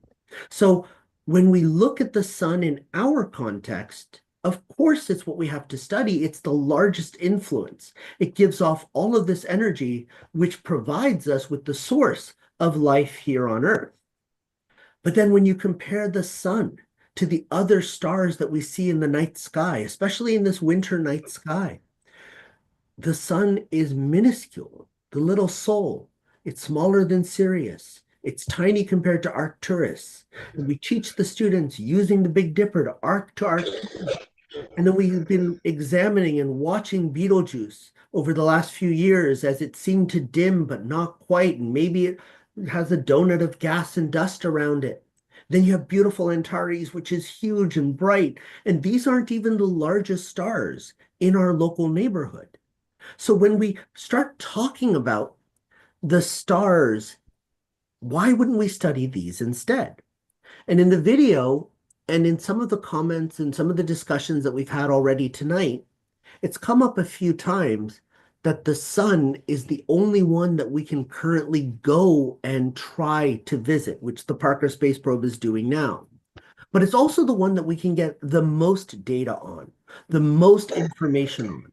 So when we look at the sun in our context, of course, it's what we have to study. It's the largest influence. It gives off all of this energy, which provides us with the source of life here on Earth. But then when you compare the sun to the other stars that we see in the night sky, especially in this winter night sky, the sun is minuscule, the little Sol. It's smaller than Sirius. It's tiny compared to Arcturus. And we teach the students using the Big Dipper to Arcturus. And then we've been examining and watching Betelgeuse over the last few years as it seemed to dim, but not quite. And maybe it has a donut of gas and dust around it. Then you have beautiful Antares, which is huge and bright. And these aren't even the largest stars in our local neighborhood. So when we start talking about the stars, why wouldn't we study these instead? And in the video, and in some of the comments and some of the discussions that we've had already tonight, it's come up a few times that the sun is the only one that we can currently go and try to visit, which the Parker Space Probe is doing now. But it's also the one that we can get the most data on, the most information on,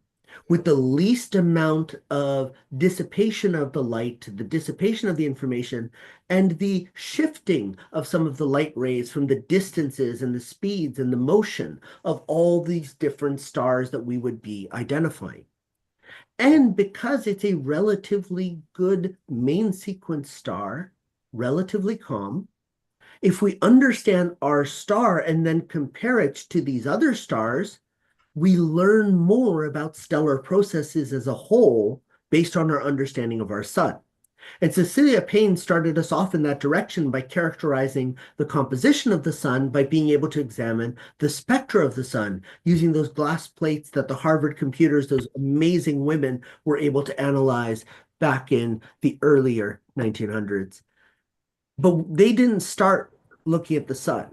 with the least amount of dissipation of the light, the dissipation of the information, and the shifting of some of the light rays from the distances and the speeds and the motion of all these different stars that we would be identifying. And because it's a relatively good main sequence star, relatively calm, if we understand our star and then compare it to these other stars, we learn more about stellar processes as a whole based on our understanding of our sun. And Cecilia Payne started us off in that direction by characterizing the composition of the sun by being able to examine the spectra of the sun using those glass plates that the Harvard computers, those amazing women, were able to analyze back in the earlier 1900s. But they didn't start looking at the sun.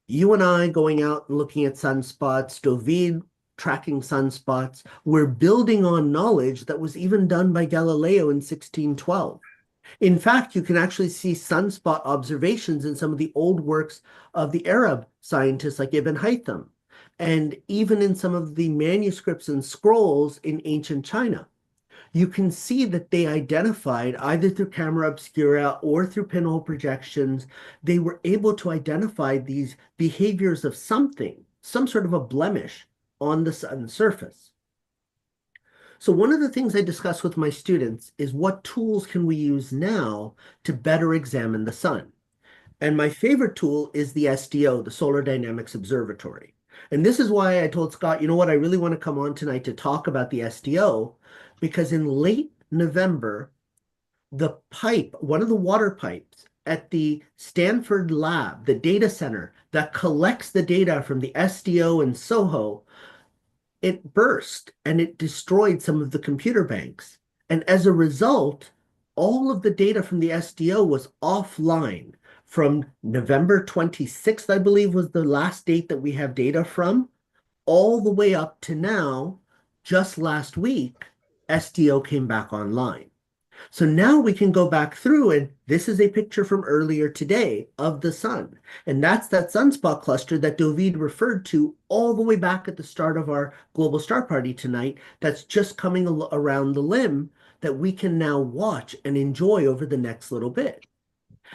You and I going out and looking at sunspots, David tracking sunspots, we're building on knowledge that was even done by Galileo in 1612. In fact, you can actually see sunspot observations in some of the old works of the Arab scientists like Ibn Haytham, and even in some of the manuscripts and scrolls in ancient China. You can see that they identified, either through camera obscura or through pinhole projections, they were able to identify these behaviors of something, some sort of a blemish on the sun's surface. So one of the things I discuss with my students is what tools can we use now to better examine the sun? And my favorite tool is the SDO, the Solar Dynamics Observatory. And this is why I told Scott, you know what, I really want to come on tonight to talk about the SDO, because in late November, the pipe, one of the water pipes at the Stanford lab, the data center that collects the data from the SDO and SOHO, it burst and it destroyed some of the computer banks. And as a result, all of the data from the SDO was offline from November 26th, I believe was the last date that we have data from, all the way up to now, just last week, SDO came back online. So now we can go back through, and this is a picture from earlier today of the sun. And that's that sunspot cluster that David referred to all the way back at the start of our global star party tonight, that's just coming around the limb that we can now watch and enjoy over the next little bit.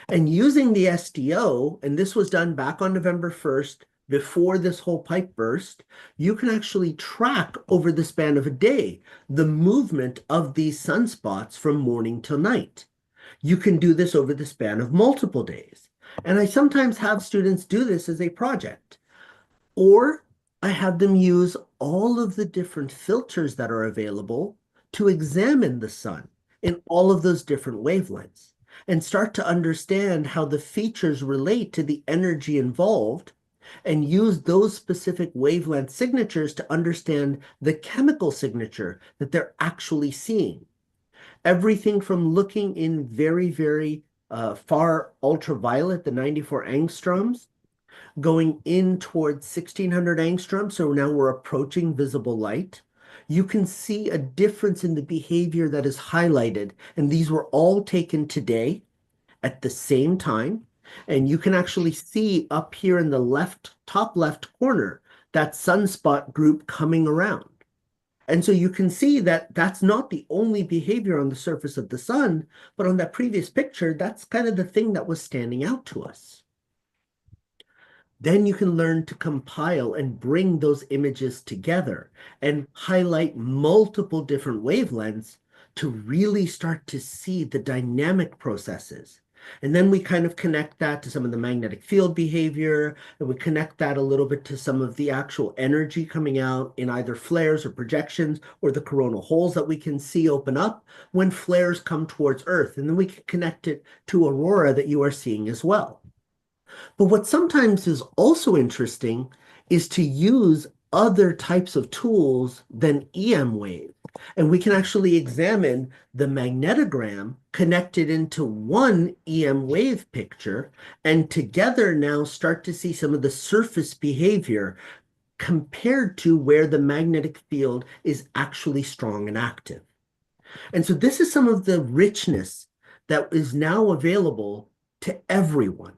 And using the SDO, and this was done back on November 1st, before this whole pipe burst, you can actually track over the span of a day the movement of these sunspots from morning till night. You can do this over the span of multiple days. And I sometimes have students do this as a project. Or I have them use all of the different filters that are available to examine the sun in all of those different wavelengths and start to understand how the features relate to the energy involved, and use those specific wavelength signatures to understand the chemical signature that they're actually seeing. Everything from looking in very, very far ultraviolet, the 94 angstroms, going in towards 1600 angstroms, so now we're approaching visible light. You can see a difference in the behavior that is highlighted, and these were all taken today at the same time. And you can actually see up here in the top left corner, that sunspot group coming around. And so you can see that that's not the only behavior on the surface of the sun, but on that previous picture, that's kind of the thing that was standing out to us. Then you can learn to compile and bring those images together and highlight multiple different wavelengths to really start to see the dynamic processes. And then we kind of connect that to some of the magnetic field behavior, and we connect that a little bit to some of the actual energy coming out in either flares or projections, or the coronal holes that we can see open up when flares come towards Earth. And then we can connect it to aurora that you are seeing as well. But what sometimes is also interesting is to use other types of tools than EM wave. And we can actually examine the magnetogram connected into one EM wave picture, and together now start to see some of the surface behavior compared to where the magnetic field is actually strong and active. And so this is some of the richness that is now available to everyone.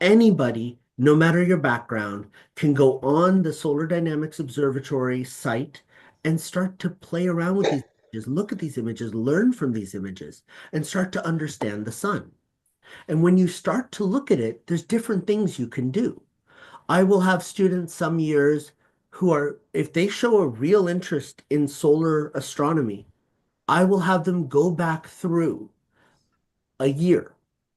Anybody, no matter your background, can go on the Solar Dynamics Observatory site and start to play around with these images, look at these images, learn from these images, and start to understand the sun. And when you start to look at it, there's different things you can do. I will have students some years who are, if they show a real interest in solar astronomy, I will have them go back through a year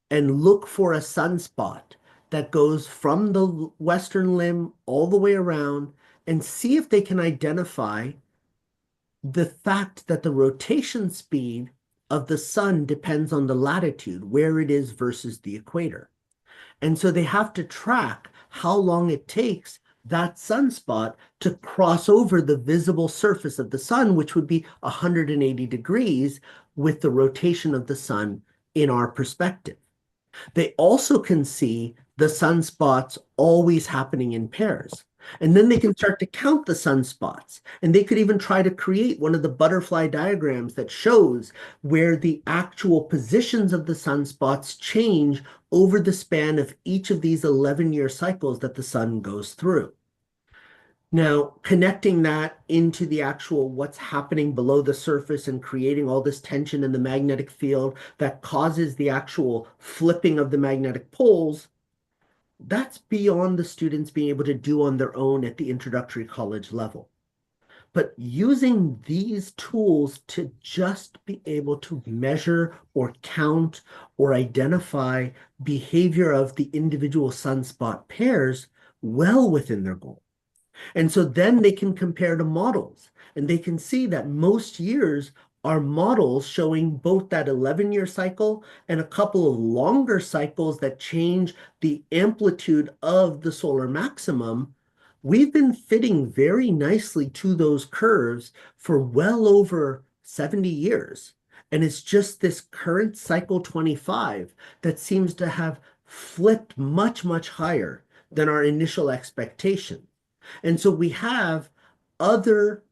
and look for a sunspot that goes from the western limb all the way around and see if they can identify the fact that the rotation speed of the sun depends on the latitude, where it is versus the equator. And so they have to track how long it takes that sunspot to cross over the visible surface of the sun, which would be 180 degrees with the rotation of the sun in our perspective. They also can see the sunspots always happening in pairs. And then they can start to count the sunspots. And they could even try to create one of the butterfly diagrams that shows where the actual positions of the sunspots change over the span of each of these 11-year cycles that the sun goes through. Now, connecting that into the actual what's happening below the surface and creating all this tension in the magnetic field that causes the actual flipping of the magnetic poles, that's beyond the students being able to do on their own at the introductory college level. But using these tools to just be able to measure or count or identify behavior of the individual sunspot pairs well within their goal. And so then they can compare to models, and they can see that most years are models showing both that 11-year cycle and a couple of longer cycles that change the amplitude of the solar maximum. We've been fitting very nicely to those curves for well over 70 years. And it's just this current cycle 25 that seems to have flipped much, much higher than our initial expectation. And so we have other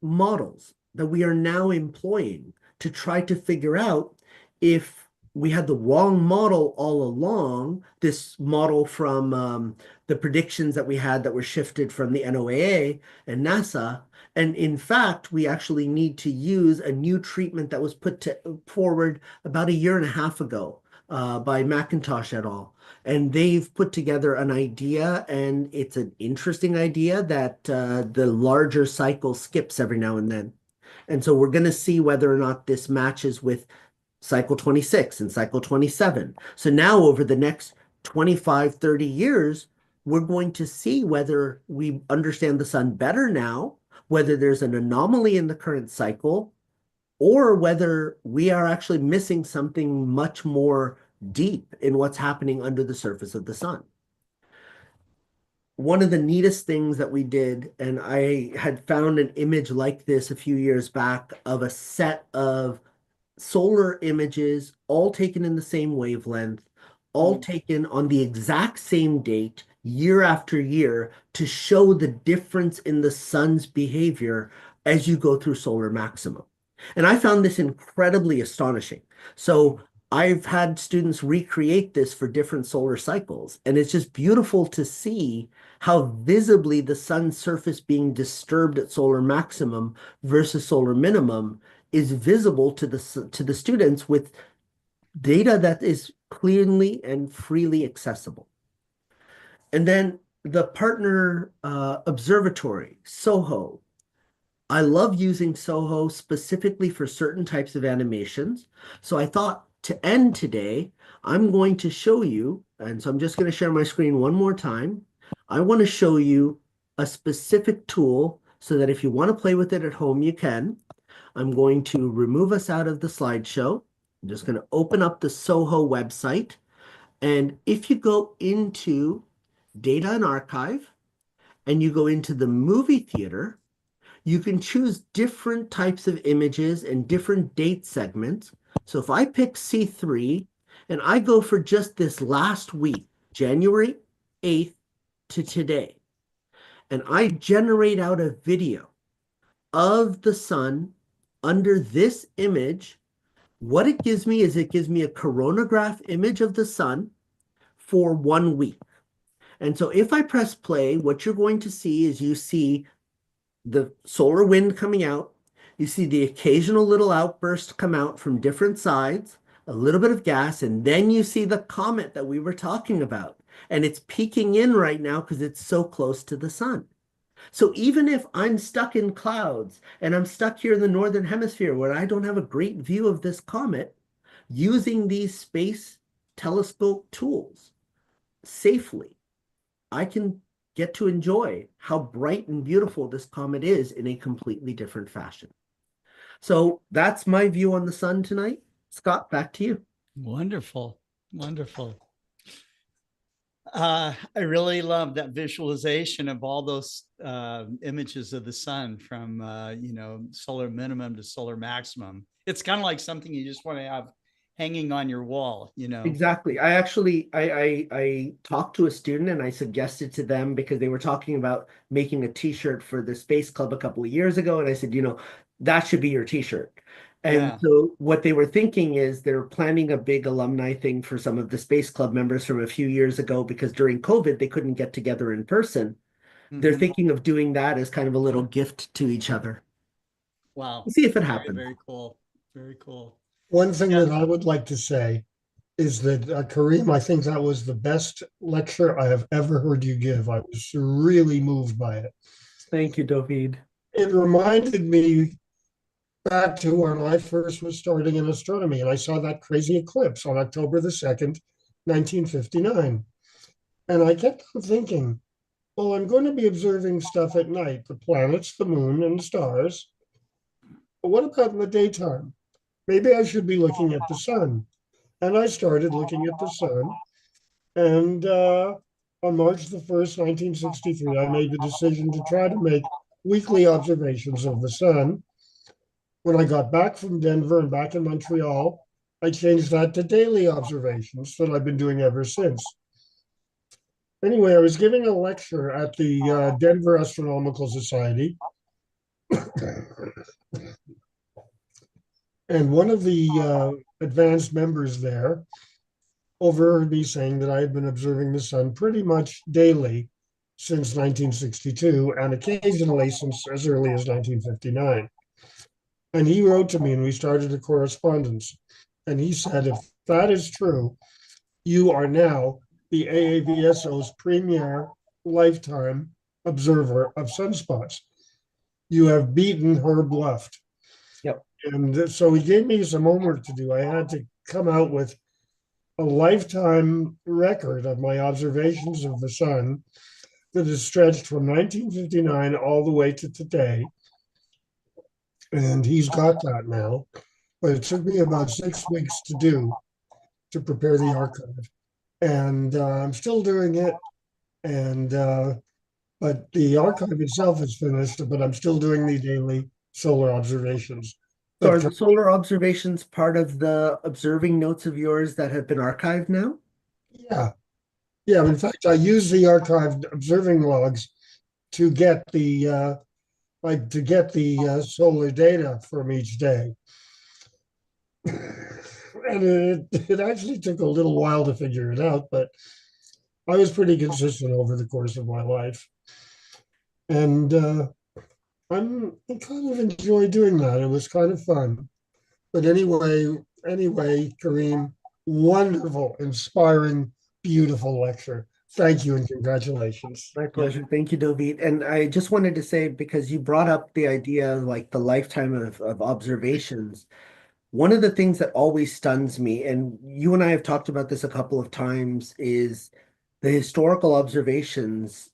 models that we are now employing to try to figure out if we had the wrong model all along, this model from the predictions that we had that were shifted from the NOAA and NASA. And in fact, we actually need to use a new treatment that was put forward about 1.5 years ago by McIntosh et al. And they've put together an idea, and it's an interesting idea that the larger cycle skips every now and then. And so we're going to see whether or not this matches with cycle 26 and cycle 27. So now over the next 25, 30 years, we're going to see whether we understand the sun better now, whether there's an anomaly in the current cycle, or whether we are actually missing something much more deep in what's happening under the surface of the sun. One of the neatest things that we did, and I had found an image like this a few years back of a set of solar images, all taken in the same wavelength, all taken on the exact same date, year after year, to show the difference in the sun's behavior as you go through solar maximum. And I found this incredibly astonishing. So I've had students recreate this for different solar cycles, and it's just beautiful to see how visibly the sun's surface being disturbed at solar maximum versus solar minimum is visible to the students with data that is clearly and freely accessible. And then the partner observatory, SOHO. I love using SOHO specifically for certain types of animations. So I thought to end today, I'm going to show you, and so I'm just going to share my screen one more time. I want to show you a specific tool so that if you want to play with it at home, you can. I'm going to remove us out of the slideshow. I'm just going to open up the SOHO website. And if you go into Data and Archive, and you go into the movie theater, you can choose different types of images and different date segments. So if I pick C3, and I go for just this last week, January 8th to today, and I generate out a video of the sun under this image, what it gives me is it gives me a coronagraph image of the sun for 1 week. And so if I press play, what you're going to see is you see the solar wind coming out. You see the occasional little outburst come out from different sides, a little bit of gas, and then you see the comet that we were talking about. And it's peeking in right now because it's so close to the sun. So even if I'm stuck in clouds and I'm stuck here in the northern hemisphere where I don't have a great view of this comet, using these space telescope tools safely, I can get to enjoy how bright and beautiful this comet is in a completely different fashion. So that's my view on the sun tonight. Scott, back to you. Wonderful. Wonderful. I really love that visualization of all those images of the sun from, solar minimum to solar maximum. It's kind of like something you just want to have hanging on your wall, Exactly. I talked to a student and I suggested to them, because they were talking about making a t-shirt for the Space Club a couple of years ago. And I said, that should be your t-shirt. And so what they were thinking is they're planning a big alumni thing for some of the Space Club members from a few years ago, because during COVID, they couldn't get together in person. They're thinking of doing that as kind of a little gift to each other. Wow. We'll see if it happens. Very cool. Very cool. One thing that I would like to say is that, Kareem, I think that was the best lecture I have ever heard you give. I was really moved by it. Thank you, David. it reminded me back to when I first was starting in astronomy, and I saw that crazy eclipse on October the 2nd, 1959. And I kept on thinking, well, I'm going to be observing stuff at night, the planets, the moon, and the stars. But what about in the daytime? Maybe I should be looking at the sun. And I started looking at the sun. And on March the 1st, 1963, I made the decision to try to make weekly observations of the sun. When I got back from Denver and back in Montreal, I changed that to daily observations that I've been doing ever since. Anyway, I was giving a lecture at the Denver Astronomical Society. And one of the advanced members there overheard me saying that I had been observing the sun pretty much daily since 1962 and occasionally since as early as 1959. And he wrote to me and we started a correspondence. And he said, if that is true, you are now the AAVSO's premier lifetime observer of sunspots. You have beaten Herb Luft. Yep. And so he gave me some homework to do. I had to come out with a lifetime record of my observations of the sun that is stretched from 1959 all the way to today. And he's got that now. But it took me about 6 weeks to do to prepare the archive. And I'm still doing it. And but the archive itself is finished, but I'm still doing the daily solar observations. So are the solar observations part of the observing notes of yours that have been archived now? Yeah. Yeah. In fact, I use the archived observing logs to get the solar data from each day. And it actually took a little while to figure it out, but I was pretty consistent over the course of my life. And I kind of enjoy doing that. It was kind of fun. But anyway, Kareem, wonderful, inspiring, beautiful lecture. Thank you and congratulations. My pleasure. Thank you, Dovid. And I just wanted to say, because you brought up the idea of like the lifetime of observations, one of the things that always stuns me, and you and I have talked about this a couple of times, is the historical observations,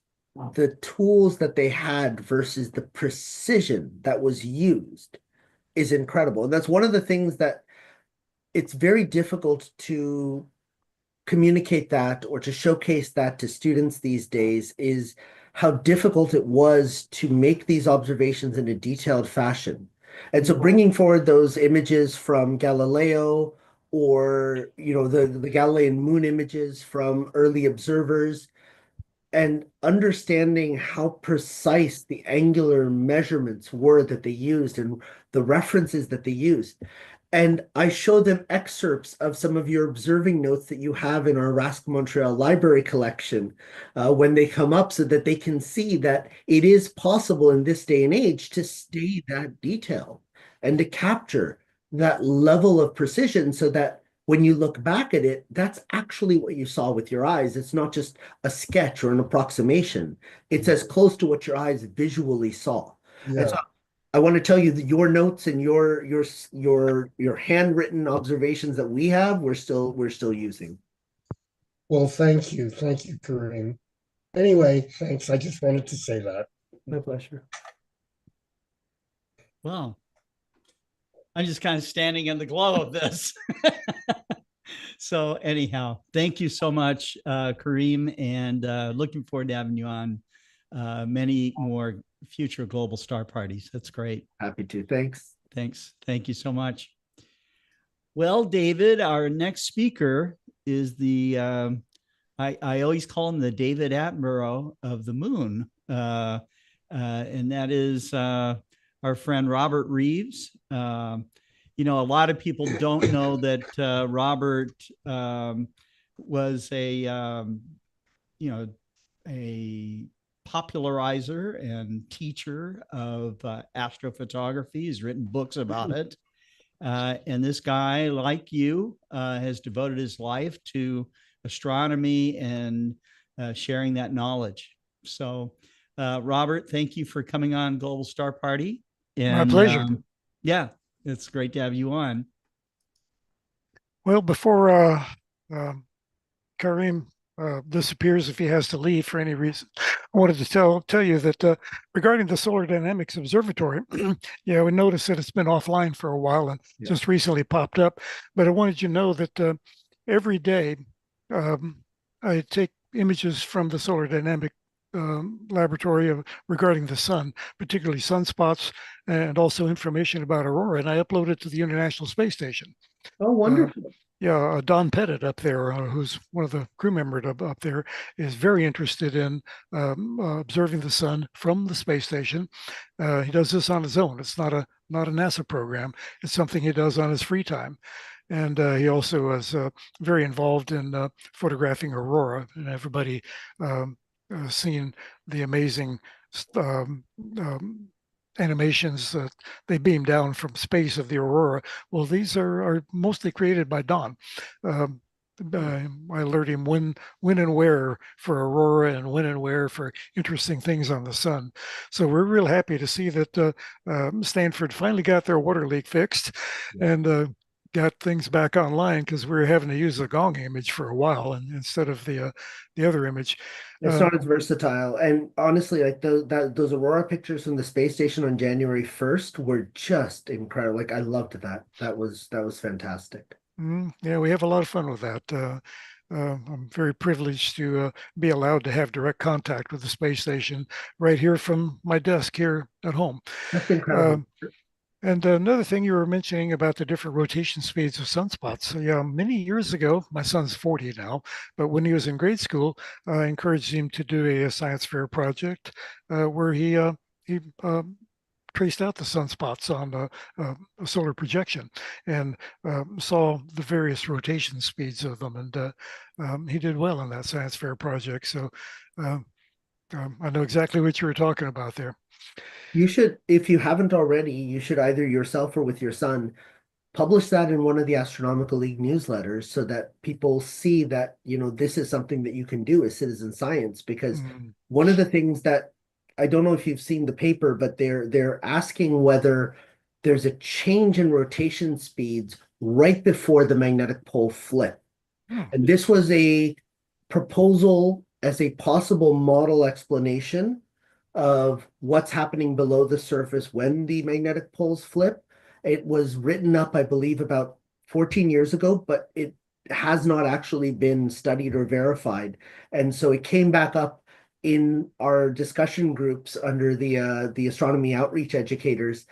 the tools that they had versus the precision that was used is incredible. And that's one of the things that it's very difficult to communicate that or to showcase that to students these days, is how difficult it was to make these observations in a detailed fashion. And so bringing forward those images from Galileo, or the Galilean moon images from early observers, and understanding how precise the angular measurements were that they used and the references that they used. And I show them excerpts of some of your observing notes that you have in our Rask Montreal library collection when they come up, so that they can see that it is possible in this day and age to stay that detailed and to capture that level of precision, so that when you look back at it, that's actually what you saw with your eyes. It's not just a sketch or an approximation. It's as close to what your eyes visually saw. Yeah. And so I want to tell you that your notes and your handwritten observations that we have, we're still using. Well, thank you, Kareem. Anyway, thanks. I just wanted to say that. My pleasure. Well, I'm just kind of standing in the glow of this. So anyhow, thank you so much, Kareem, and looking forward to having you on many more future global star parties. That's great. Happy to. Thanks. Thank you so much. Well, David, our next speaker is the, I always call him the David Attenborough of the moon. And that is our friend Robert Reeves. A lot of people don't know that Robert was a popularizer and teacher of astrophotography. He's written books about it. And this guy, like you, has devoted his life to astronomy and sharing that knowledge. So Robert, thank you for coming on Global Star Party. My pleasure. Yeah, it's great to have you on. Well, before Kareem disappears, if he has to leave for any reason, I wanted to tell you that regarding the Solar Dynamics Observatory, yeah, we noticed that it's been offline for a while and just recently popped up. But I wanted you to know that every day I take images from the Solar Dynamic laboratory regarding the sun, particularly sunspots, and also information about aurora, and I upload it to the International Space Station. Oh, wonderful. Yeah, Don Pettit up there, who's one of the crew members up there, is very interested in observing the sun from the space station. He does this on his own. It's not a NASA program. It's something he does on his free time. And he also is very involved in photographing aurora, and everybody seen the amazing animations that they beam down from space of the aurora. Well, these are mostly created by Don. I alert him when and where for aurora and when and where for interesting things on the sun. So we're real happy to see that Stanford finally got their water leak fixed and got things back online, because we were having to use the gong image for a while and instead of the other image. It's not as versatile. And honestly, like those aurora pictures from the space station on January 1st were just incredible. Like I loved that. That was fantastic. Yeah, we have a lot of fun with that. I'm very privileged to be allowed to have direct contact with the space station right here from my desk here at home. That's incredible. And another thing you were mentioning about the different rotation speeds of sunspots. So, yeah, many years ago, my son's 40 now, but when he was in grade school, I encouraged him to do a science fair project where he traced out the sunspots on a solar projection and saw the various rotation speeds of them. And he did well in that science fair project. So I know exactly what you were talking about there. You should, if you haven't already, you should either yourself or with your son publish that in one of the Astronomical League newsletters so that people see that, this is something that you can do as citizen science. Because one of the things that, I don't know if you've seen the paper, but they're asking whether there's a change in rotation speeds right before the magnetic pole flip. And this was a proposal as a possible model explanation of what's happening below the surface when the magnetic poles flip. It was written up, I believe, about 14 years ago, but it has not actually been studied or verified. And so it came back up in our discussion groups under the astronomy outreach educators.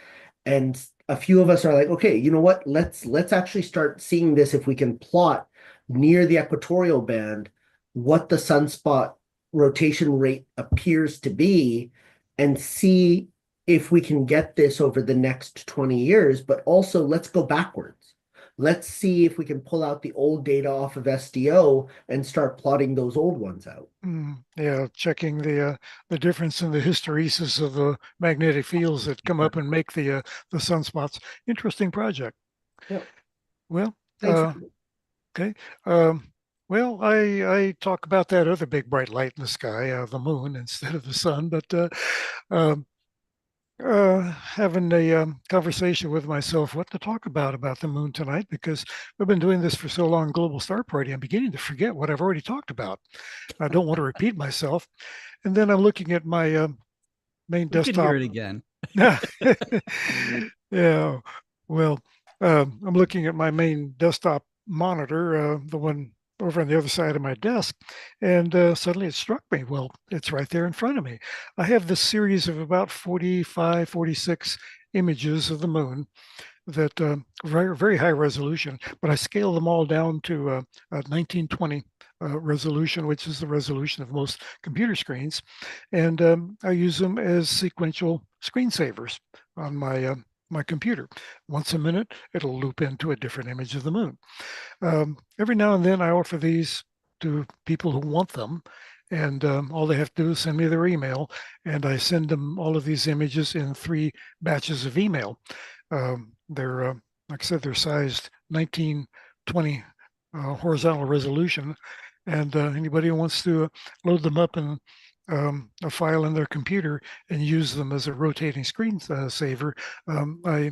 And a few of us are like, okay, you know what? Let's actually start seeing this if we can plot near the equatorial band what the sunspot rotation rate appears to be and see if we can get this over the next 20 years. But also, let's go backwards. Let's see if we can pull out the old data off of SDO and start plotting those old ones out. Yeah, checking the difference in the hysteresis of the magnetic fields that come up and make the sunspots. Interesting project. Yeah. Well, thanks. Okay. Well, I talk about that other big bright light in the sky, the moon, instead of the sun, but having a conversation with myself what to talk about the moon tonight, because we've been doing this for so long, Global Star Party, I'm beginning to forget what I've already talked about. I don't want to repeat myself. And then I'm looking at my main desktop. Hear it again. Yeah. Well, I'm looking at my main desktop monitor, the one over on the other side of my desk, and suddenly it struck me, well, it's right there in front of me. I have this series of about 45, 46 images of the moon that very, very high resolution, but I scale them all down to 1920 resolution, which is the resolution of most computer screens. And I use them as sequential screensavers on my computer. Once a minute, it'll loop into a different image of the moon. Every now and then I offer these to people who want them, and all they have to do is send me their email, and I send them all of these images in 3 batches of email. They're, like I said, they're sized 1920 horizontal resolution, and anybody who wants to load them up and a file in their computer and use them as a rotating screen saver, I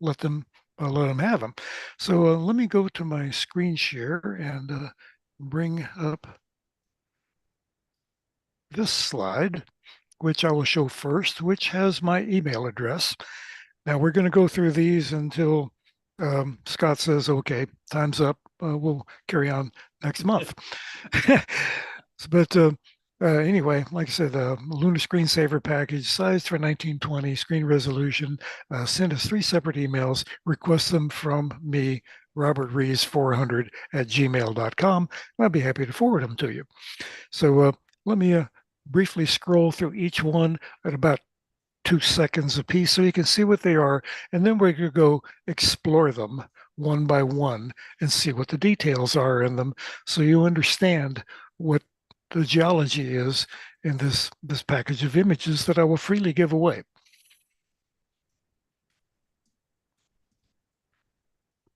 let them have them. So let me go to my screen share and bring up this slide, which I will show first, which has my email address. Now we're going to go through these until Scott says, okay, time's up. We'll carry on next month. But anyway, like I said, the Lunar Screensaver package, sized for 1920, screen resolution. Send us 3 separate emails. Request them from me, Robert Rees 400 at gmail.com. I'll be happy to forward them to you. So let me briefly scroll through each one at about 2 seconds a piece so you can see what they are. And then we're going to go explore them one by one and see what the details are in them so you understand what the geology is in this package of images that I will freely give away.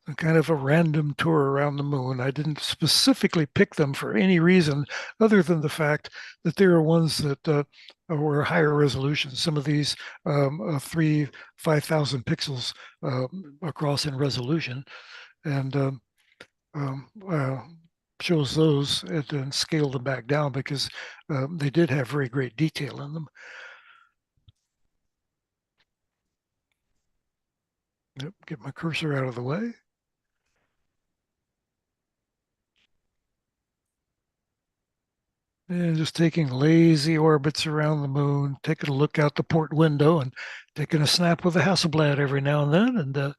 A kind of a random tour around the moon. I didn't specifically pick them for any reason other than the fact that there are ones that were higher resolution. Some of these 5,000 pixels across in resolution, and shows those and scaled them back down because they did have very great detail in them. Yep, get my cursor out of the way. And just taking lazy orbits around the moon, taking a look out the port window and taking a snap with a Hasselblad every now and then and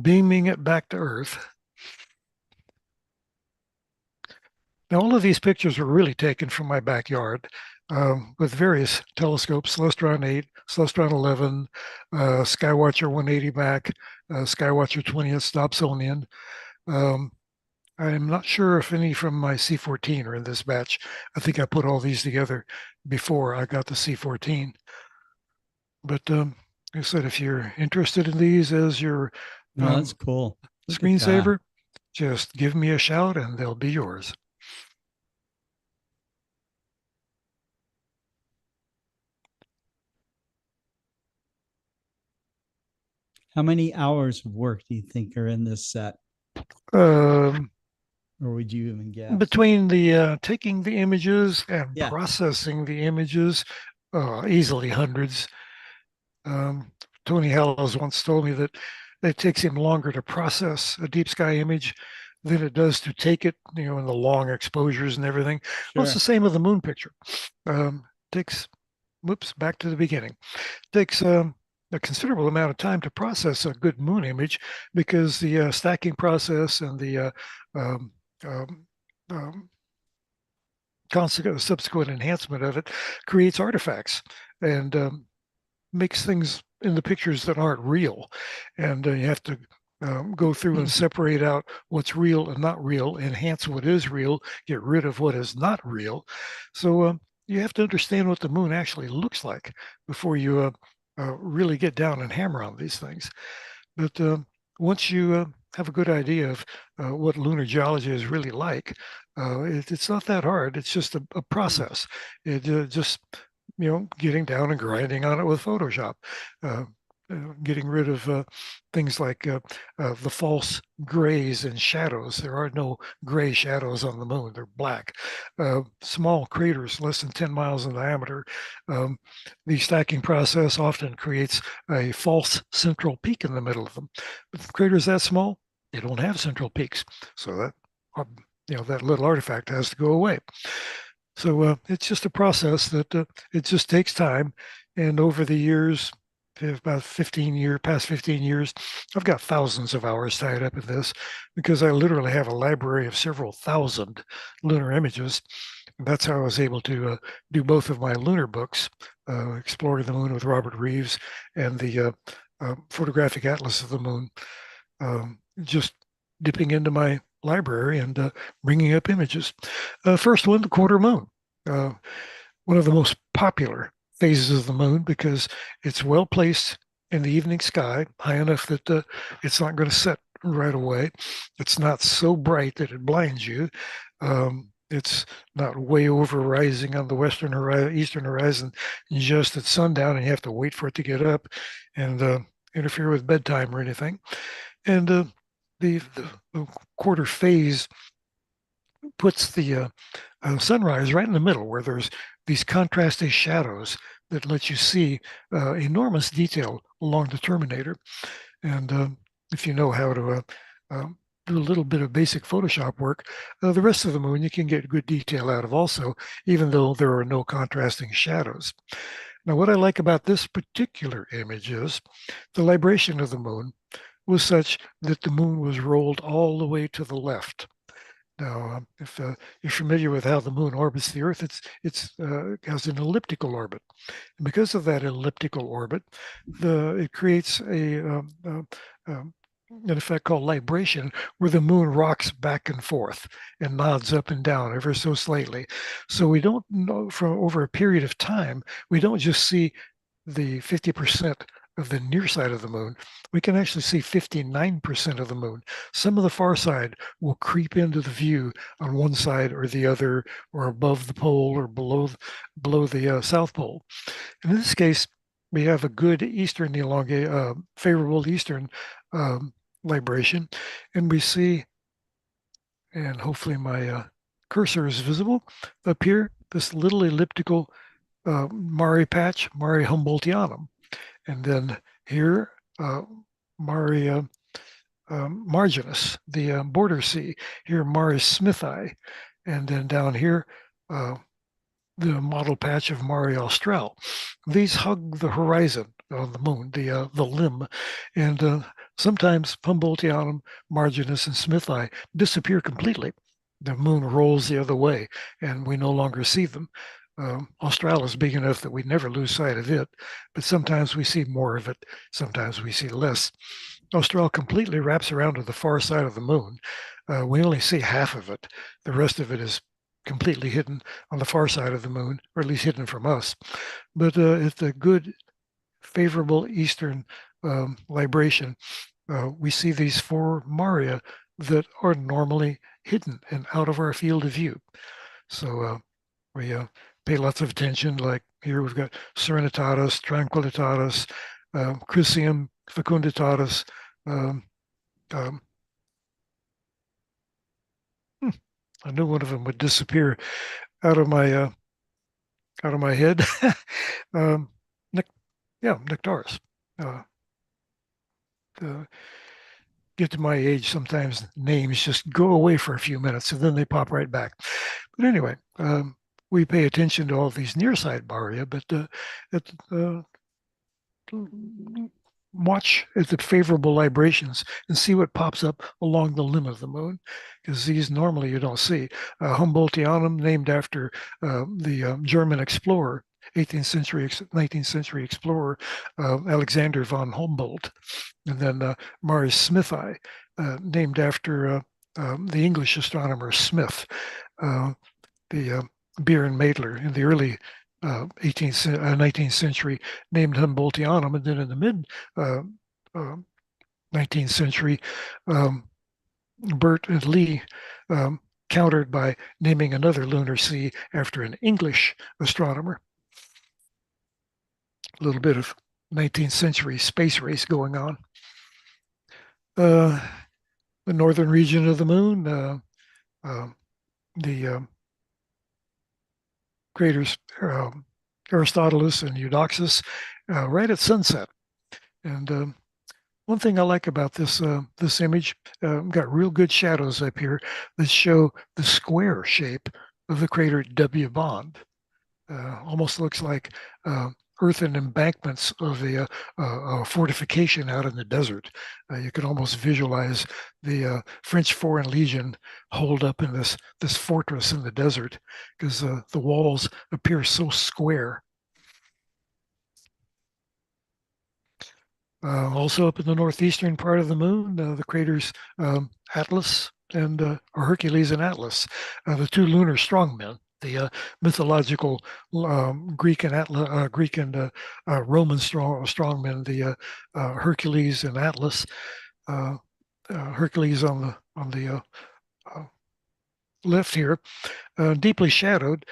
beaming it back to Earth. Now, all of these pictures were really taken from my backyard with various telescopes, Celestron 8, Celestron 11, Skywatcher 180 Mac, Skywatcher 20th Dobsonian. I'm not sure if any from my C14 are in this batch. I think I put all these together before I got the C14. But like I said, if you're interested in these as your that's cool screensaver, just give me a shout and they'll be yours. How many hours of work do you think are in this set? Or would you even guess? Between the taking the images and processing the images, easily hundreds. Tony Hallows once told me that it takes him longer to process a deep sky image than it does to take it, in the long exposures and everything. Sure. Well, it's the same with the moon picture. Takes, back to the beginning. Takes a considerable amount of time to process a good moon image because the stacking process and the subsequent enhancement of it creates artifacts and makes things in the pictures that aren't real. And you have to go through and separate out what's real and not real, enhance what is real, get rid of what is not real. So you have to understand what the moon actually looks like before you really get down and hammer on these things. But once you have a good idea of what lunar geology is really like, it's not that hard. It's just a process. It just, getting down and grinding on it with Photoshop, getting rid of things like the false grays and shadows. There are no gray shadows on the moon. They're black. Small craters less than 10 miles in diameter. The stacking process often creates a false central peak in the middle of them. But the craters that small, they don't have central peaks. So that, that little artifact has to go away. So it's just a process that it just takes time. And over the years, about past 15 years, I've got thousands of hours tied up in this because I literally have a library of several thousand lunar images. And that's how I was able to do both of my lunar books, Exploring the Moon with Robert Reeves and the Photographic Atlas of the Moon, just dipping into my library and bringing up images. First one, the quarter moon, one of the most popular phases of the moon because it's well placed in the evening sky, high enough that it's not going to set right away. It's not so bright that it blinds you. It's not way over rising on the western horizon, eastern horizon, just at sundown, and you have to wait for it to get up and interfere with bedtime or anything. And the quarter phase puts the sunrise right in the middle, where there's these contrasting shadows that let you see enormous detail along the terminator. And if you know how to do a little bit of basic Photoshop work, the rest of the moon you can get good detail out of also, even though there are no contrasting shadows. Now, what I like about this particular image is the libration of the moon was such that the moon was rolled all the way to the left. Now, if you're familiar with how the moon orbits the Earth, it has an elliptical orbit. And because of that elliptical orbit, it creates an effect called libration, where the moon rocks back and forth and nods up and down ever so slightly. So we don't know, from over a period of time, we don't just see the 50% of the near side of the moon. We can actually see 59% of the moon. Some of the far side will creep into the view on one side or the other, or above the pole or below the South Pole. And in this case, we have a good eastern favorable eastern libration, and we see, and hopefully my cursor is visible up here, this little elliptical Mare patch, Mare Humboldtianum. And then here, Mare Marginis, the border sea. Here, Mare Smithii. And then down here, the model patch of Mare Austral. These hug the horizon on the moon, the limb. And sometimes Humboldtianum, Marginis, and Smithii disappear completely. The moon rolls the other way, and we no longer see them. Austral is big enough that we never lose sight of it, but sometimes we see more of it, sometimes we see less. Austral completely wraps around to the far side of the moon. We only see half of it. The rest of it is completely hidden on the far side of the moon, or at least hidden from us. But it's a good, favorable eastern libration. We see these four Maria that are normally hidden and out of our field of view. So we pay lots of attention. Like here we've got Serenitatis, Tranquillitatis, Chrysium, Fecunditatis. I knew one of them would disappear out of my head. Nectaris. Get to my age, sometimes names just go away for a few minutes and then they pop right back. But anyway, we pay attention to all these near side Maria, but watch at the favorable librations and see what pops up along the limb of the moon, because these normally you don't see. Humboldtianum, named after the German explorer, 18th century, 19th century explorer, Alexander von Humboldt. And then Mare Smithii, named after the English astronomer Smith, the Beer and Maedler in the early 19th century named Humboldtianum, and then in the mid 19th century, Burt and Lee countered by naming another lunar sea after an English astronomer. A little bit of 19th century space race going on. The northern region of the moon, the craters Aristoteles and Eudoxus, right at sunset. And one thing I like about this this image, got real good shadows up here that show the square shape of the crater W Bond. Almost looks like earthen embankments of a fortification out in the desert. You can almost visualize the French Foreign Legion holed up in this fortress in the desert, because the walls appear so square. Also up in the northeastern part of the moon, the craters Atlas and Hercules and Atlas, the two lunar strongmen. The mythological Greek and Roman strongmen, the Hercules and Atlas. Hercules on the left here, deeply shadowed,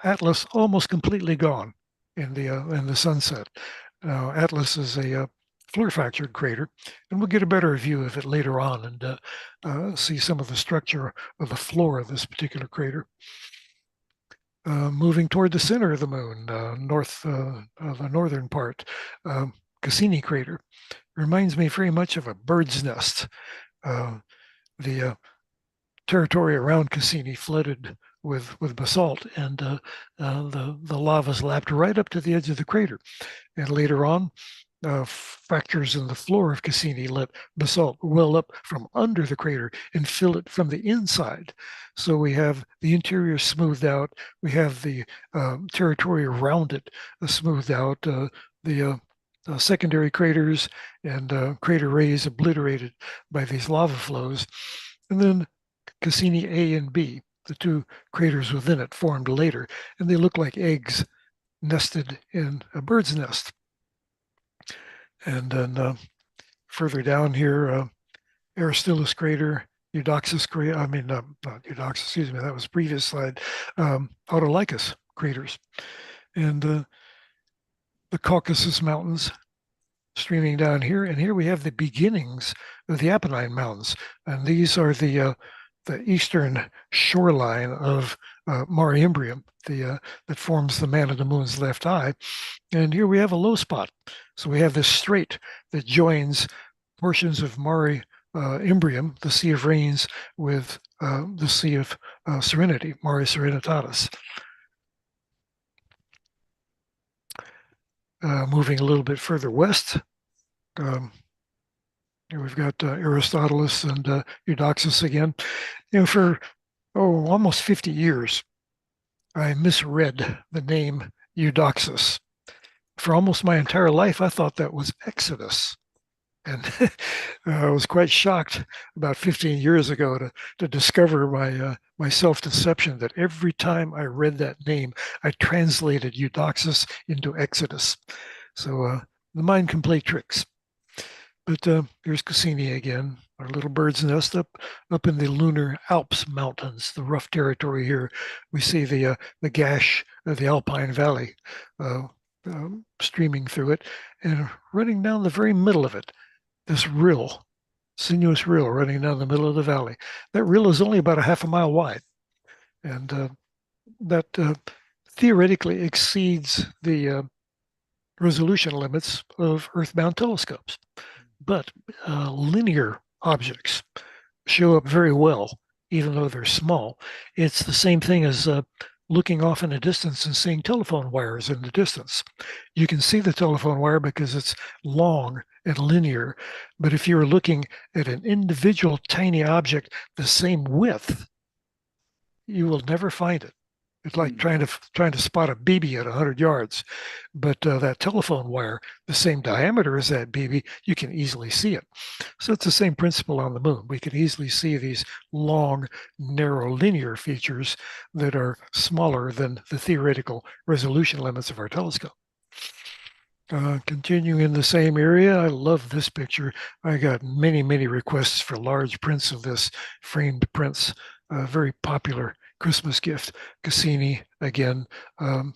Atlas almost completely gone in the sunset. Now, Atlas is a floor fractured crater, and we'll get a better view of it later on and see some of the structure of the floor of this particular crater. Moving toward the center of the moon, the northern part, Cassini crater, reminds me very much of a bird's nest. The territory around Cassini flooded with basalt, and the lava's lapped right up to the edge of the crater. And later on, fractures in the floor of Cassini let basalt well up from under the crater and fill it from the inside. So we have the interior smoothed out. We have the territory around it smoothed out. The secondary craters and crater rays obliterated by these lava flows. And then Cassini A and B, the two craters within it, formed later, and they look like eggs nested in a bird's nest. And then further down here, Aristillus crater, Eudoxus crater, not Eudoxus, excuse me, that was the previous slide, Autolycus craters. And the Caucasus Mountains streaming down here. And here we have the beginnings of the Apennine Mountains. And these are the eastern shoreline of Mare Imbrium, that forms the man of the moon's left eye. And here we have a low spot. So we have this strait that joins portions of Mare Imbrium, the Sea of Rains, with the Sea of Serenity, Mare Serenitatis. Moving a little bit further west, here we've got Aristotleus and Eudoxus again. For almost 50 years, I misread the name Eudoxus. For almost my entire life, I thought that was Exodus. And I was quite shocked about 15 years ago to discover my self-deception that every time I read that name, I translated Eudoxus into Exodus. So the mind can play tricks. But here's Cassini again, our little bird's nest up in the lunar Alps mountains, the rough territory here. We see the gash of the Alpine Valley streaming through it, and running down the very middle of it, this rill, sinuous rill running down the middle of the valley. That rill is only about a half a mile wide, and that theoretically exceeds the resolution limits of earthbound telescopes. But linear objects show up very well, even though they're small. It's the same thing as looking off in a distance and seeing telephone wires in the distance. You can see the telephone wire because it's long and linear, but if you're looking at an individual tiny object the same width, you will never find it. It's like trying to spot a BB at 100 yards, but that telephone wire, the same diameter as that BB, you can easily see it. So it's the same principle on the moon. We can easily see these long, narrow, linear features that are smaller than the theoretical resolution limits of our telescope. Continuing in the same area, I love this picture. I got many, many requests for large prints of this, framed prints, very popular Christmas gift. Cassini again, the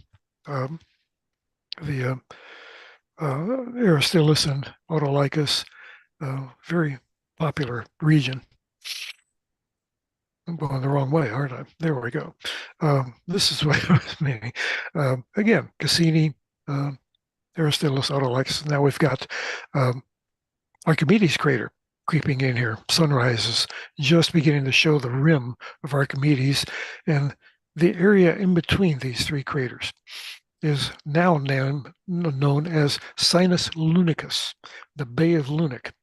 Aristillus and Autolycus, very popular region. I'm going the wrong way, aren't I? There we go. This is what I was meaning. Again, Cassini, Aristillus, Autolycus. Now we've got Archimedes crater creeping in here. Sunrise is just beginning to show the rim of Archimedes, and the area in between these three craters is now known as Sinus Lunicus, the Bay of Lunic.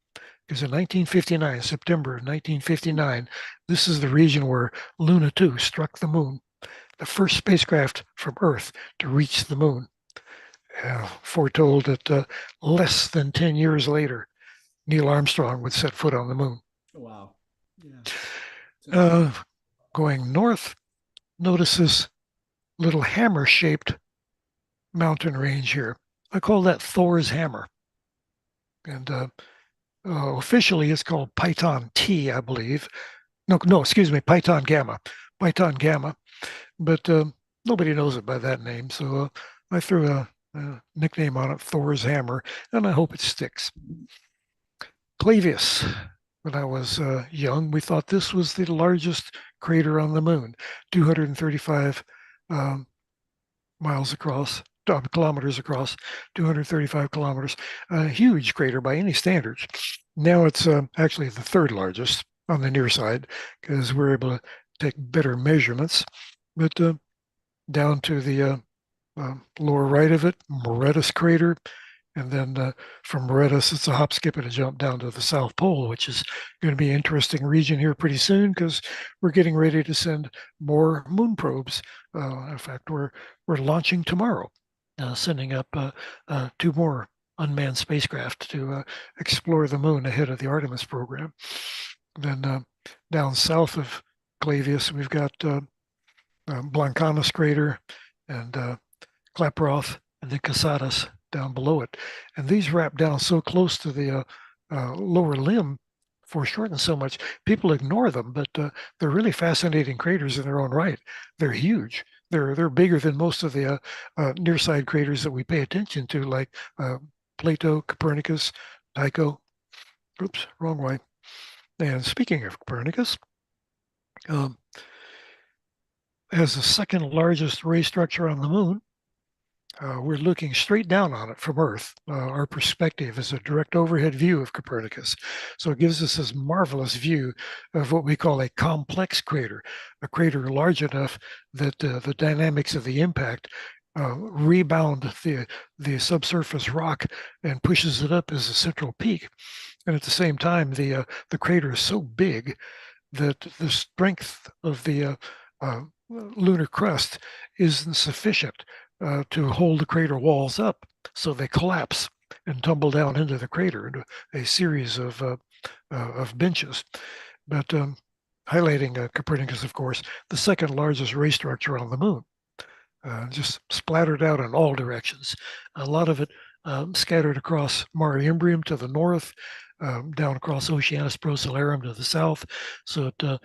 Because in 1959, September of 1959, this is the region where Luna 2 struck the moon, the first spacecraft from Earth to reach the moon. Foretold that less than 10 years later, Neil Armstrong would set foot on the moon. Wow. Yeah. Going north, notice this little hammer-shaped mountain range here. I call that Thor's hammer. And officially it's called Python T, I believe. No, excuse me, Python Gamma. Python Gamma, but nobody knows it by that name. So I threw a nickname on it, Thor's Hammer, and I hope it sticks. Clavius. When I was young, we thought this was the largest crater on the moon, 235 miles across, kilometers across, 235 kilometers, a huge crater by any standards. Now it's actually the third largest on the near side because we're able to take better measurements. But down to the lower right of it, Moretus crater. And then from Moretus, it's a hop, skip, and a jump down to the South Pole, which is going to be an interesting region here pretty soon because we're getting ready to send more moon probes. In fact, we're launching tomorrow, sending up 2 more unmanned spacecraft to explore the moon ahead of the Artemis program. Then down south of Clavius, we've got Blancanus crater and Klaproth and then Cassadas down below it. And these wrap down so close to the lower limb, foreshorten so much, people ignore them, but they're really fascinating craters in their own right. They're huge. They're bigger than most of the near side craters that we pay attention to, like Plato, Copernicus, Tycho. Oops, wrong way. And speaking of Copernicus, as the second largest ray structure on the moon, we're looking straight down on it from Earth. Our perspective is a direct overhead view of Copernicus. So it gives us this marvelous view of what we call a complex crater, a crater large enough that the dynamics of the impact rebound the subsurface rock and pushes it up as a central peak. And at the same time, the crater is so big that the strength of the lunar crust isn't sufficient to hold the crater walls up, so they collapse and tumble down into the crater into a series of benches. But highlighting Copernicus, of course, the second largest ray structure on the moon, just splattered out in all directions. A lot of it scattered across Mare Imbrium to the north, down across Oceanus Procellarum to the south. So it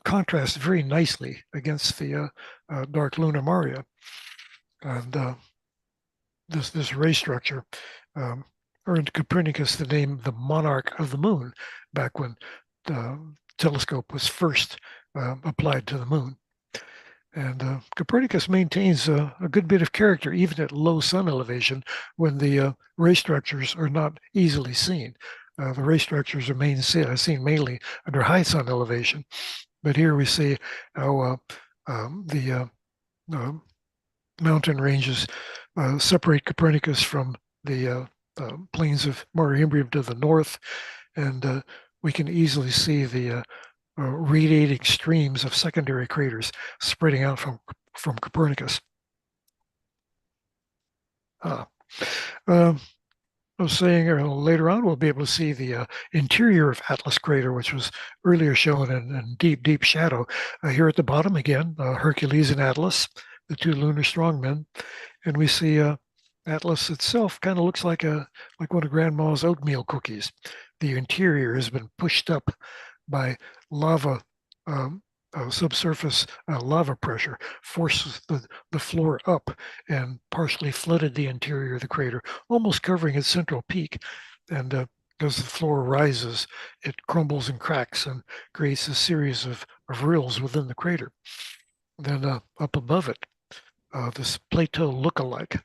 contrasts very nicely against the dark Luna Maria. And this ray structure earned Copernicus the name the monarch of the moon back when the telescope was first applied to the moon. And Copernicus maintains a good bit of character even at low sun elevation when the ray structures are not easily seen. The ray structures are seen mainly under high sun elevation. But here we see how the mountain ranges separate Copernicus from the plains of Mare Imbrium to the north, and we can easily see the radiating streams of secondary craters spreading out from Copernicus. I was saying later on we'll be able to see the interior of Atlas crater, which was earlier shown in deep shadow. Here at the bottom again, Hercules and Atlas, the 2 lunar strongmen, and we see Atlas itself kind of looks like one of Grandma's oatmeal cookies. The interior has been pushed up by lava, subsurface lava pressure, forces the floor up and partially flooded the interior of the crater, almost covering its central peak. And as the floor rises, it crumbles and cracks and creates a series of rills within the crater. Then up above it, this plateau look-alike,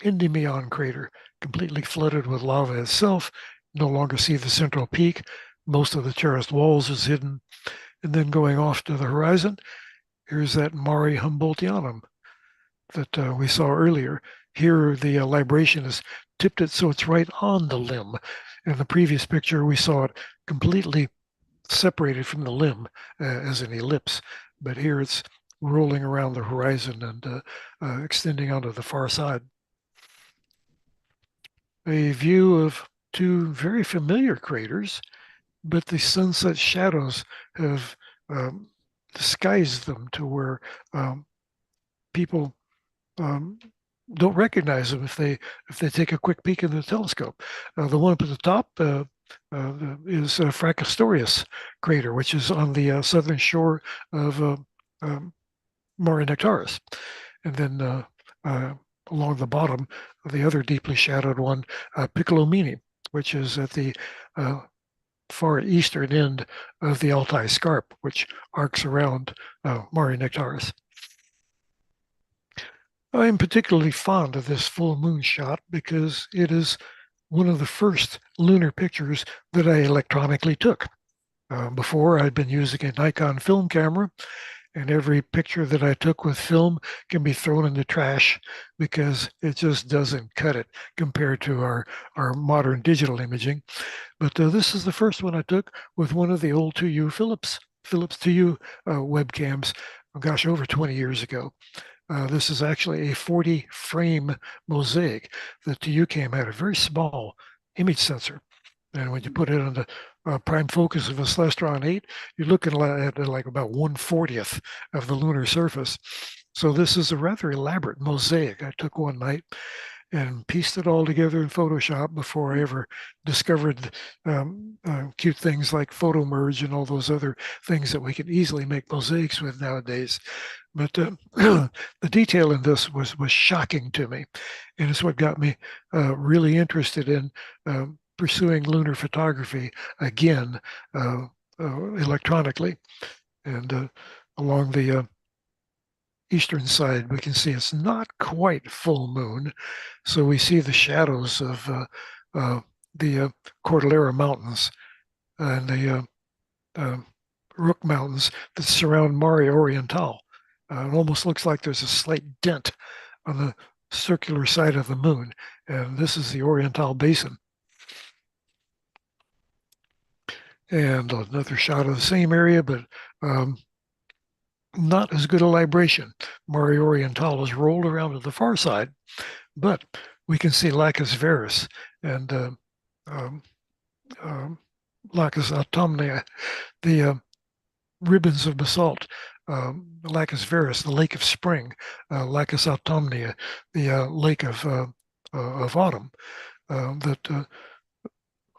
Endymion crater, completely flooded with lava itself. No longer see the central peak. Most of the terraced walls is hidden. And then going off to the horizon, here's that Mare Humboldtianum that we saw earlier. Here, the libration has tipped it so it's right on the limb. In the previous picture, we saw it completely separated from the limb as an ellipse. But here it's rolling around the horizon and extending onto the far side. A view of 2 very familiar craters, but the sunset shadows have disguised them to where people don't recognize them if they take a quick peek in the telescope. The one up at the top is Fracastorius crater, which is on the southern shore of Mare Nectaris. And then along the bottom, the other deeply shadowed one, Piccolomini, which is at the far eastern end of the Altai Scarp, which arcs around Mare Nectaris. I am particularly fond of this full moon shot because it is one of the first lunar pictures that I electronically took. Before, I'd been using a Nikon film camera, and every picture that I took with film can be thrown in the trash because it just doesn't cut it compared to our modern digital imaging. But this is the first one I took with one of the old 2U Philips 2U webcams, gosh, over 20 years ago. This is actually a 40 frame mosaic. The 2U cam had a very small image sensor. And when you put it on the prime focus of a Celestron 8, you're looking at like about 1/40th of the lunar surface. So this is a rather elaborate mosaic I took one night and pieced it all together in Photoshop before I ever discovered cute things like photo merge and all those other things that we can easily make mosaics with nowadays. But the detail in this was shocking to me, and it's what got me really interested in pursuing lunar photography again electronically. And along the eastern side, we can see it's not quite full moon, so we see the shadows of the Cordillera Mountains and the Rook Mountains that surround Mare Oriental. It almost looks like there's a slight dent on the circular side of the moon, and this is the Oriental Basin. And another shot of the same area, but not as good a libration. Mare Oriental is rolled around to the far side, but we can see Lacus Veris and Lacus Autumnia, the ribbons of basalt. Lacus Veris, the lake of spring. Lacus Autumnia, the lake of autumn, that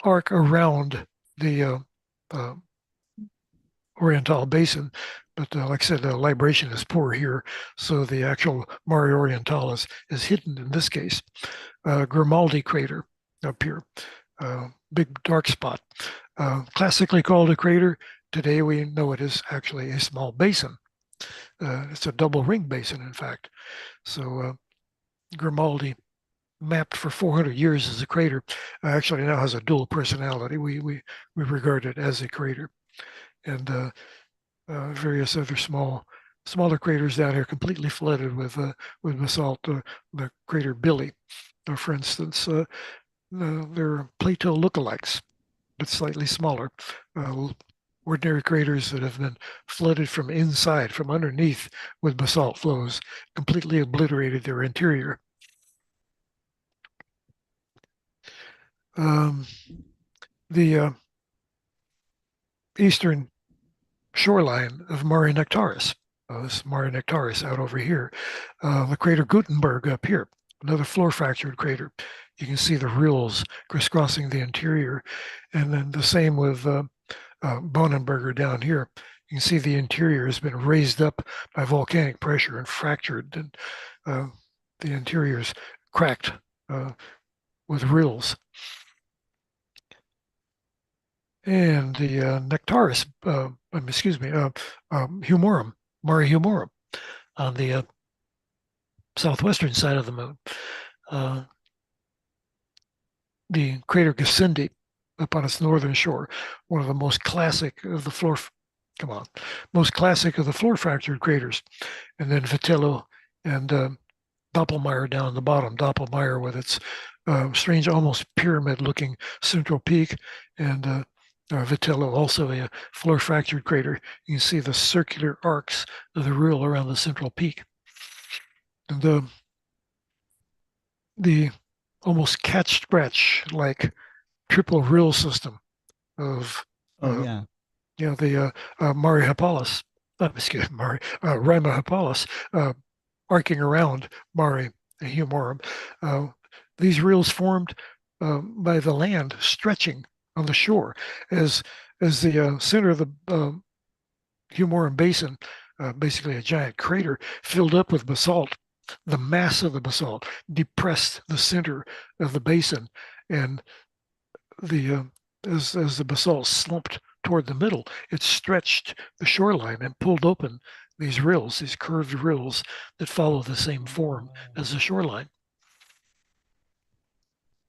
arc around the Oriental Basin. But like I said, the libration is poor here, so the actual Mare Oriental is hidden in this case. Grimaldi crater up here, big dark spot. Classically called a crater, today we know it is actually a small basin. It's a double ring basin, in fact. So Grimaldi, mapped for 400 years as a crater, actually now has a dual personality. We regard it as a crater. And various other smaller craters down here completely flooded with basalt. The crater Billy, for instance, they're Plato lookalikes, but slightly smaller. Ordinary craters that have been flooded from inside, from underneath, with basalt flows, completely obliterated their interior. The eastern shoreline of Mare Nectaris. This is Mare Nectaris out over here. The crater Gutenberg up here, another floor fractured crater. You can see the rills crisscrossing the interior. And then the same with Bonenberger down here. You can see the interior has been raised up by volcanic pressure and fractured, and the interior is cracked with rills. And the Nectaris, Humorum, Mare Humorum, on the southwestern side of the moon. The crater Gassendi up on its northern shore, one of the most classic of the floor fractured craters. And then Vitello and Doppelmayr down the bottom. Doppelmayr with its strange, almost pyramid-looking central peak, and Vitello, also a floor fractured crater. You can see the circular arcs of the rill around the central peak. And the almost catch-scratch like triple rill system of the Mare Hippalus, Rima Hippalus, arcing around Mare Humorum. These rills formed by the land stretching on the shore as the center of the Humorum Basin basically a giant crater filled up with basalt. The mass of the basalt depressed the center of the basin, and the as the basalt slumped toward the middle, it stretched the shoreline and pulled open these rills, these curved rills that follow the same form as the shoreline.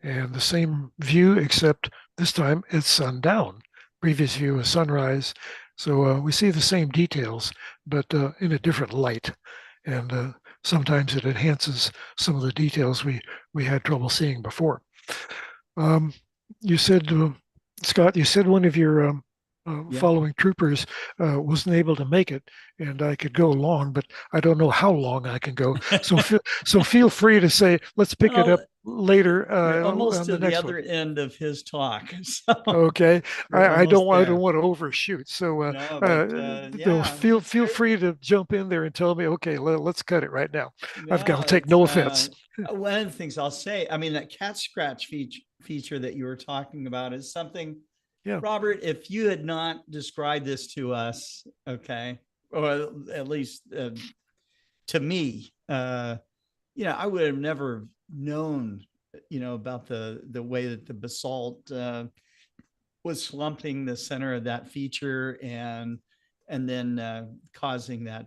And the same view, except this time it's sundown. Previous view is sunrise. So we see the same details, but in a different light. And sometimes it enhances some of the details we had trouble seeing before. You said, Scott, you said one of your following troopers wasn't able to make it, and I could go long, but I don't know how long I can go. So feel free to say, let's pick it up later. Almost on to the the next other one. end of his talk. So Okay, we're I don't almost there. want to overshoot. So No, but, yeah. feel free to jump in there and tell me, okay, let's cut it right now. I've got to take it's, no offense. One of the things I'll say, I mean, that cat scratch feature that you were talking about is something, Yeah. Robert, if you had not described this to us, okay, or at least to me, I would have never known, about the way that the basalt was slumping the center of that feature and then causing that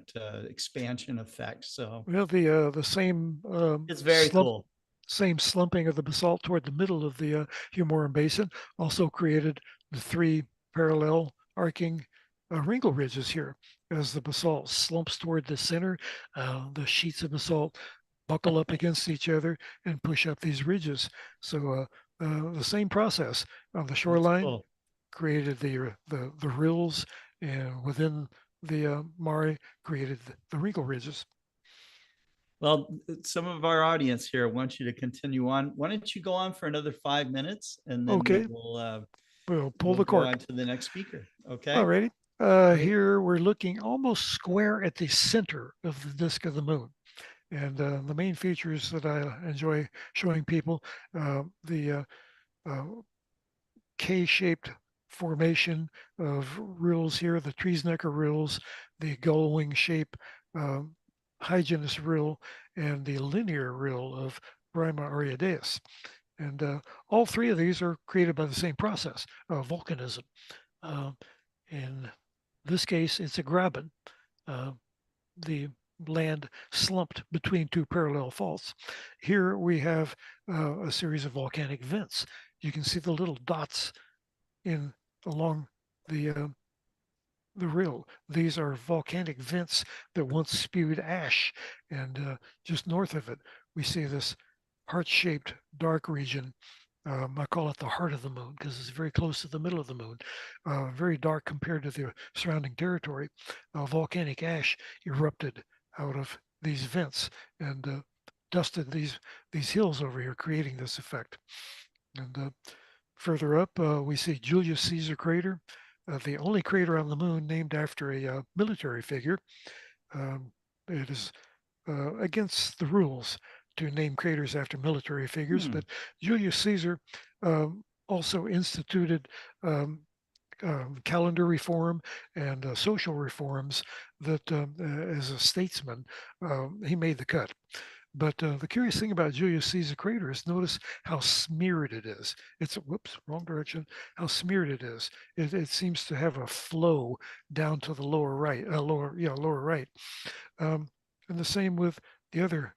expansion effect. So Well, the same it's very cool. Same slumping of the basalt toward the middle of the Humoran Basin also created the three parallel arcing wrinkle ridges here. As the basalt slumps toward the center, the sheets of basalt buckle up against each other and push up these ridges. So the same process on the shoreline created the rills, and within the mare created the wrinkle ridges. Well, some of our audience here wants you to continue on. Why don't you go on for another 5 minutes, and then Okay. we'll pull the go cork. on to the next speaker. Okay. Alrighty. Here we're looking almost square at the center of the disk of the moon. And the main features that I enjoy showing people, the K-shaped formation of rills here, the Triesnecker rills, the gull wing shape Hyginus rill, and the linear rill of Brima Ariadeus. And all three of these are created by the same process, volcanism. In this case, it's a graben. The land slumped between two parallel faults. Here we have a series of volcanic vents. You can see the little dots along the rill. These are volcanic vents that once spewed ash, and just north of it, we see this heart-shaped dark region. I call it the heart of the moon because it's very close to the middle of the moon, very dark compared to the surrounding territory. Volcanic ash erupted out of these vents and dusted these hills over here, creating this effect. And further up, we see Julius Caesar crater, the only crater on the moon named after a military figure. It is against the rules to name craters after military figures, but Julius Caesar also instituted calendar reform and social reforms that as a statesman, he made the cut. But the curious thing about Julius Caesar crater is notice how smeared it is. It's, whoops, wrong direction. How smeared it is. It seems to have a flow down to the lower right, lower right. And the same with the other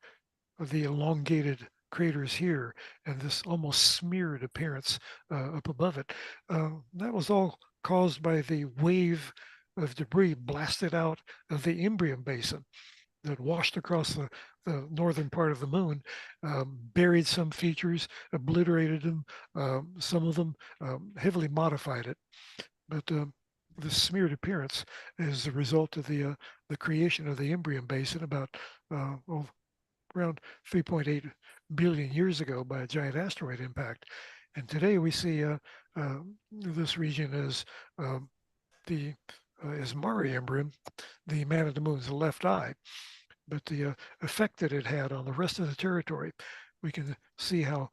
of the elongated craters here, and this almost smeared appearance up above it. That was all caused by the wave of debris blasted out of the Imbrium Basin that washed across the northern part of the moon, buried some features, obliterated them, some of them heavily modified it. But the smeared appearance is the result of the creation of the Imbrium Basin about around 3.8 billion years ago by a giant asteroid impact. And today we see this region as as Mare Imbrium, the man of the moon's left eye. But the effect that it had on the rest of the territory, we can see how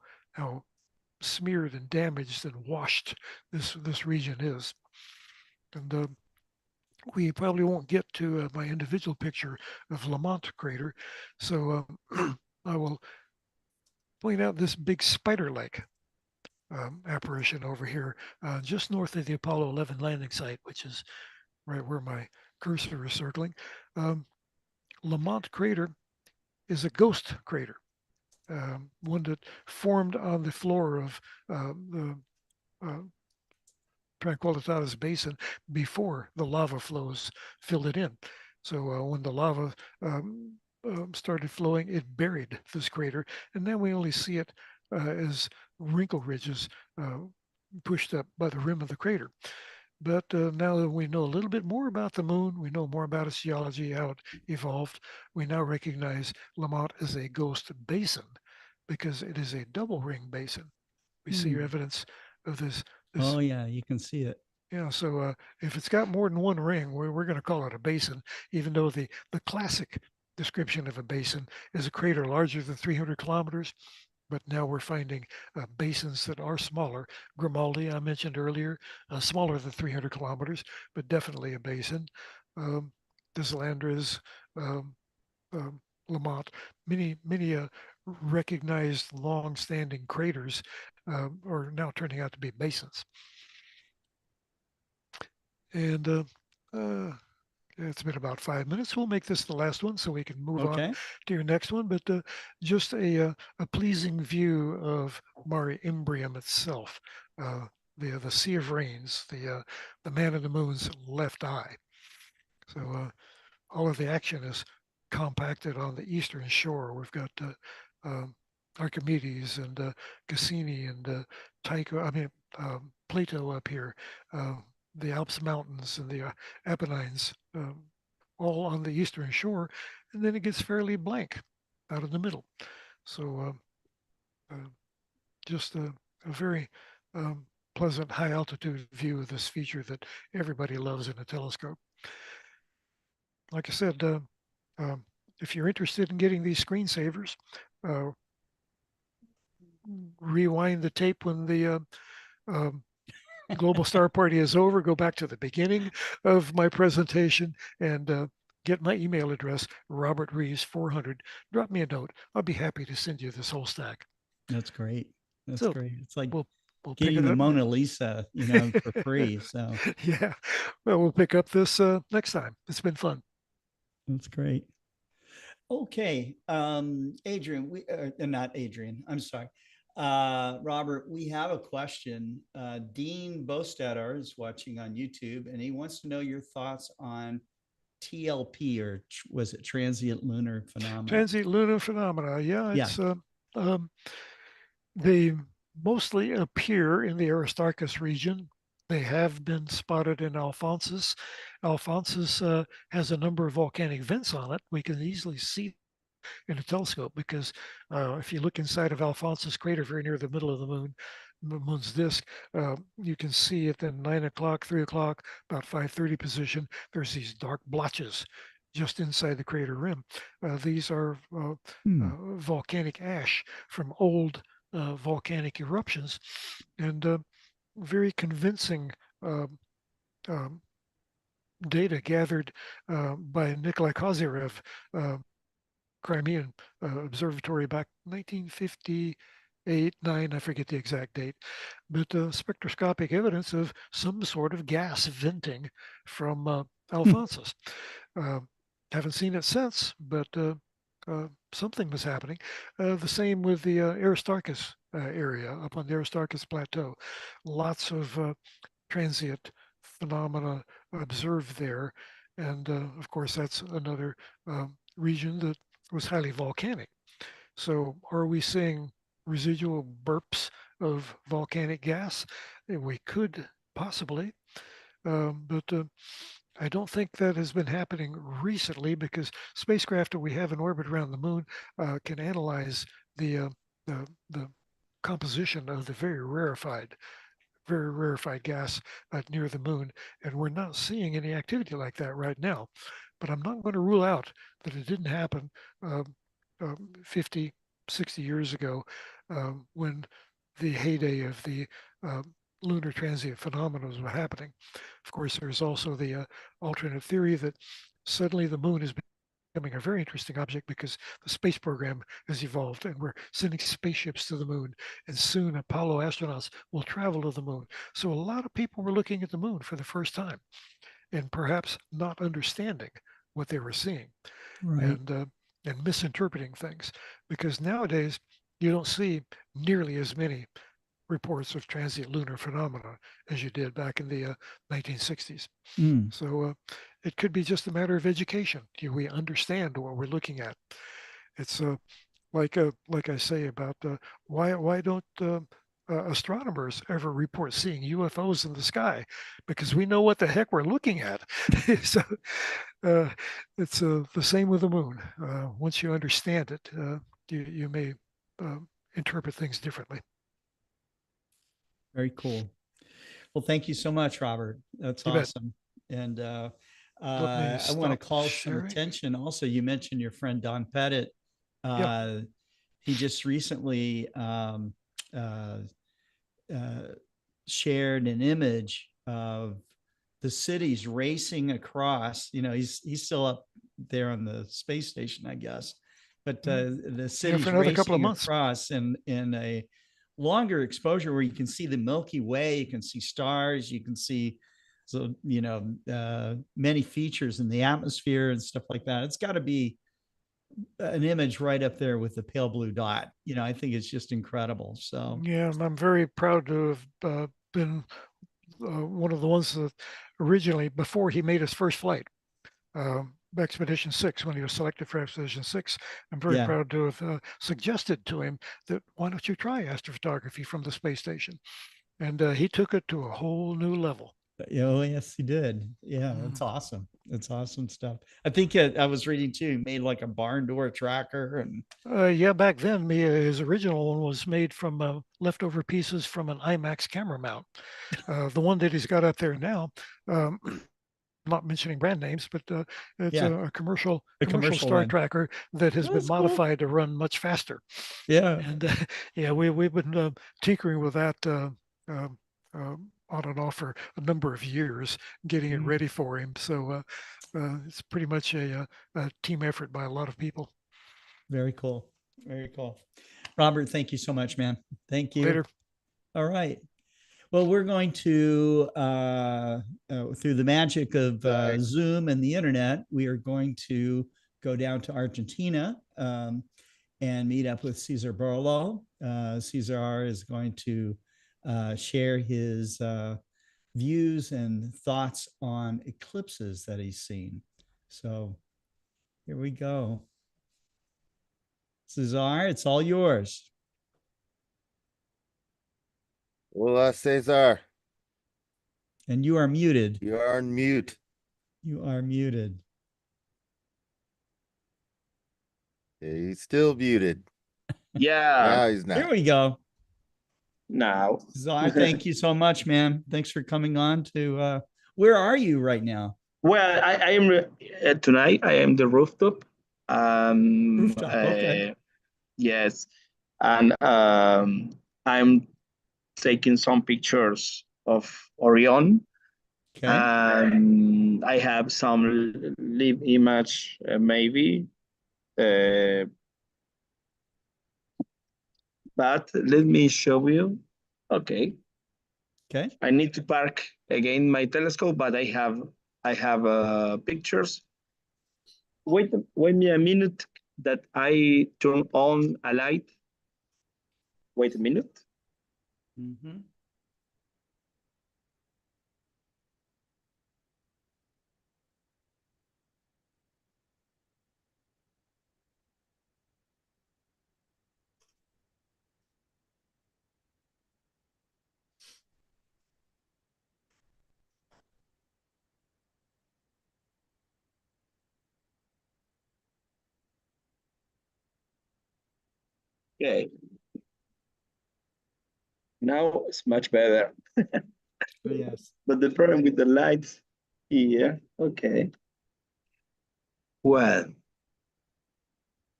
smeared and damaged and washed this region is. And we probably won't get to my individual picture of Lamont crater. So I will point out this big spider leg apparition over here, just north of the Apollo 11 landing site, which is right where my cursor is circling. Lamont crater is a ghost crater, one that formed on the floor of the Tranquillitatis Basin before the lava flows filled it in. So when the lava started flowing, it buried this crater, and then we only see it as wrinkle ridges pushed up by the rim of the crater. But now that we know a little bit more about the moon, we know more about its geology, how it evolved, we now recognize Lamont as a ghost basin because it is a double ring basin. We see evidence of this. Oh yeah, you can see it. Yeah, so if it's got more than one ring, we're going to call it a basin, even though the classic description of a basin is a crater larger than 300 kilometers. But now we're finding basins that are smaller. Grimaldi, I mentioned earlier, smaller than 300 kilometers, but definitely a basin. Deslandres, Lamont, many recognized long-standing craters are now turning out to be basins. And it's been about 5 minutes. We'll make this the last one so we can move on to your next one. But just a pleasing view of Mare Imbrium itself, the Sea of Rains, the man in the moon's left eye. So all of the action is compacted on the eastern shore. We've got Archimedes and Cassini and Tycho, Plato up here. The Alps mountains and the Apennines, all on the eastern shore, and then it gets fairly blank out in the middle. So just a very pleasant high altitude view of this feature that everybody loves in a telescope. Like I said, if you're interested in getting these screensavers, rewind the tape when the Global Star Party is over, go back to the beginning of my presentation and get my email address, Robert Reeves 400. Drop me a note. I'll be happy to send you this whole stack. That's great. That's So, great. It's like we'll getting pick it the up. Mona Lisa, for free. So yeah, well, we'll pick up this next time. It's been fun. That's great. Okay, Adrian, not Adrian. I'm sorry. Robert, we have a question. Dean Bostetter is watching on YouTube, and he wants to know your thoughts on TLP, or was it transient lunar phenomena? Transient lunar phenomena. Yeah, it's they mostly appear in the Aristarchus region. They have been spotted in Alphonsus. Alphonsus has a number of volcanic vents on it. We can easily see in a telescope because if you look inside of Alphonsus crater very near the middle of the moon's disk, you can see at the 9 o'clock, 3 o'clock, about 5:30 position, there's these dark blotches just inside the crater rim. These are volcanic ash from old volcanic eruptions, and very convincing data gathered by Nikolai Kozyrev, Crimean Observatory back 1958, 9, I forget the exact date, but spectroscopic evidence of some sort of gas venting from Alphonsus. Haven't seen it since, but something was happening. The same with the Aristarchus area up on the Aristarchus Plateau. Lots of transient phenomena observed there. And of course, that's another region that was highly volcanic. So are we seeing residual burps of volcanic gas? We could possibly, but I don't think that has been happening recently because spacecraft that we have in orbit around the moon can analyze the composition of the very rarefied gas near the moon, and we're not seeing any activity like that right now. But I'm not going to rule out that it didn't happen 50, 60 years ago when the heyday of the lunar transient phenomena was happening. Of course, there's also the alternate theory that suddenly the moon is becoming a very interesting object because the space program has evolved and we're sending spaceships to the moon, and soon Apollo astronauts will travel to the moon. So a lot of people were looking at the moon for the first time and perhaps not understanding what they were seeing, Right. and misinterpreting things, because nowadays you don't see nearly as many reports of transient lunar phenomena as you did back in the 1960s. Mm. So it could be just a matter of education. We understand what we're looking at. It's like I say about why don't astronomers ever report seeing UFOs in the sky? Because we know what the heck we're looking at. So it's the same with the moon. Once you understand it, you may interpret things differently. Very cool. Well, thank you so much, Robert. That's You bet. awesome. And me I want to stop call some sharing. attention. Also, you mentioned your friend Don Pettit. He just recently shared an image of the cities racing across. You know, he's still up there on the space station, I guess. But the cities for another couple of racing months. across in a longer exposure where you can see the Milky Way, you can see stars, you can see many features in the atmosphere and stuff like that. It's got to be an image right up there with the pale blue dot. You know, I think it's just incredible. So Yeah, and I'm very proud to have been one of the ones that originally, before he made his first flight, Expedition 6, when he was selected for Expedition 6, I'm very Yeah. proud to have suggested to him that why don't you try astrophotography from the space station? And he took it to a whole new level. Oh, yes, he did. Yeah, that's awesome. That's awesome stuff. I think I was reading too, he made like a barn door tracker. And Yeah, back then, his original one was made from leftover pieces from an IMAX camera mount. The one that he's got out there now, not mentioning brand names, but it's Yeah. a commercial commercial star one. tracker that has been That's cool. modified to run much faster. Yeah. And yeah, we've been tinkering with that on and off for a number of years, getting it ready for him. So it's pretty much a team effort by a lot of people. Very cool. Very cool. Robert, thank you so much, man. Thank you. Later. All right. Well, we're going to, through the magic of Zoom and the internet, we are going to go down to Argentina and meet up with Cesar Barlow. Cesar is going to share his views and thoughts on eclipses that he's seen. So here we go. Cesar, it's all yours. Hola, Cesar. And you are muted. You are on mute. You are muted. He's still muted. Yeah. Now he's not. Here we go. Now. Cesar, thank you so much, man. Thanks for coming on to, where are you right now? Well, I am tonight. I am the rooftop. Rooftop, okay. Yes, and I'm taking some pictures of Orion. Okay. And I have some live image, maybe. But let me show you. Okay. Okay. I need to park again my telescope, but I have pictures. Wait me a minute that I turn on a light. Wait a minute. Mm-hmm. Okay. Now it's much better. Yes. But the problem with the lights here, okay. Well,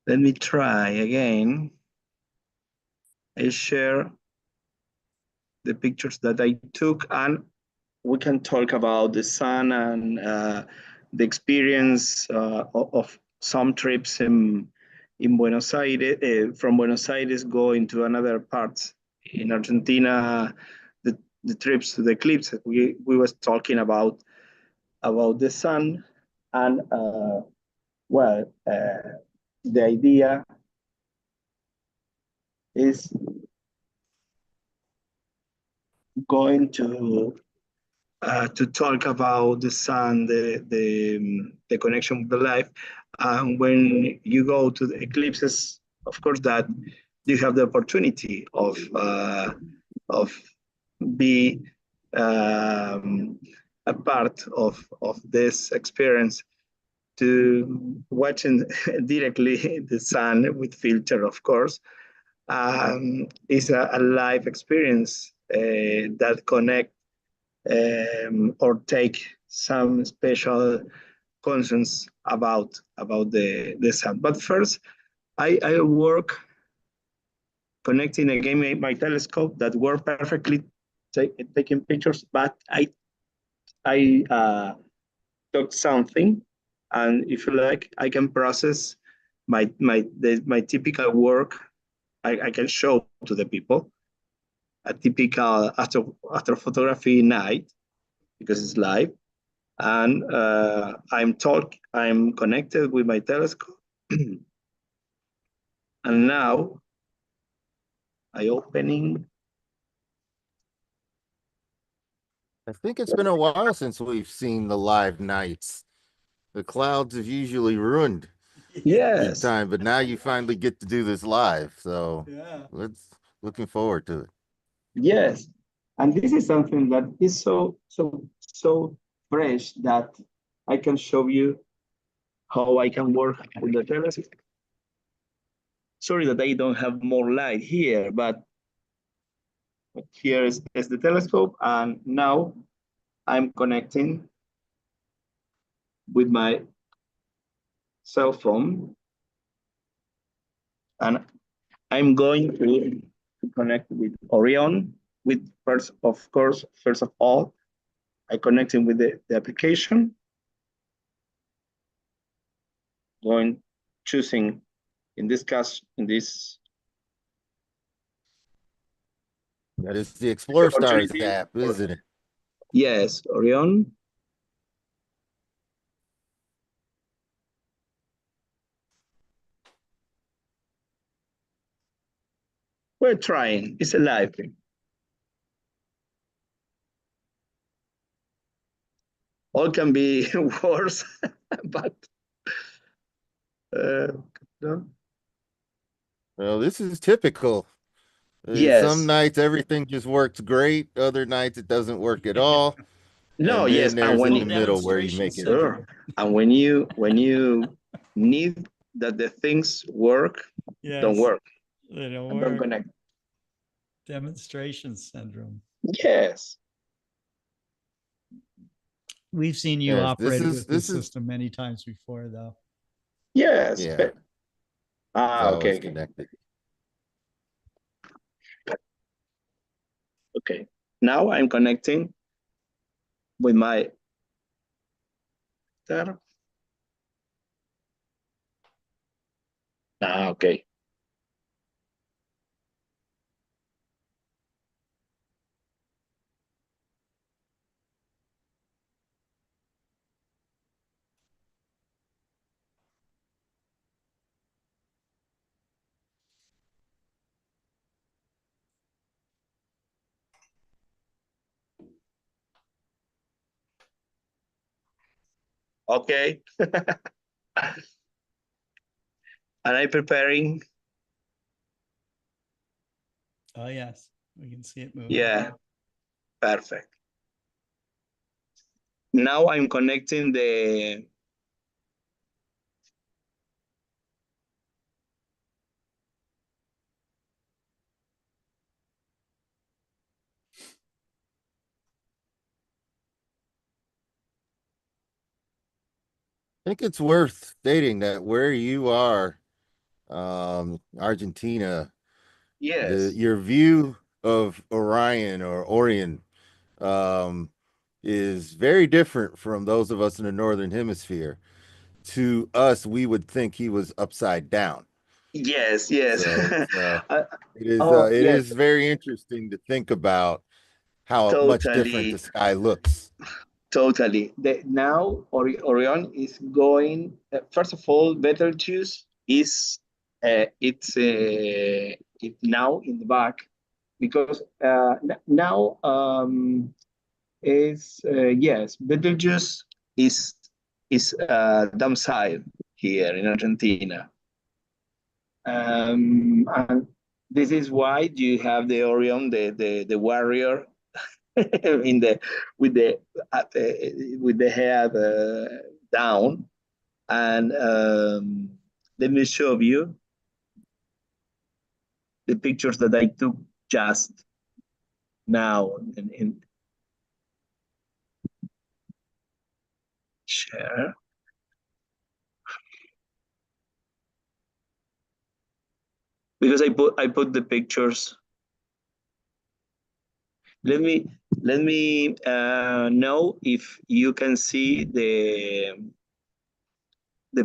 let me try again. I share the pictures that I took, and we can talk about the sun and the experience of some trips in Buenos Aires, from Buenos Aires going to another parts in Argentina, the trips to the eclipse. We was talking about the sun, and the idea is going to talk about the sun, the connection with the life. And when you go to the eclipses, of course, that you have the opportunity of be a part of this experience, to watching directly the sun with filter, of course, is a live experience that connect or take some special conscience about the sun. But first, I work connecting again my telescope that work perfectly taking pictures, but I took something, and if you like, I can process my typical work. I can show to the people a typical astrophotography night, because it's live, and I'm connected with my telescope, and now I opening. I think it's been a while since we've seen the live nights. The clouds have usually ruined Yes. time, but now you finally get to do this live. So Yeah. looking forward to it. Yes, and this is something that is so fresh that I can show you how I can work with the telescope. Sorry that I don't have more light here, but here is the telescope, and now I'm connecting with my cell phone, and I'm going to connect with Orion. With first of all, I connecting with the application, choosing in this case, that is the Explore Stars app, isn't it? Yes, Orion. We're trying. It's a live thing. All can be worse, but no. Well, this is typical. Yes. Some nights everything just works great. Other nights it doesn't work at all. No, and yes, then there's in the middle where you make it. Sure. And when you need that the things work, don't Yes, work. they don't and work. Don't connect. Demonstration syndrome. Yes. We've seen you Yes, operate this with this is- system many times before, though. Yes. Yeah. but- It's always okay. connected. Okay. Now I'm connecting with my there. Okay. Okay. And I'm preparing. Oh, yes, we can see it moving. Yeah. Perfect. Now I'm connecting the I think it's worth stating that where you are, Argentina, yes. your view of Orion or Orion is very different from those of us in the northern hemisphere. To us, we would think he was upside down. Yes, yes. So Oh, it yes, is very interesting to think about how much different the totally. sky looks. Totally. Now Orion is going. First of all, Betelgeuse is it now in the back because now is yes, Betelgeuse is domicile here in Argentina. And this is why you have the Orion, the warrior, in the with the with the head down. And let me show you the pictures that I took just now in share. Because I put the pictures. Let me know if you can see the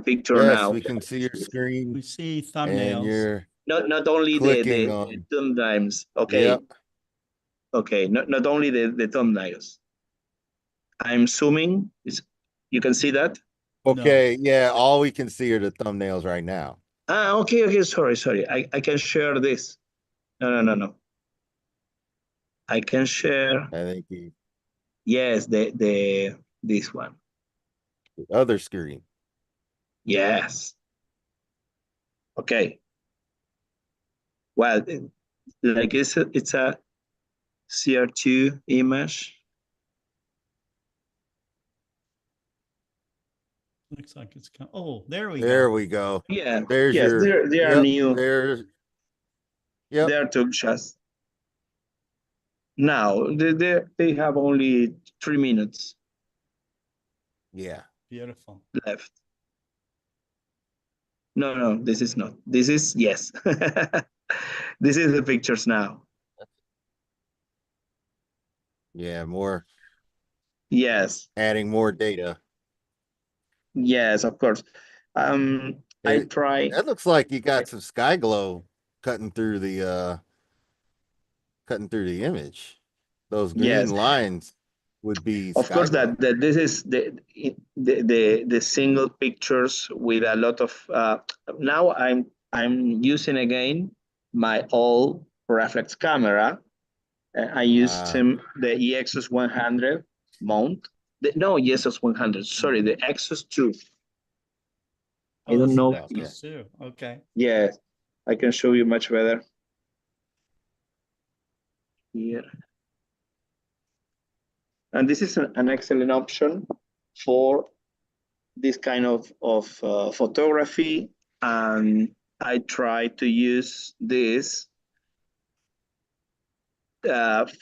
picture Yes, now. we can see your screen. We see And thumbnails. you're Not only clicking the on. thumbnails. Okay. Yep. Okay. Not only the thumbnails. I'm zooming. You can see that? Okay, yeah, all we can see are the thumbnails right now. Ah, okay, okay. Sorry. I can share this. No. I can share. I think the Yes, this one. other screen. Yes. Okay. Well, like it's a CR2 image. Looks like it's come. Oh, there we There go. we go. Yeah. There's Yes, your. they are Yep, new. there's. Yep. They are took just now. They have only 3 minutes Yeah. Beautiful. left. No, this is not. This is yes. This is the pictures now. Yeah, more Yes. adding more data. Yes, of course. I try. That looks like you got some sky glow cutting through the image. Those green Yes. lines would be Of sky course, glow. that this is the single pictures with a lot of. Now I'm using again my old reflex camera. I used the EXS 100 mount. No, EXS 100. Sorry, the Exos 2. I don't know. Too. Okay. Yes, I can show you much better. Here. And this is an excellent option for this kind of photography. And I try to use this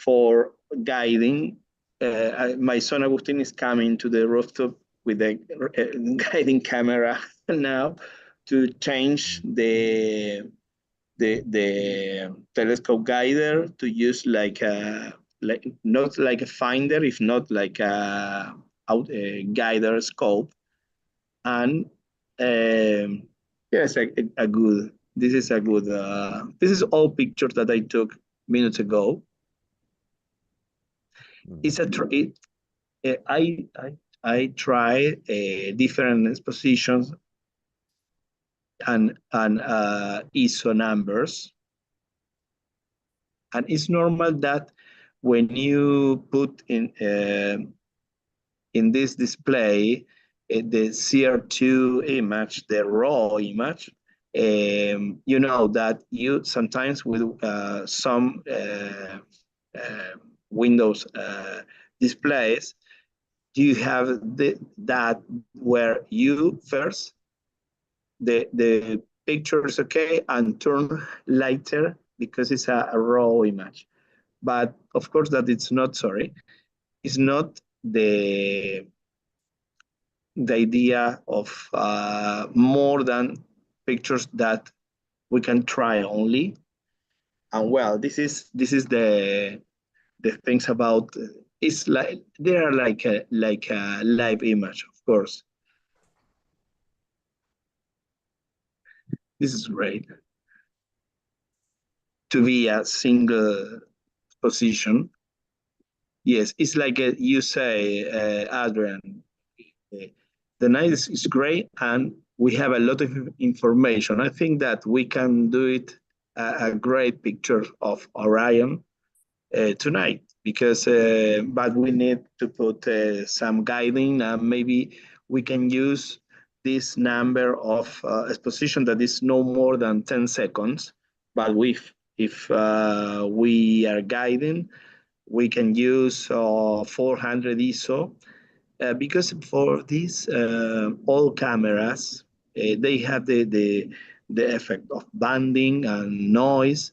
for guiding. My son Agustin is coming to the rooftop with a guiding camera now to change the telescope guider to use like not like a finder, if not like a guider scope. And yes, a good. This is a good. This is all pictures that I took minutes ago. It's I try different positions and ISO numbers, and it's normal that when you put in this display the CR2 image, the raw image, you know that you sometimes with some Windows displays, you have that where you first the picture is okay and turn lighter because it's a raw image. But of course that it's not, sorry, it's not the idea of more than pictures that we can try only. And well, this is the things about it's like they are like a live image, of course. This is great to be a single position. Yes, it's like you say, Adrian. The night is great, and we have a lot of information. I think that we can do it a great picture of Orion tonight because, but we need to put some guiding, and maybe we can use this number of exposition that is no more than 10 seconds. But if we are guiding, we can use 400 ISO because for these all cameras, they have the effect of banding and noise.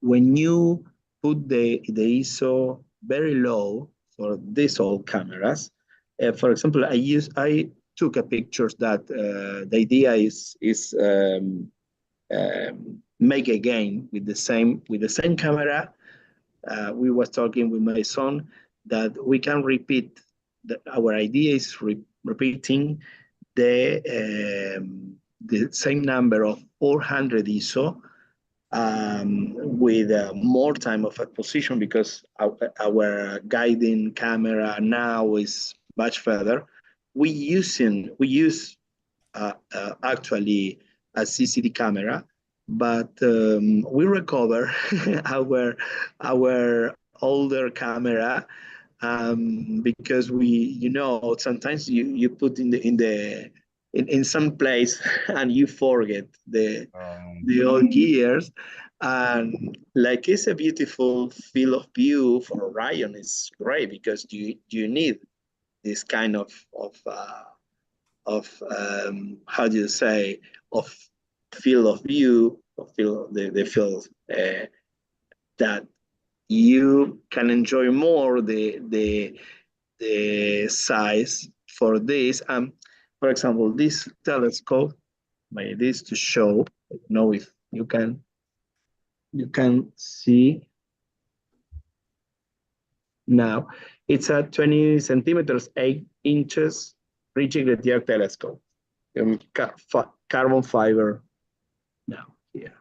When you put the ISO very low for these old cameras, for example, I took a pictures that the idea is make again with the same camera. We was talking with my son that we can repeat. Our idea is repeating the same number of 400 ISO with more time of exposition because our guiding camera now is much further. We use actually a CCD camera, but we recover our older camera because sometimes you put in some place and you forget the old years, and like it's a beautiful field of view for Orion. It's great because you need this kind of how do you say of field of view, the field that you can enjoy more the size for this. For example, this telescope, by this to show, I don't know if you can see now. It's a 20 centimeters, 8 inches Ritchie-Grettier telescope, carbon fiber. Now here.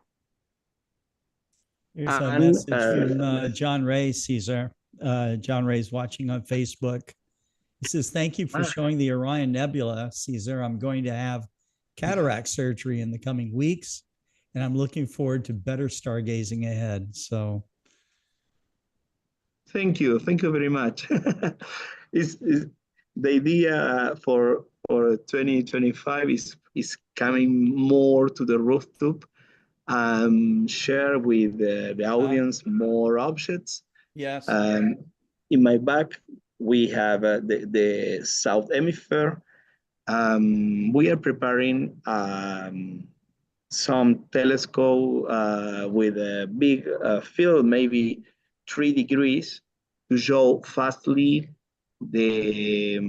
Here's a message from John Ray, Caesar. John Ray's watching on Facebook. He says, thank you for showing the Orion Nebula, Caesar. I'm going to have cataract surgery in the coming weeks, and I'm looking forward to better stargazing ahead. So thank you very much. Is the idea for 2025 is coming more to the rooftop, share with the audience more objects. Yes. In my back, we have the South Hemisphere. We are preparing some telescope with a big field, maybe 3 degrees, to show fastly the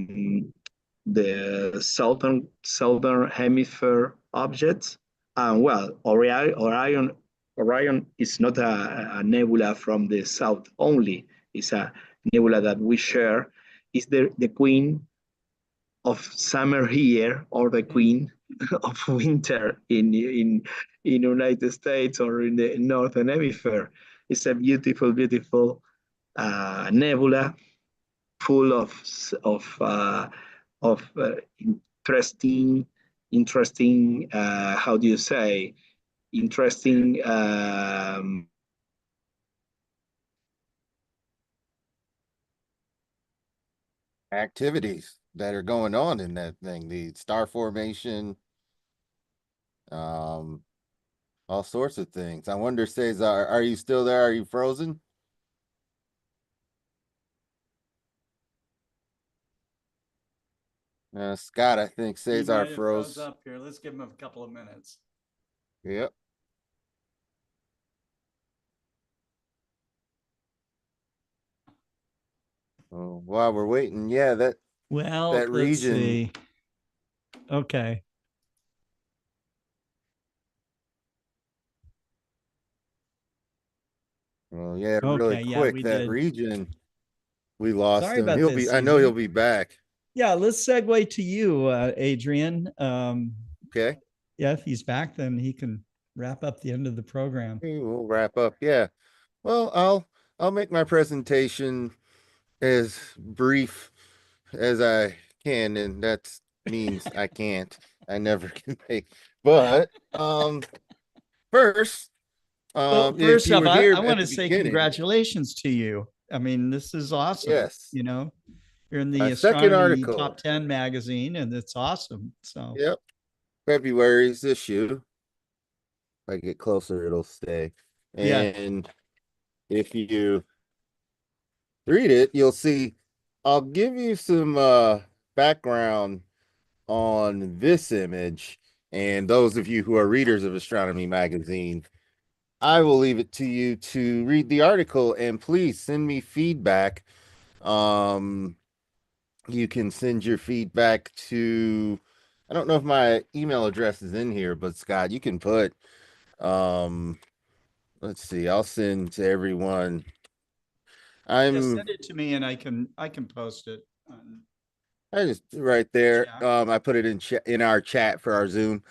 southern hemisphere objects. Well, Orion is not a nebula from the south only. It's a nebula that we share. It's the queen of summer here, or the queen of winter in United States or in the northern hemisphere. It's a beautiful nebula full of interesting how do you say, interesting activities that are going on in that thing, the star formation, all sorts of things. I wonder, Cesar, are you still there? Are you frozen? Scott, I think Cesar froze up here. Let's give him a couple of minutes. Yep. Oh, while we're waiting, yeah, that let's region. See. Okay. Well, yeah, really Okay, yeah, quick, we that did. region, we lost Sorry him. about He'll this, be, I know he'll Adrian. be back. Yeah, let's segue to you, Adrian. Okay. Yeah, if he's back, then he can wrap up the end of the program. We'll wrap up. Yeah. Well, I'll make my presentation as brief as I can, and that means I can't. I never can make. But first, Well, if first you off, were here I at want the to say beginning, congratulations to you. I mean, this is awesome. Yes. You know, you're in the my second astronomy article. top 10 magazine, and it's awesome. So Yep. February's issue. If I get closer, it'll stay. Yeah. And if you read it, you'll see I'll give you some background on this image. And those of you who are readers of Astronomy Magazine, I will leave it to you to read the article, and please send me feedback. You can send your feedback to, I don't know if my email address is in here, but Scott, you can put, let's see, I'll send to everyone. Yeah, send it to me, and I can post it. I just right there. I put it in our chat for our Zoom.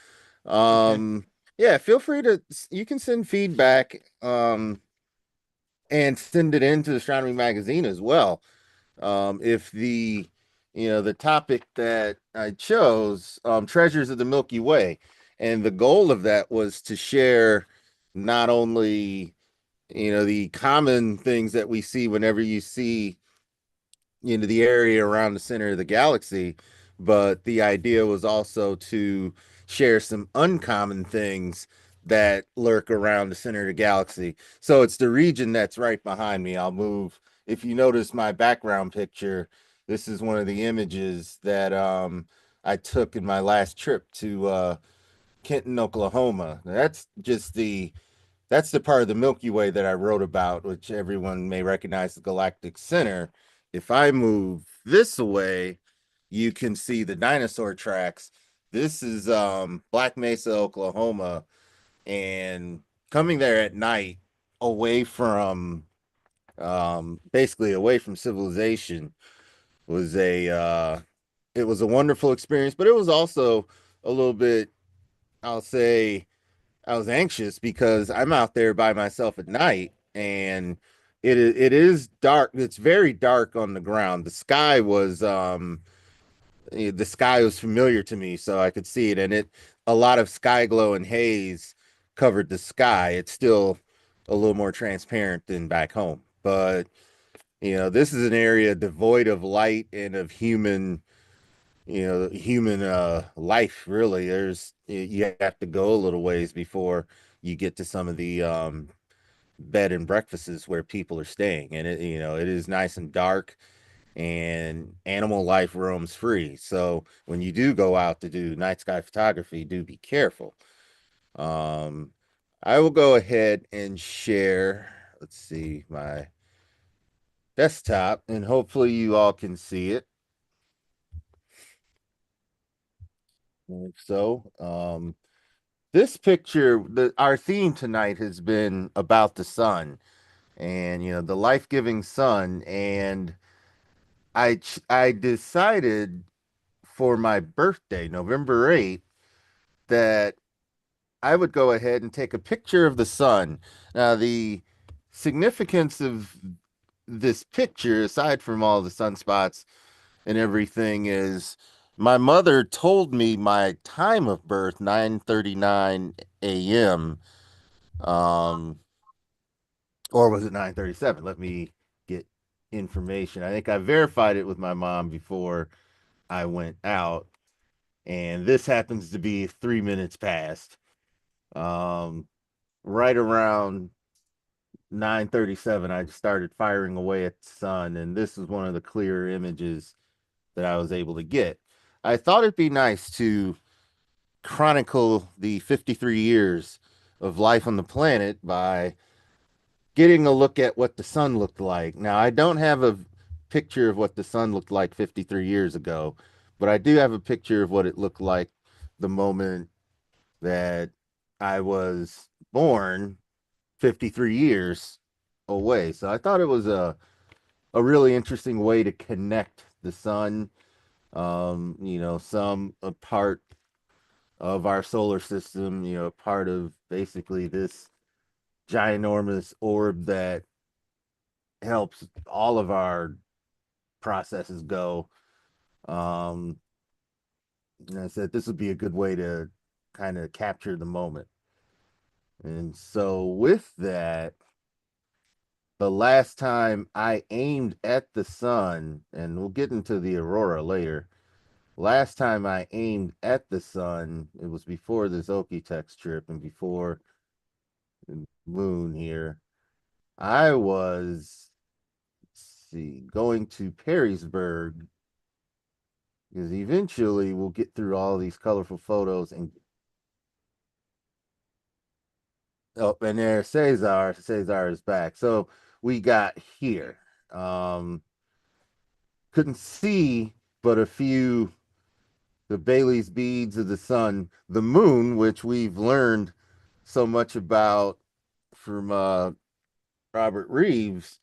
Yeah, feel free to, you can send feedback and send it into Astronomy Magazine as well. If the the topic that I chose, Treasures of the Milky Way, and the goal of that was to share not only the common things that we see whenever you see the area around the center of the galaxy, but the idea was also to share some uncommon things that lurk around the center of the galaxy. So it's the region that's right behind me. I'll move. If you notice my background picture, this is one of the images that I took in my last trip to Kenton, Oklahoma. That's the part of the Milky Way that I wrote about, which everyone may recognize, the galactic center. If I move this away, you can see the dinosaur tracks. This is Black Mesa, Oklahoma, and coming there at night, away from basically away from civilization, was it was a wonderful experience, but it was also a little bit, I'll say, I was anxious because I'm out there by myself at night, and it is dark. It's very dark on the ground. The sky was familiar to me, so I could see it, and a lot of sky glow and haze covered the sky. It's still a little more transparent than back home, but this is an area devoid of light and of human life. Really, you have to go a little ways before you get to some of the bed and breakfasts where people are staying, and it is nice and dark, and animal life roams free. So when you do go out to do night sky photography, do be careful. I will go ahead and share, let's see, my desktop, and hopefully you all can see it. So this picture, our theme tonight has been about the sun, and the life-giving sun. And I decided for my birthday, November 8th, that I would go ahead and take a picture of the sun. Now, the significance of this picture, aside from all the sunspots and everything, is my mother told me my time of birth, 9:39 a.m. Or was it 9:37? Let me get information. I think I verified it with my mom before I went out, and this happens to be 3 minutes past. Right around 9:37, I started firing away at the sun, and this is one of the clearer images that I was able to get. I thought it'd be nice to chronicle the 53 years of life on the planet by getting a look at what the sun looked like. Now, I don't have a picture of what the sun looked like 53 years ago, but I do have a picture of what it looked like the moment that I was born 53 years away. So I thought it was a really interesting way to connect the sun, some a part of our solar system, part of basically this ginormous orb that helps all of our processes go. And I said this would be a good way to kind of capture the moment. And so with that, the last time I aimed at the sun, and we'll get into the aurora later. Last time I aimed at the sun, it was before this Okie-Tex trip and before the moon here. I was, going to Perrysburg, because eventually we'll get through all these colorful photos and and there Cesar is back. So we got here. Couldn't see but a few, the Bailey's beads of the sun, the moon, which we've learned so much about from Robert Reeves,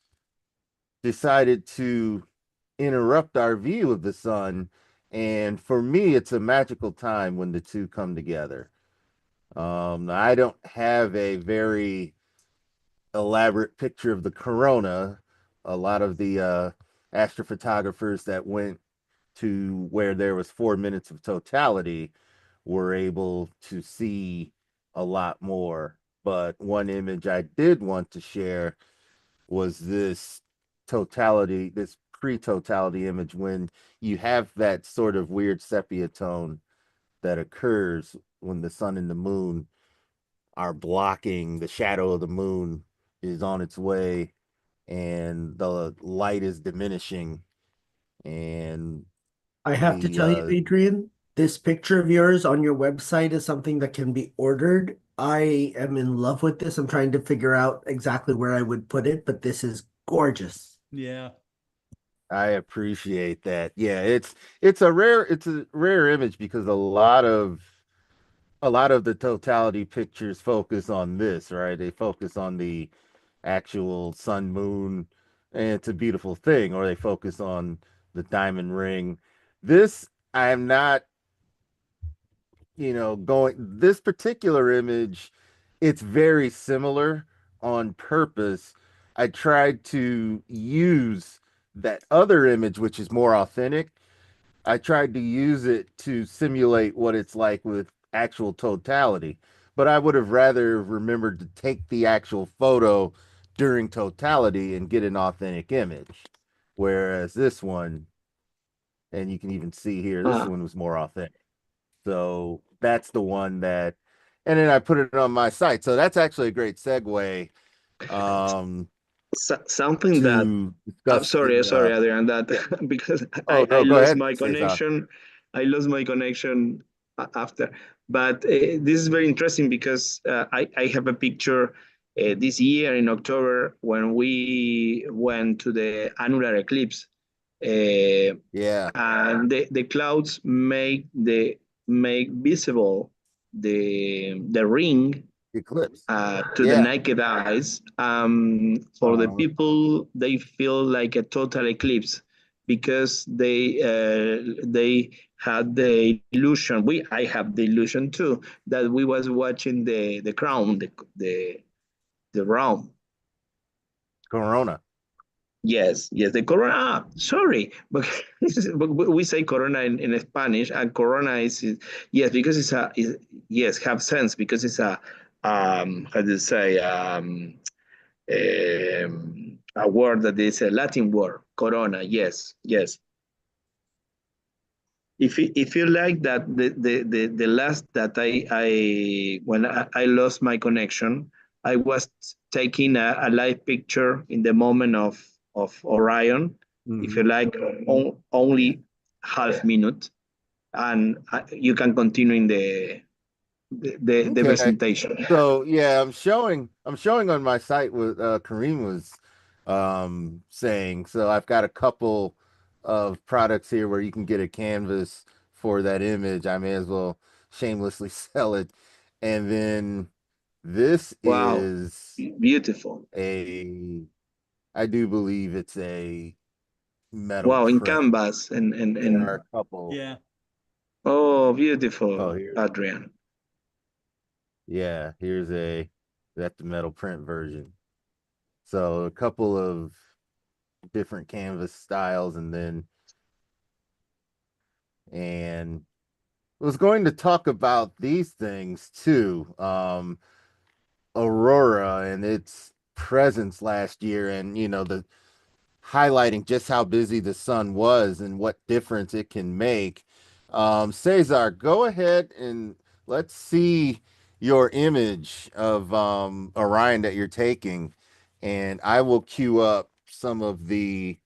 decided to interrupt our view of the sun. And for me, it's a magical time when the two come together. I don't have a very elaborate picture of the corona. A lot of the astrophotographers that went to where there was 4 minutes of totality were able to see a lot more. But one image I did want to share was this totality, this pre-totality image, when you have that sort of weird sepia tone that occurs when the sun and the moon are blocking, the shadow of the moon is on its way and the light is diminishing. And I have to tell you, Adrian, this picture of yours on your website is something that can be ordered. I am in love with this. I'm trying to figure out exactly where I would put it, but this is gorgeous. Yeah. I appreciate that. Yeah, it's a rare image because a lot of the totality pictures focus on this, right? They focus on the actual sun moon, and it's a beautiful thing, or they focus on the diamond ring. This, I am not, this particular image, it's very similar on purpose. I tried to use that other image, which is more authentic. I tried to use it to simulate what it's like with actual totality, but I would have rather remembered to take the actual photo during totality and get an authentic image. Whereas this one, and you can even see here, this one was more authentic. So that's the one that, and then I put it on my site. So that's actually a great segue. Something that I'm sorry, Adrian, that because I lost my connection. I lost my connection after, but this is very interesting because I have a picture this year in October when we went to the annular eclipse. And the clouds make visible the ring eclipse to the naked eyes. For the people, they feel like a total eclipse because they had the illusion. I have the illusion too that we was watching the crown, the realm. Corona. Yes, the corona. Sorry, but we say corona in Spanish, and corona is yes because it's have sense because it's a how do you say a word that is a Latin word, corona. Yes. If you like that the last that I when I lost my connection, I was taking a live picture in the moment of Orion. If you like, only half minute, and you can continue in the presentation. So yeah, I'm showing on my site what Kareem was saying. So I've got a couple of products here where you can get a canvas for that image. I may as well shamelessly sell it. And then this is beautiful. A I do believe it's a metal Wow, in print. canvas There are a couple. Yeah. Oh, beautiful, Oh, here. Adrian. Yeah, that's the metal print version. So a couple of different canvas styles, and was going to talk about these things too. Aurora and its presence last year, and the highlighting just how busy the sun was and what difference it can make. Cesar, go ahead and let's see your image of Orion that you're taking, and I will queue up some of the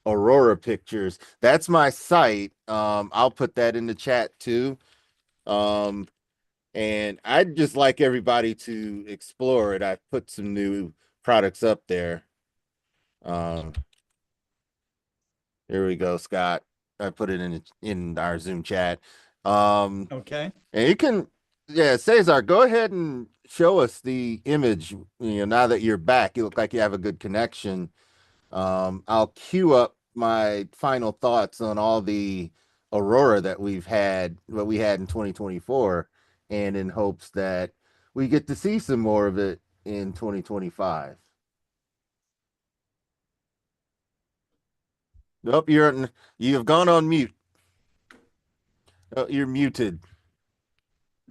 Aurora pictures. That's my site. I'll put that in the chat too. And I'd just like everybody to explore it. I put some new products up there. Here we go, Scott. I put it in our Zoom chat. Okay. And you can, Cesar, go ahead and show us the image. Now that you're back, you look like you have a good connection. I'll queue up my final thoughts on all the Aurora that we had in 2024, and in hopes that we get to see some more of it in 2025. Nope, you've gone on mute. Oh, you're muted.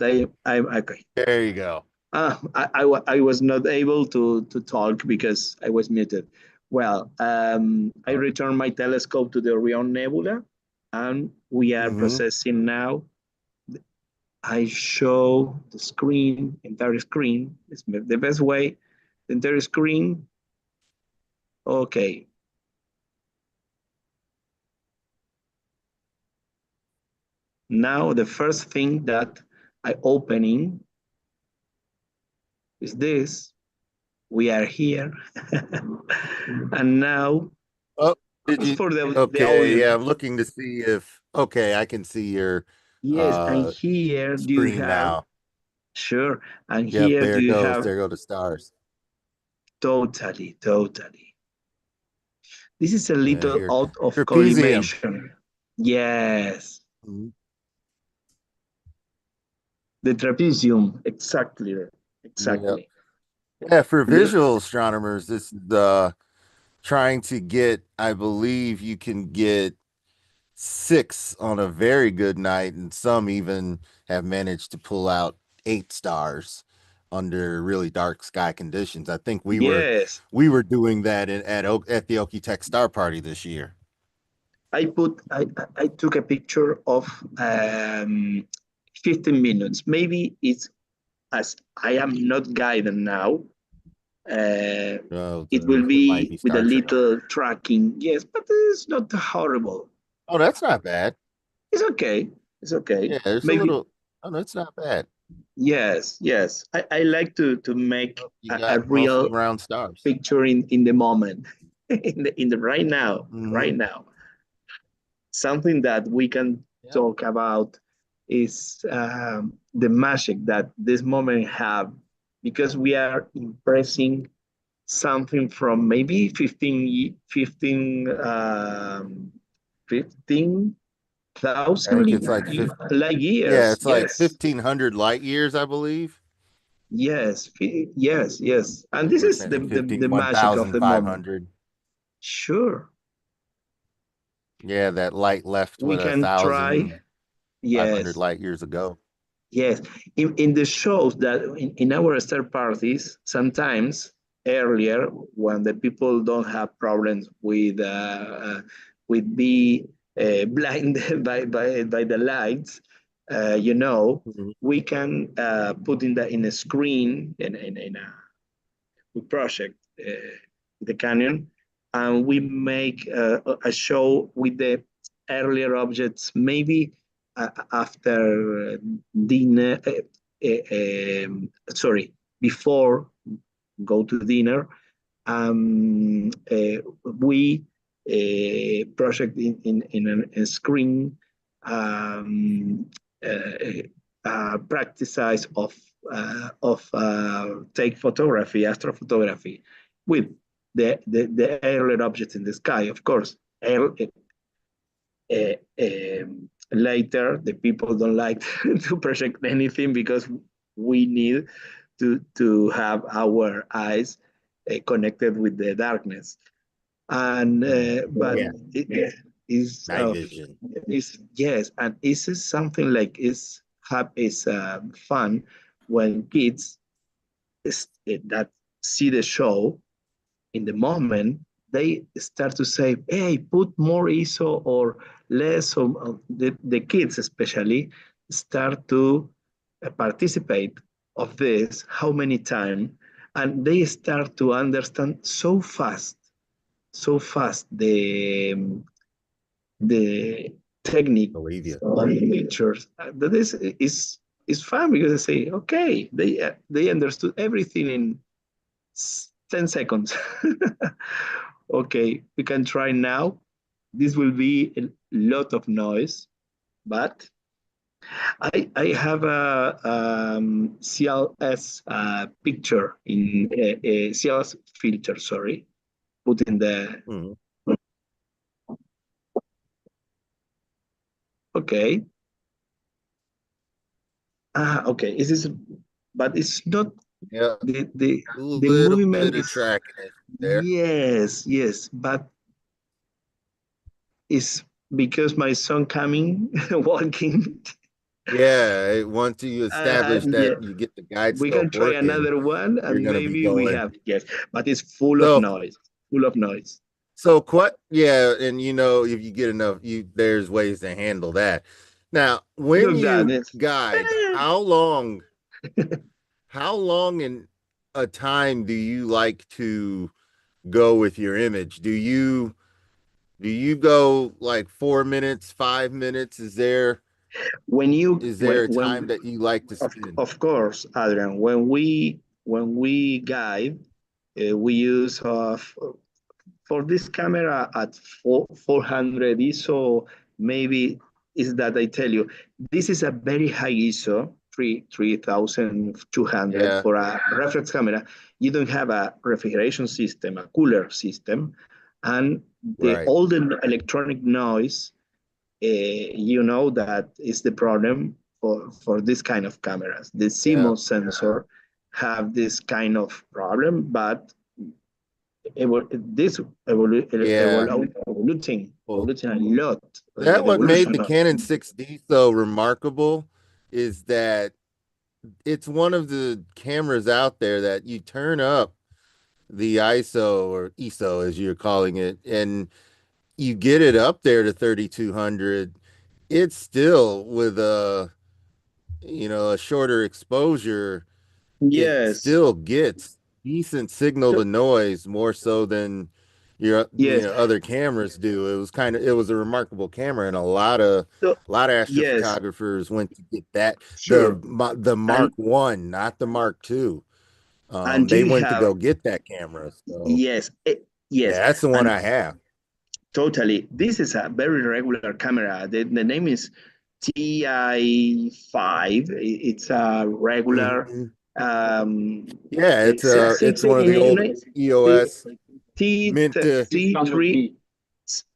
I'm okay. There you go. I was not able to talk because I was muted. Well, I returned my telescope to the Orion Nebula, and we are processing now. I show the screen, entire screen. It's the best way. The entire screen. Okay. Now the first thing that I opening is this. We are here. And now for the audience. Yeah, I'm looking to see if I can see your yes, and here do you have now. Sure. And Yep, here there do you goes. have There go the stars. totally. This is a little here. out of Trapezium. collimation. Yes. The trapezium, exactly. Yep. Yeah, for visual astronomers, this is trying to get, I believe you can get 6 on a very good night, and some even have managed to pull out 8 stars under really dark sky conditions. I think we were doing that at the Okie-Tex Star Party this year. I took a picture of 15 minutes. Maybe it's, as I am not guided now, it will be with a little tracking. Yes, but it's not horrible. Oh, that's not bad. It's okay. Yeah, there's maybe, a little. Oh, that's not bad. Yes. I like to make a real round stars picture in the moment, in the right now, right now. Something that we can talk about is the magic that this moment have, because we are impressing something from maybe 15,000 it's like light years. Yeah, it's like 1,500 light years, I believe. Yes. And this is the magic of the moment. Sure. Yeah, that light left We can try. 500 light years ago. Yes, in the shows that in our star parties, sometimes earlier when the people don't have problems with being blinded by the lights, we can put in a screen we project the canyon, and we make a show with the earlier objects, maybe after dinner, before go to dinner, we project in a screen practice of take photography, astrophotography, with the earlier objects in the sky. Of course, later the people don't like to project anything because we need to have our eyes connected with the darkness. And but is night vision. Is yes, and this is something like is fun when kids that see the show in the moment they start to say, hey, put more ISO or less. So the kids especially start to participate of this how many times, and they start to understand so fast the technique of the pictures. That is fun because they say, okay, they understood everything in 10 seconds. Okay, we can try now. This will be a lot of noise, but I have a CLS picture in a CLS filter, sorry, put in the. Okay. Okay. This is, but it's not the movement bit of tracking it there. Yes, but it's because my son coming walking. Yeah, once you establish that you get the guide we scope can try working, another one, and maybe we have but it's full of noise. So yeah, and if you get enough, there's ways to handle that. Now, when you guide, how long in a time do you like to go with your image? Do you go like 4 minutes, 5 minutes? Is there a time that you like to spend? Of course, Adrian. When we guide, we use for this camera at 400 ISO. Maybe is that I tell you, this is a very high ISO, 3200 for a reflex camera. You don't have a refrigeration system, a cooler system, and all the electronic noise. That is the problem for this kind of cameras. The CMOS sensor have this kind of problem, but this evoluting a lot. That what made the Canon 6D so remarkable is that it's one of the cameras out there that you turn up the ISO or ISO as you're calling it, and you get it up there to 3200. It's still with a shorter exposure. It still gets decent signal to noise, more so than your other cameras do. It was a remarkable camera, and a lot of astrophotographers went to get that. The Mark One, not the Mark II. They went to go get that camera. So. Yes. Yeah, that's the one I have. Totally. This is a very regular camera. The name is TI5. It's a regular. It's one of the old EOS. T3.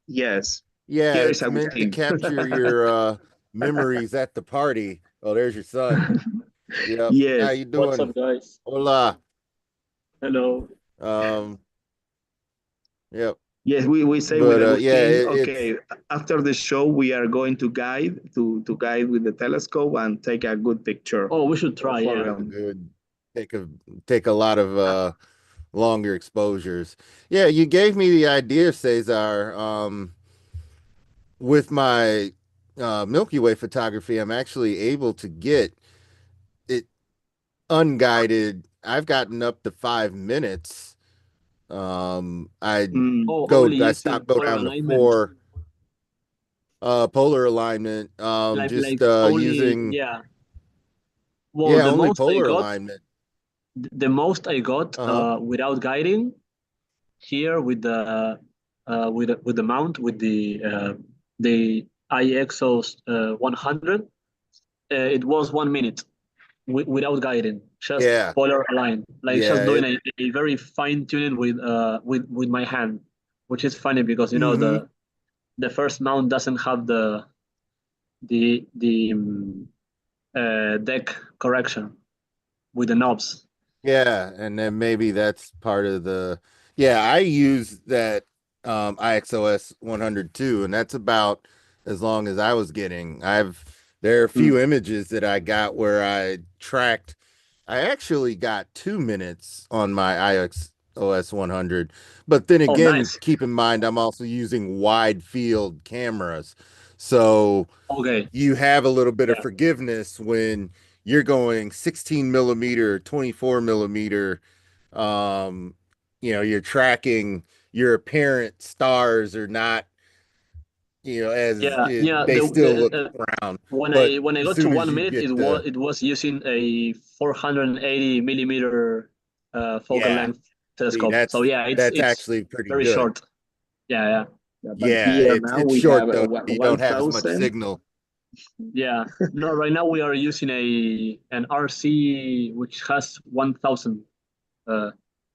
Yes. Yeah, it's meant to capture your memories at the party. Oh, there's your son. Yep. Yes. How you doing? What's up, guys? Hola. Hello. Yep. Yes, we say with okay. After the show, we are going to guide with the telescope and take a good picture. Oh, we should try. Good. Take a lot of longer exposures. Yeah, you gave me the idea, Cesar. With my Milky Way photography, I'm actually able to get it unguided. I've gotten up to 5 minutes. I stop go down to 4 polar alignment. Using only polar alignment. The most I got without guiding here with the mount with the IXO 100, it was 1 minute. without guiding, just Yeah. polar aligned, like just Yeah, doing a very fine tuning with my hand, which is funny because you know Mhm. the first mount doesn't have the deck correction with the knobs. Yeah, and then maybe that's part of the yeah, I use that IXOS 102, and that's about as long as I was getting. There are a few images that I got where I tracked. I actually got 2 minutes on my IXOS 100, but then Oh, again, nice. keep in mind I'm also using wide field cameras, so Okay. you have a little bit of Yeah. forgiveness when you're going 16 millimeter, 24 millimeter. You're tracking your apparent stars are not, Yeah. they still look brown. But When I as got to soon as 1 you minute, get it was using a 480 millimeter focal yeah, length see, telescope. So yeah, that's it's actually pretty very good. short. Yeah. Yeah, but Yeah, here now it's we short have though. You don't have as much 1000. signal. Yeah. No, right now we are using an RC which has 1000. Yeah,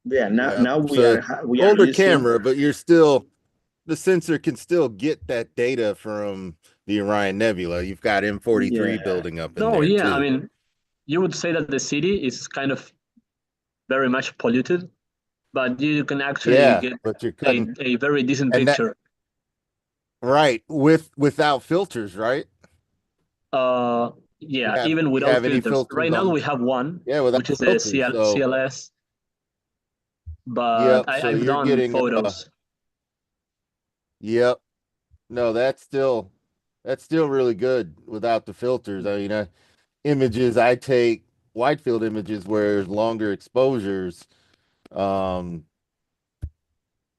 Yeah, now so we are older using camera, but the sensor can still get that data from the Orion Nebula. You've got M43 building up in No, there yeah. I too. mean, you would say that the city is kind of very much polluted, but you can actually Yeah, get but you're cutting a very decent and that picture. right without filters, right? Yeah, You even without have any filters. filters Right now on? we have one, Yeah, without which is a filters. So CLS, but yep. So I've you're done getting photos. yep. No, that's still really good without the filters. I mean, images I take wide field images where there's longer exposures. Um,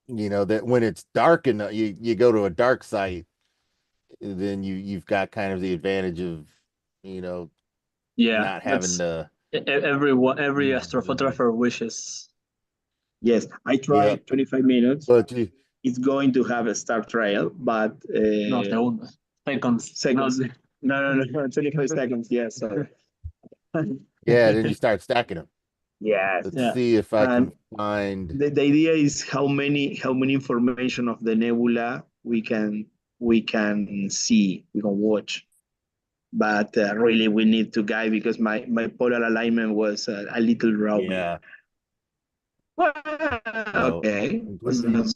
that when it's dark enough, you go to a dark site, then you've got kind of the advantage of, you know, Yeah, not having that's to. every astrophotographer wishes. Yes, I Yep. tried 25 minutes. But it's going to have a star trail, but No, seconds. No, 25 seconds. Yes. So. Yeah, then you start stacking them. Yes. Let's see if I can find. The idea is how many information of the nebula we can see, we can watch. But really, we need to guide because my polar alignment was a little rough. Yeah. Okay.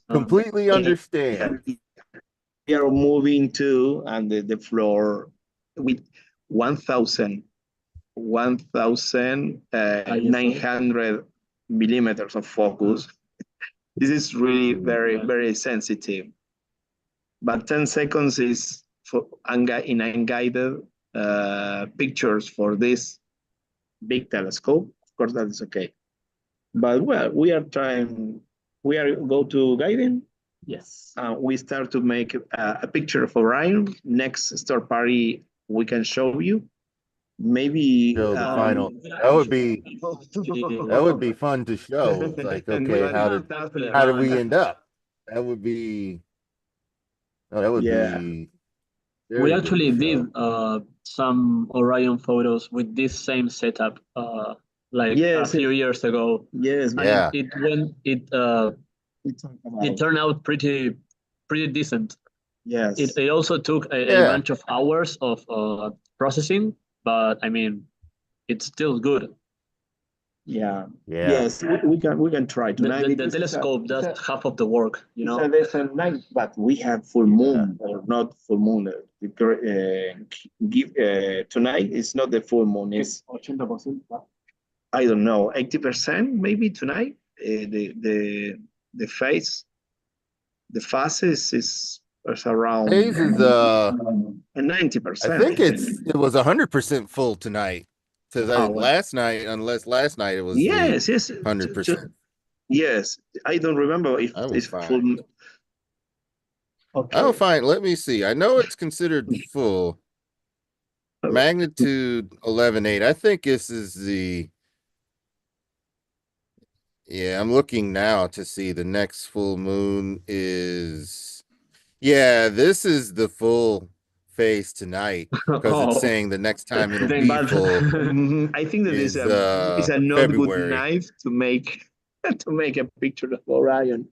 Completely understand. We are moving to and the floor with 1,900 millimeters of focus. This is really very, very sensitive. But 10 seconds is for in unguided pictures for this big telescope. Of course, that is okay. But well, we are trying. We are go to guiding. Yes. We start to make a picture of Orion. Next star party we can show you. Maybe Show the final. That would be fun to show. It's like, okay, how did we end up? That would be. Oh, that would be. We actually did some Orion photos with this same setup like a few years ago. Yes. Yeah. It turned out pretty decent. Yes. It also took a bunch of hours of processing, but I mean, it's still good. Yeah. Yeah. Yes, we can try tonight. The telescope does half of the work, you know. There's a night, but we have full moon or not full moon. Tonight it's not the full moon. It's 80%. I don't know, 80% maybe tonight. The phase, the phases is around. Phase is 90%. I think it was 100% full tonight. Because last night it was yes 100%. Yes, I don't remember if it's full. Okay. I'll find. Let me see. I know it's considered full. Magnitude 11.8. I think this is the. Yeah, I'm looking now to see the next full moon is. Yeah, this is the full face tonight because it's Oh, saying the next time it'll then be but full I think that is is a not good February. knife to make to make a picture of Orion.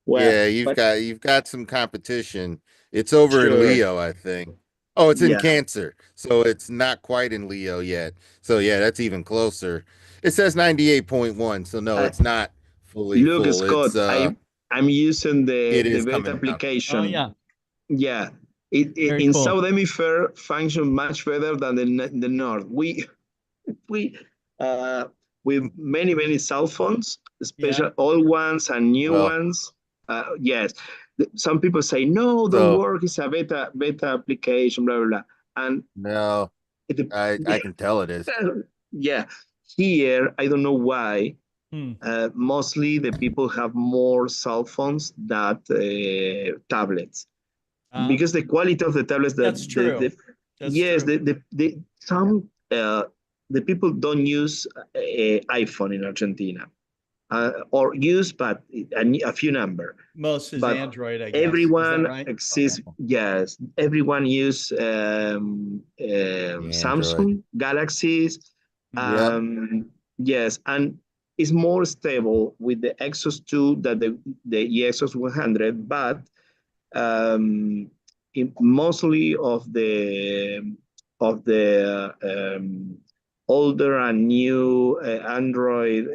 Well, Yeah, but you've got some competition. It's over in sure, Leo, I think. Oh, it's in yeah. Cancer, so it's not quite in Leo yet. So yeah, that's even closer. It says 98.1, so no, it's not fully Look, full. Scott, I'm using It the is beta coming down. application. Oh yeah. Yeah, it Very in cool. South Hemisphere function much better than the North. We with many cell phones, especially old ones and new Well, ones. Yes, some people say no, don't so work. It's a beta application, blah blah blah. And no, I can tell it is. yeah, here I don't know why. Hmm. Mostly the people have more cell phones than tablets because the quality of the tablets that That's true. That's yes true. the people don't use iPhone in Argentina or use but a few number. Most is But Android, I guess. everyone Is that right? exists. Yes, everyone use Samsung Galaxies. Yep. Yes, and it's more stable with the Exos 2 than the Exos 100, but mostly of the older and new Android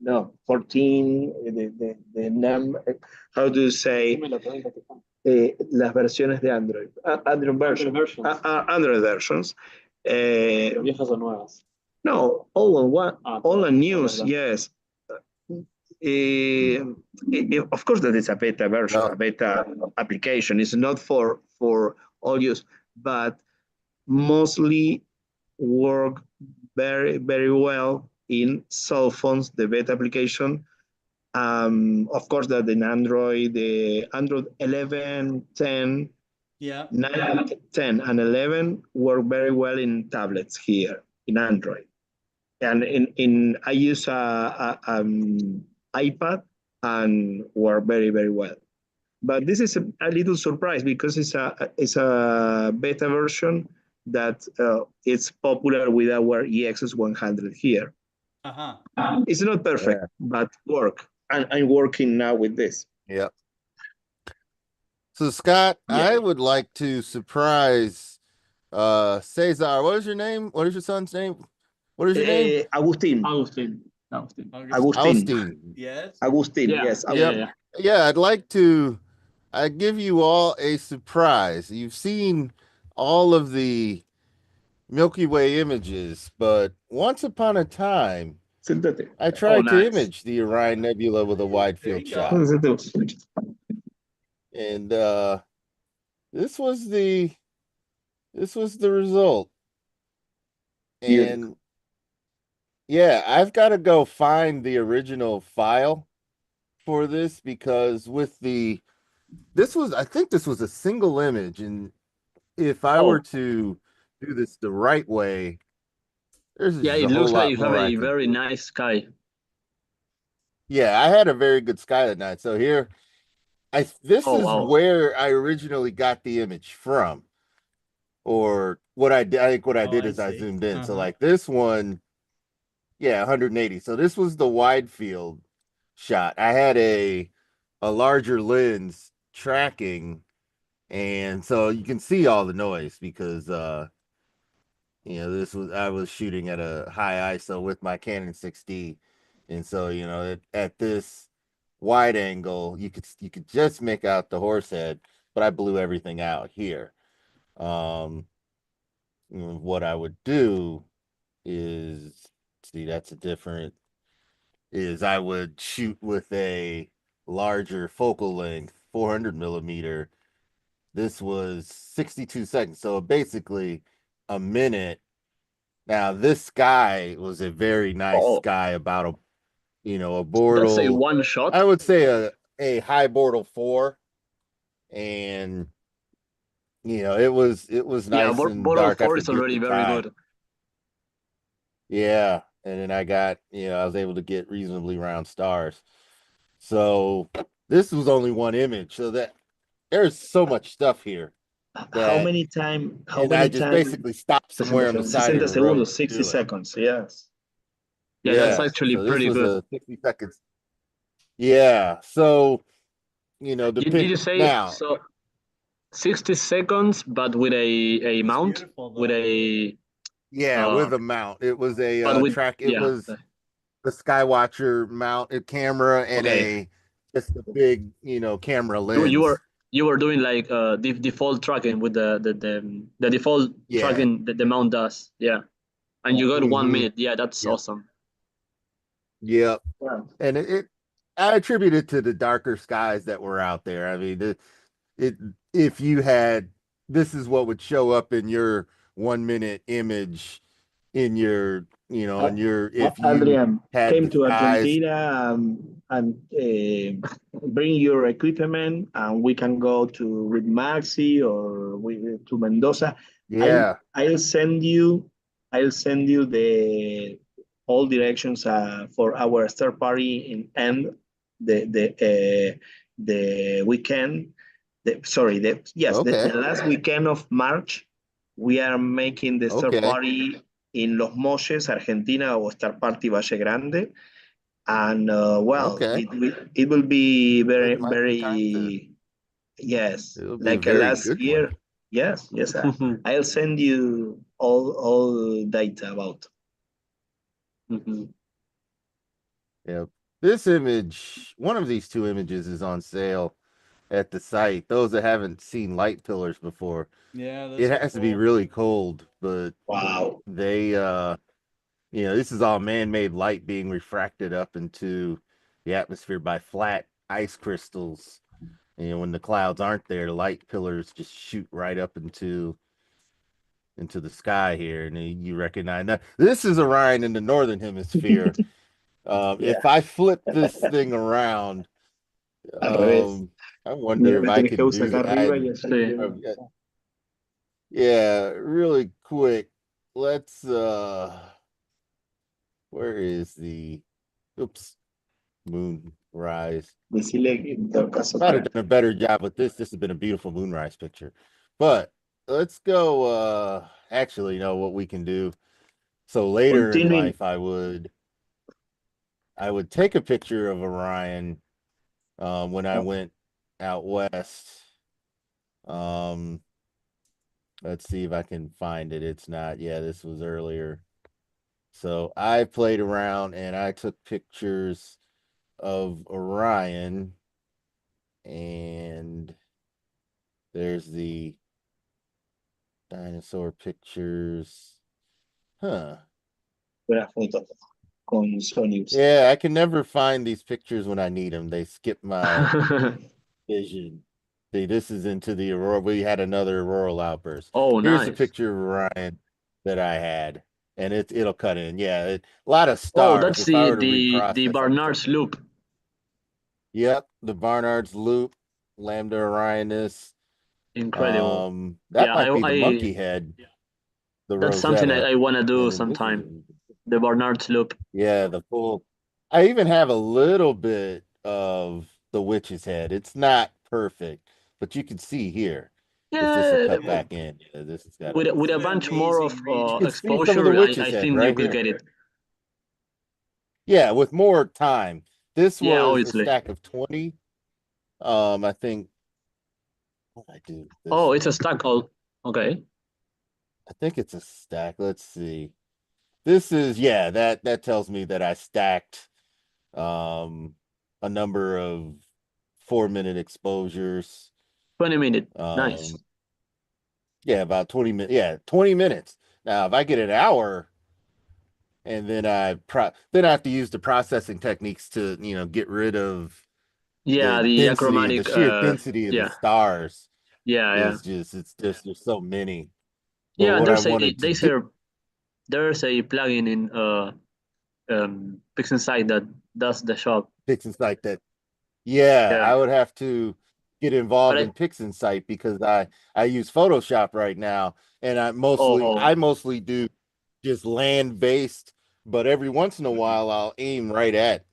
no 14 the number how do you say las versiones de Android Android version Android versions ¿Viejas o nuevas? no all on one all on news yes of course that is a beta version a beta application it's not for all use but mostly work very well in cell phones the beta application of course that in Android the Android 11 10 Yeah. 9 10 and 11 work very well in tablets here in Android and in I use a iPad and work very well. But this is a little surprise because it's a beta version that it's popular with our EXS 100 here. Uh-huh. It's not perfect, but work. And I'm working now with this. Yep. So Scott, I would like to surprise Cesar. What is your name? What is your son's name? What is your name? Agustin. Agustin. Yes. Agustin, Yeah. yes. Yeah, I'd like to give you all a surprise. You've seen all of the Milky Way images, but once upon a time, I tried to image the Orion Nebula with a wide field shot. And this was the result. And yeah, I've got to go find the original file for this because with I think this was a single image, and if I were to do this the right way, there's Yeah, just it a whole looks like lot you have more a I could very do. nice sky. Yeah, I had a very good sky that night. So here, this is where I originally got the image from, or what I did. I think what I did is I zoomed in. So like this one, yeah, 180. So this was the wide field shot. I had a larger lens tracking, and so you can see all the noise because I was shooting at a high ISO with my Canon 6D, and so at this wide angle you could just make out the horse head, but I blew everything out here. What I would do is I would shoot with a larger focal length, 400 millimeter. This was 62 seconds, so basically a minute. Now this sky was a very nice sky, about a Bortle. That's a one shot. I would say a high Bortle 4, and it was nice and Bortle dark. 4 I is forget already the very time. good. Yeah, and then I got I was able to get reasonably round stars. So this was only one image, so that there's so much stuff here. How many time? How And many I just basically stopped somewhere on the side of the 60 road. segundos, 60 seconds. Yes. Yeah, Yeah, that's actually so this pretty was good. a 60 seconds. Yeah, so you know, Did you say now. so? 60 seconds, but with a mount, with a Yeah, with a mount. It was a with, track. It yeah. was the Skywatcher mounted camera and Okay. just a big, you know, camera You, lens. you were doing like the default tracking with the default tracking that the mount does. Yeah. And you got 1 minute. Yeah, that's awesome. Yep. Yeah. And I attribute it to the darker skies that were out there. I mean, if you had, this is what would show up in your 1 minute image in your, you know, in your, if you Adrian, had came the to skies. Argentina and bring your equipment, and we can go to with Maxi or to Mendoza. Yeah. I'll send you the all directions for our third party in end the weekend. The last weekend of March, we are making the third party in Los Molles, Argentina, or Star Party Valle Grande. And it will be very, yes, like last year. Yes. I'll send you all data about. Yeah. This image, one of these two images is on sale at the site. Those that haven't seen light pillars before. Yeah, it has to be really cold, but wow. They you know, this is all man-made light being refracted up into the atmosphere by flat ice crystals. You know, when the clouds aren't there, the light pillars just shoot right up into the sky here, and you recognize that this is Orion in the northern hemisphere. If I flip this thing around, I wonder if I can do that. Yeah, really quick. Let's where is the moon rise? Might have done a better job with this. This has been a beautiful moonrise picture. But let's go actually, you know what we can do. So later in life I would take a picture of Orion when I went out west. Let's see if I can find it. It's not. Yeah, this was earlier. So I played around and I took pictures of Orion, and there's the dinosaur pictures. Huh. Yeah, I can never find these pictures when I need them. They skip my vision. See, this is into the aurora. We had another auroral outburst. Oh, here's nice. a picture of Orion that I had, and it'll cut in. Yeah, a lot of stars. Oh, that's the Barnard's Loop. Yep, the Barnard's Loop, Lambda Orionis. Incredible. That might be the monkey head. That's something I want to do sometime. The Barnard's Loop. Yeah, the full. I even have a little bit of the witch's head. It's not perfect, but you can see here. Yeah, it's just a cut back in. Yeah, this has got with a bunch more of exposure, I think right you could here. get it. Yeah, with more time. This was obviously. a stack of 20. I think. What did I do? Oh, it's a stack. Okay. I think it's a stack. Let's see. This is that tells me that I stacked a number of 4-minute exposures. 20 minutes. Nice. Yeah, about 20 minutes. Yeah, 20 minutes. Now, if I get an hour, and then I have to use the processing techniques to get rid of the achromatic, the sheer density of the stars. It's just there's so many. But there's a plugin in PixInsight that does the job. PixInsight that. Yeah, I would have to get involved in PixInsight because I use Photoshop right now, and I mostly do just land based, but every once in a while I'll aim right at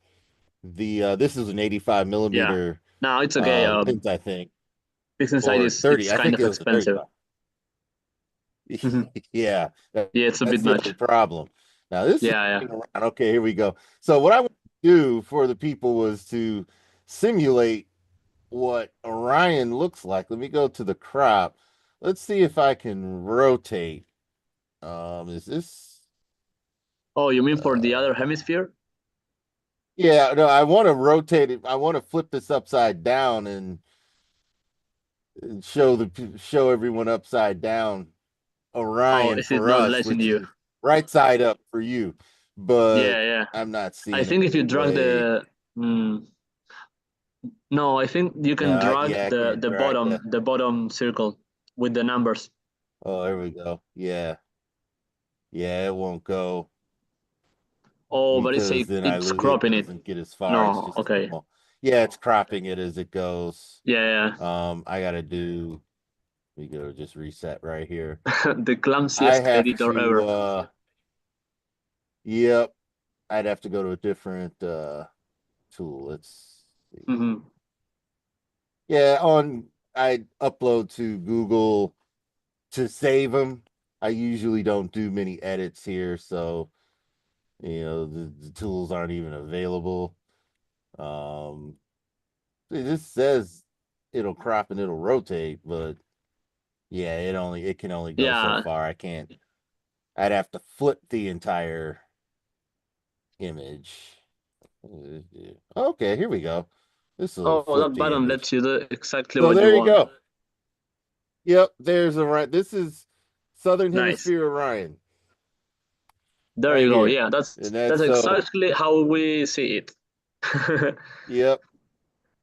the this is an 85 millimeter No, it's okay. Pins, I think, This inside or is 30. it's I kind think of it was a 30. expensive. Yeah, Yeah, it's a that's bit the much. only problem. Now this is Yeah, yeah. around. Okay, here we go. So what I want to do for the people was to simulate what Orion looks like. Let me go to the crop. Let's see if I can rotate. Is this? Oh, you mean for the other hemisphere? Yeah, no, I want to rotate it. I want to flip this upside down and show everyone upside down Oh, Orion is it for not us, letting which you? is right side up for you. But Yeah, yeah. I'm not I seeing a think if you good drag way. the no, I think you can No, drag yeah, I can't drag that. the bottom circle with the numbers. Oh, there we go. Yeah. Yeah, it won't go Oh, but because then it's it cropping it. doesn't get as far. It's No, just okay. small. Yeah, it's cropping it as it goes. Yeah, I gotta do. We go just reset right here. yeah. The I clumsiest have editor to. ever. Yep. I'd have to go to a different tool. Let's see. Yeah, I upload to Google to save them. I usually don't do many edits here, so the tools aren't even available. This says it'll crop and it'll rotate, but yeah, it can only go so Yeah. far. I'd have to flip the entire image. Okay, here we go. This will Oh, flip that the button image. lets you do exactly So what you there you want. go. Yep, there's Orion. This is Southern Nice. Hemisphere Orion. There Right you go. here. Yeah, that's And that's exactly how we see it. Yep.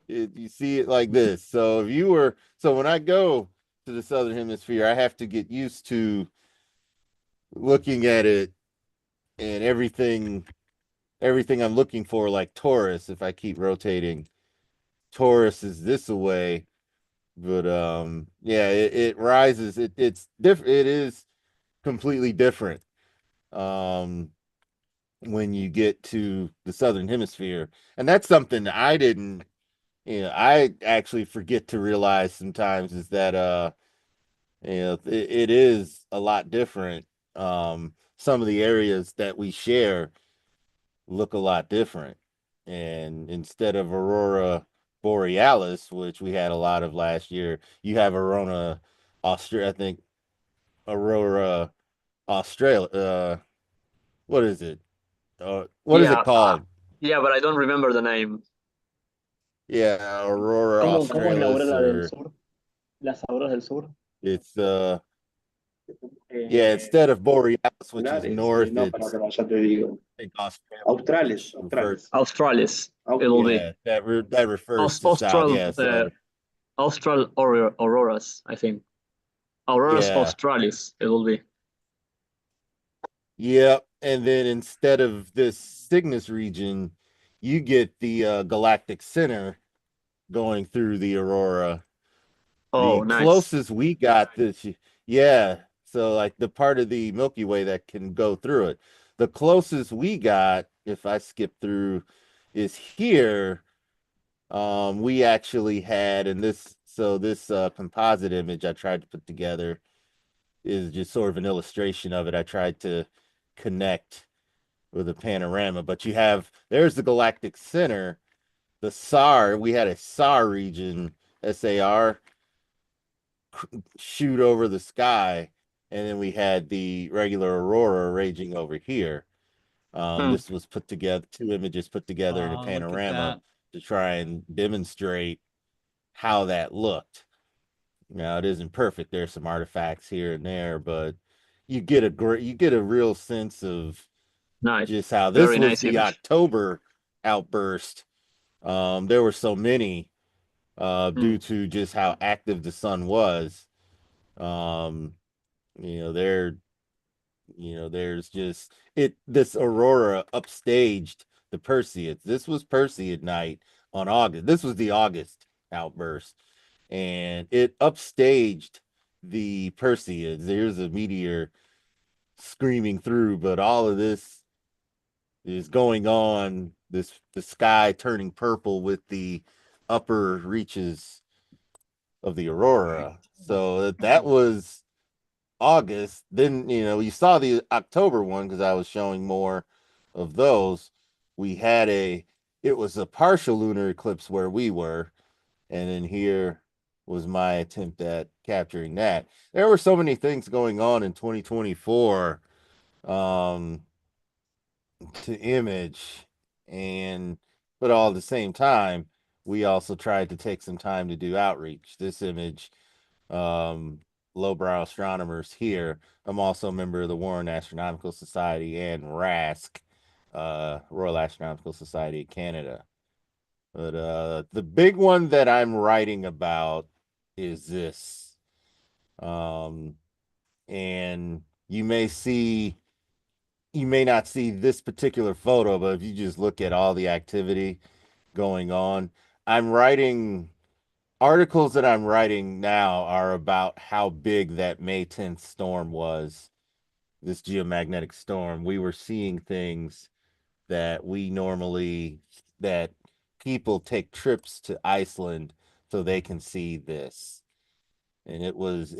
You see it like this. So when I go to the Southern Hemisphere, I have to get used to looking at it and everything I'm looking for, like Taurus. If I keep rotating, Taurus is this away. But yeah, it rises. It's different. It is completely different. When you get to the Southern Hemisphere, and that's something I didn't. I actually forget to realize sometimes is that it is a lot different. Some of the areas that we share look a lot different. And instead of Aurora Borealis, which we had a lot of last year, you have Aurora Australia, I think Aurora Australia. What is it? What is it called? Yeah, but I don't remember the name. Yeah, Aurora ¿Cómo es la Australis, aurora del or sur? Las auroras del sur. it's yeah, instead of Borealis, which is north, No, it's pero ya te digo. I think Australia. Australis. It'll be. Yeah, that refers to south. Austral, Yeah, so Austral auroras, I think. Auroras yeah, australis, it will be. yep. And then instead of this Cygnus region, you get the galactic center going through the aurora. Oh, The nice. closest we got this, yeah. So like the part of the Milky Way that can go through it. The closest we got, if I skip through, is here. We actually had, and this composite image I tried to put together is just sort of an illustration of it. I tried to connect with a panorama, but there's the galactic center, the SAR. We had a SAR region, SAR, shoot over the sky, and then we had the regular aurora raging over here. This was put together, two images put together in a panorama to try and demonstrate how that looked. Now it isn't perfect. There's some artifacts here and there, but you get a real sense of just how this Very was nice the image. October outburst. There were so many due to just how active the sun was. There's just this aurora upstaged the Perseids. This was Perseid night on August. This was the August outburst, and it upstaged the Perseids. There's a meteor screaming through, but all of this is going on. The sky turning purple with the upper reaches of the aurora. So that was August. Then, you saw the October one because I was showing more of those. It was a partial lunar eclipse where we were. And then here was my attempt at capturing that. There were so many things going on in 2024 to image, but all at the same time, we also tried to take some time to do outreach. This image, lowbrow astronomers here. I'm also a member of the Warren Astronomical Society and RASC, Royal Astronomical Society of Canada. But the big one that I'm writing about is this. And you may not see this particular photo, but if you just look at all the activity going on, articles that I'm writing now are about how big that May 10th storm was, this geomagnetic storm. We were seeing things that that people take trips to Iceland so they can see this. And it was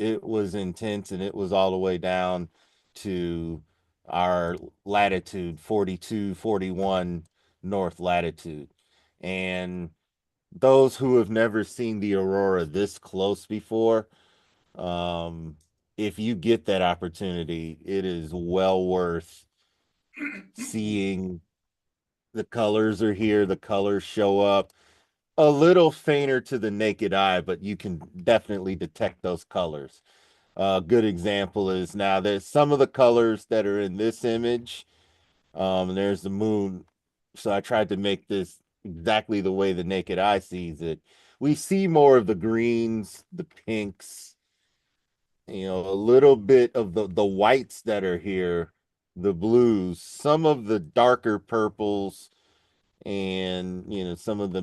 intense, and it was all the way down to our latitude 42, 41 north latitude. And those who have never seen the aurora this close before, if you get that opportunity, it is well worth seeing. The colors are here. The colors show up a little fainter to the naked eye, but you can definitely detect those colors. A good example is now there's some of the colors that are in this image. There's the moon. So I tried to make this exactly the way the naked eye sees it. We see more of the greens, the pinks, a little bit of the whites that are here, the blues, some of the darker purples, and some of the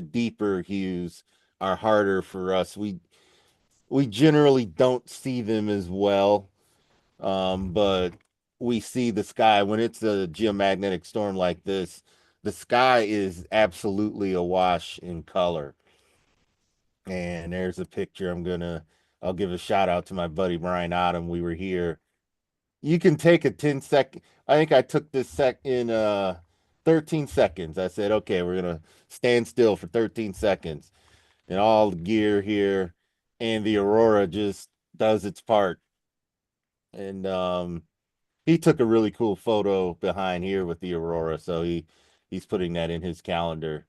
deeper hues are harder for us. We generally don't see them as well, but we see the sky when it's a geomagnetic storm like this. The sky is absolutely awash in color. And there's a picture. I'll give a shout out to my buddy Brian Autumn. We were here. You can take a 10-second. I think I took this in 13 seconds. I said, okay, we're gonna stand still for 13 seconds, and all the gear here, and the aurora just does its part. And he took a really cool photo behind here with the aurora, so he's putting that in his calendar.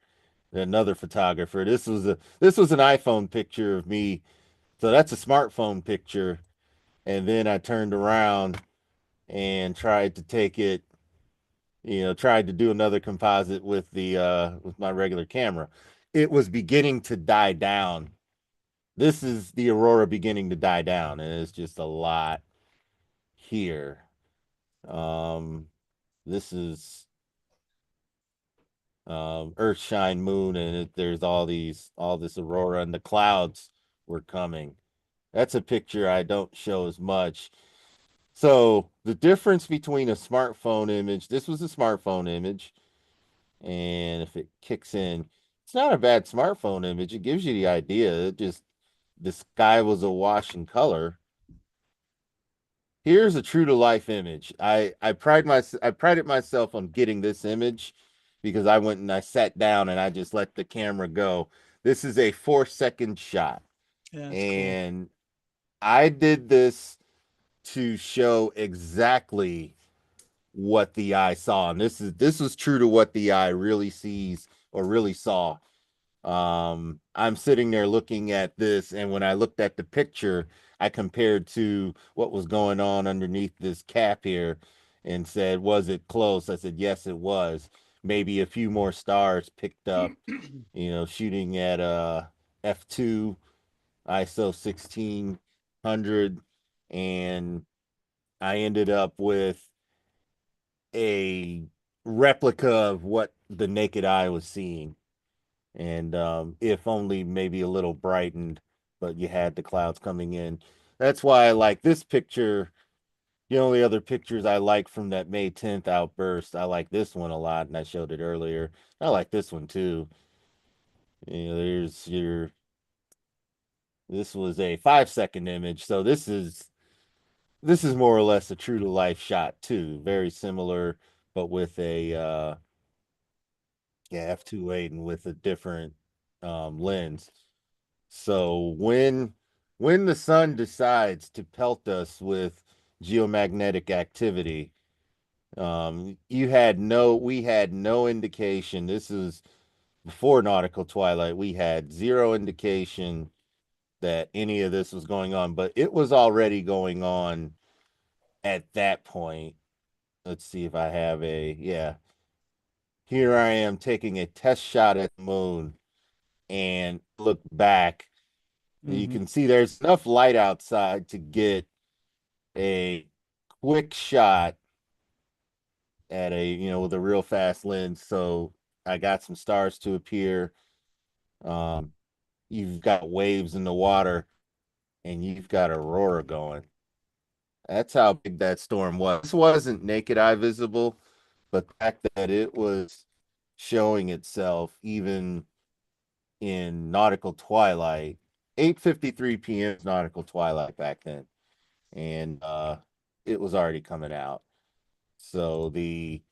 Another photographer. This was an iPhone picture of me, so that's a smartphone picture. And then I turned around and tried to take it, tried to do another composite with with my regular camera. It was beginning to die down. This is the aurora beginning to die down, and it's just a lot here. This is Earthshine moon, and there's all this aurora, and the clouds were coming. That's a picture I don't show as much. So the difference between a smartphone image, this was a smartphone image, and if it kicks in, it's not a bad smartphone image. It gives you the idea. The sky was awash in color. Here's a true to life image. I prided myself on getting this image because I went and I sat down and I just let the camera go. This is a 4-second shot. Yeah, and cool. I did this to show exactly what the eye saw. And this was true to what the eye really sees or really saw. I'm sitting there looking at this, and when I looked at the picture, I compared to what was going on underneath this cap here and said, was it close? I said, yes, it was. Maybe a few more stars picked up, shooting at f2 ISO 1600, and I ended up with a replica of what the naked eye was seeing. And if only maybe a little brightened, but you had the clouds coming in. That's why I like this picture. The only other pictures I like from that May 10th outburst, I like this one a lot, and I showed it earlier. I like this one too. There's your, this was a 5-second image. So this is more or less a true to life shot too. Very similar, but with a, f2.8 and with a different lens. So when the sun decides to pelt us with geomagnetic activity, we had no indication. This is before nautical twilight. We had zero indication that any of this was going on, but it was already going on at that point. Let's see if I have here I am taking a test shot at the moon and look back. You can see there's enough light outside to get a quick shot at with a real fast lens. So I got some stars to appear. You've got waves in the water and you've got aurora going. That's how big that storm was. This wasn't naked eye visible, but the fact that it was showing itself even in nautical twilight, 8:53 p.m. nautical twilight back then, and it was already coming out. So the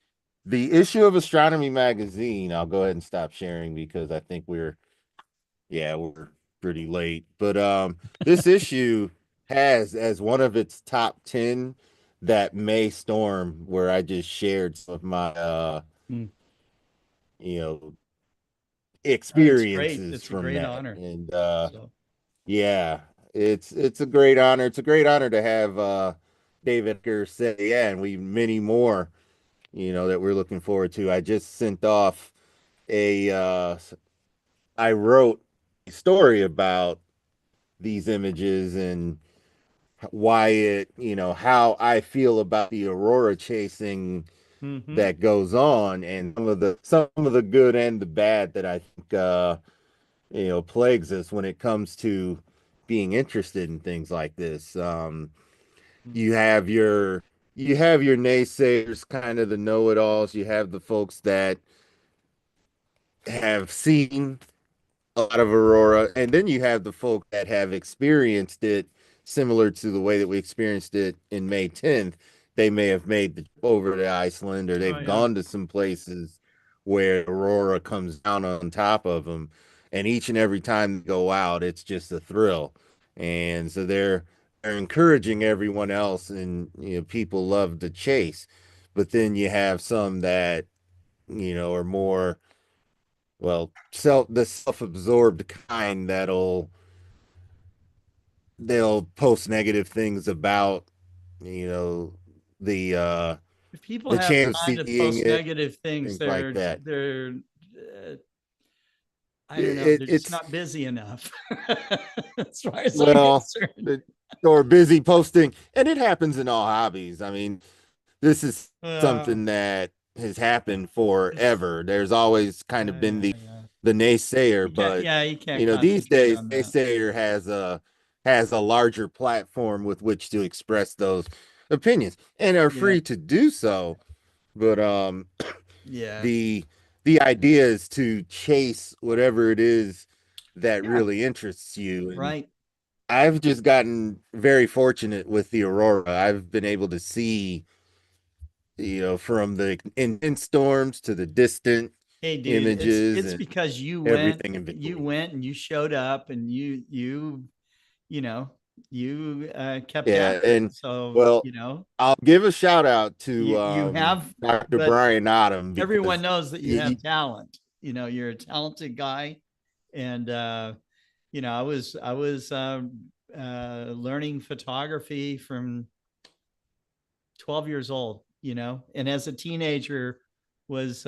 issue of Astronomy magazine, I'll go ahead and stop sharing because I think we're pretty late. But this issue has as one of its top 10 that May storm where I just shared some of my experiences it's from a great that. honor. And So. yeah, it's a great honor. It's a great honor to have David say, and we many more, that we're looking forward to. I just sent off I wrote a story about these images and why how I feel about the aurora chasing that goes on, and some of the good and the bad that I think plagues us when it comes to being interested in things like this. You have your naysayers, kind of the know-it-alls. You have the folks that have seen a lot of aurora, and then you have the folk that have experienced it similar to the way that we experienced it in May 10th. They may have made the trip over to Iceland, or they've gone to some places where aurora comes down on top of them, and each and every time they go out, it's just a thrill. And so they're encouraging everyone else, and people love the chase. But then you have some that are more the self-absorbed kind they'll post negative things about the If people the have chance time of to seeing post it, negative things, like that. they're I don't know, they're just It's not busy enough. As far as I'm concerned. or busy posting, and it happens in all hobbies. I mean, this is something that has happened forever. There's always kind of been the naysayer, but you can't these days on that. naysayer has a larger platform with which to express those opinions and are free to do so. But the idea is to chase whatever it is that really interests you. And right. I've just gotten very fortunate with the aurora. I've been able to see from the in storms to the distant images, it's and because you everything went, in you went and you showed up and you kept at it. And So I'll give a shout out to you have Dr. Brian Adam. Everyone knows that you have talent. You're a talented guy, and I was learning photography from 12 years old, and as a teenager was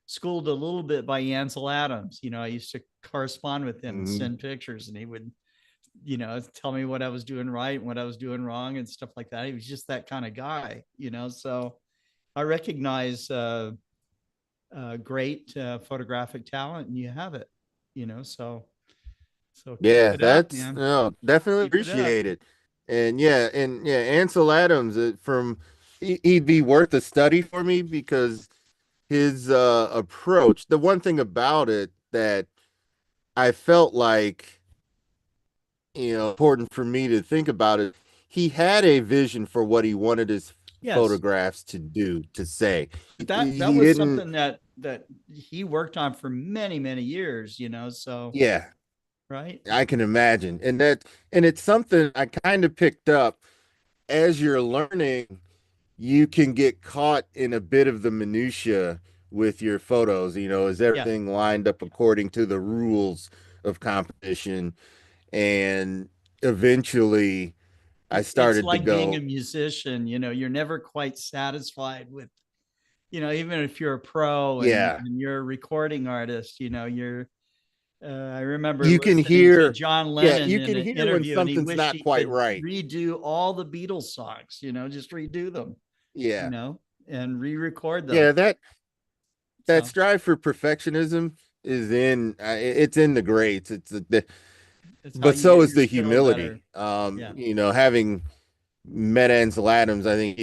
schooled a little bit by Ansel Adams. I used to correspond with him and send pictures, and he would tell me what I was doing right and what I was doing wrong and stuff like that. He was just that kind of guy, so I recognize great photographic talent, and you have it, so yeah, that's definitely appreciate it. And Ansel Adams, he'd be worth a study for me, because his approach, the one thing about it that I felt like, important for me to think about it. He had a vision for what he wanted his photographs to do, to say. That He was didn't, something that he worked on for many, many years, so yeah, right. I can imagine. And it's something I kind of picked up as you're learning. You can get caught in a bit of the minutia with your photos, is everything lined up according to the rules of competition? And eventually I It's started to like being a go, musician, you're never quite satisfied with, even if you're a pro and, yeah, and you're a recording artist, you're I remember you can listening to hear, John yeah, Lennon you in can an hear when interview, and he something's wished not he quite could right. redo all the Beatles songs, just redo them, Yeah. and re-record them. Yeah, that So strive for perfectionism is it's in the greats. it's how But you so get is your the skill better. humility. Yeah. Having met Ansel Adams, I think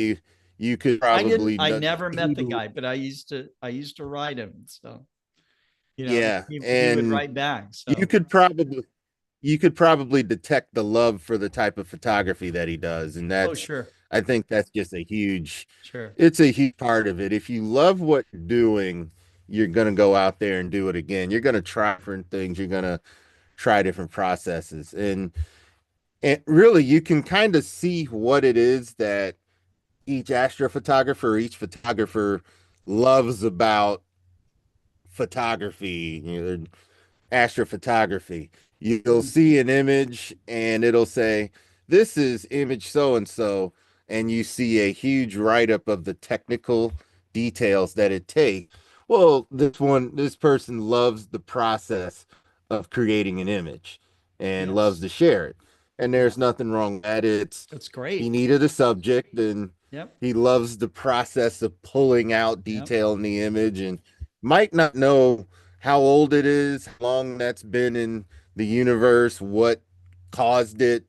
you could probably I not- never met the he- guy, but I used to write him. So, yeah, he would and write back. So you could probably detect the love for the type of photography that he does, and sure. I think that's just a huge, Sure. it's a huge part of it. If you love what you're doing, you're gonna go out there and do it again. You're gonna try different things. You're gonna try different processes, and really you can kind of see what it is that each photographer loves about photography, astrophotography. You'll see an image and it'll say, this is image so and so, and you see a huge write-up of the technical details that it takes. Well, this person loves the process of creating an image and loves to share it. And there's nothing wrong with that. That's great. He needed a subject, and he loves the process of pulling out detail in the image, and might not know how old it is, how long that's been in the universe, what caused it,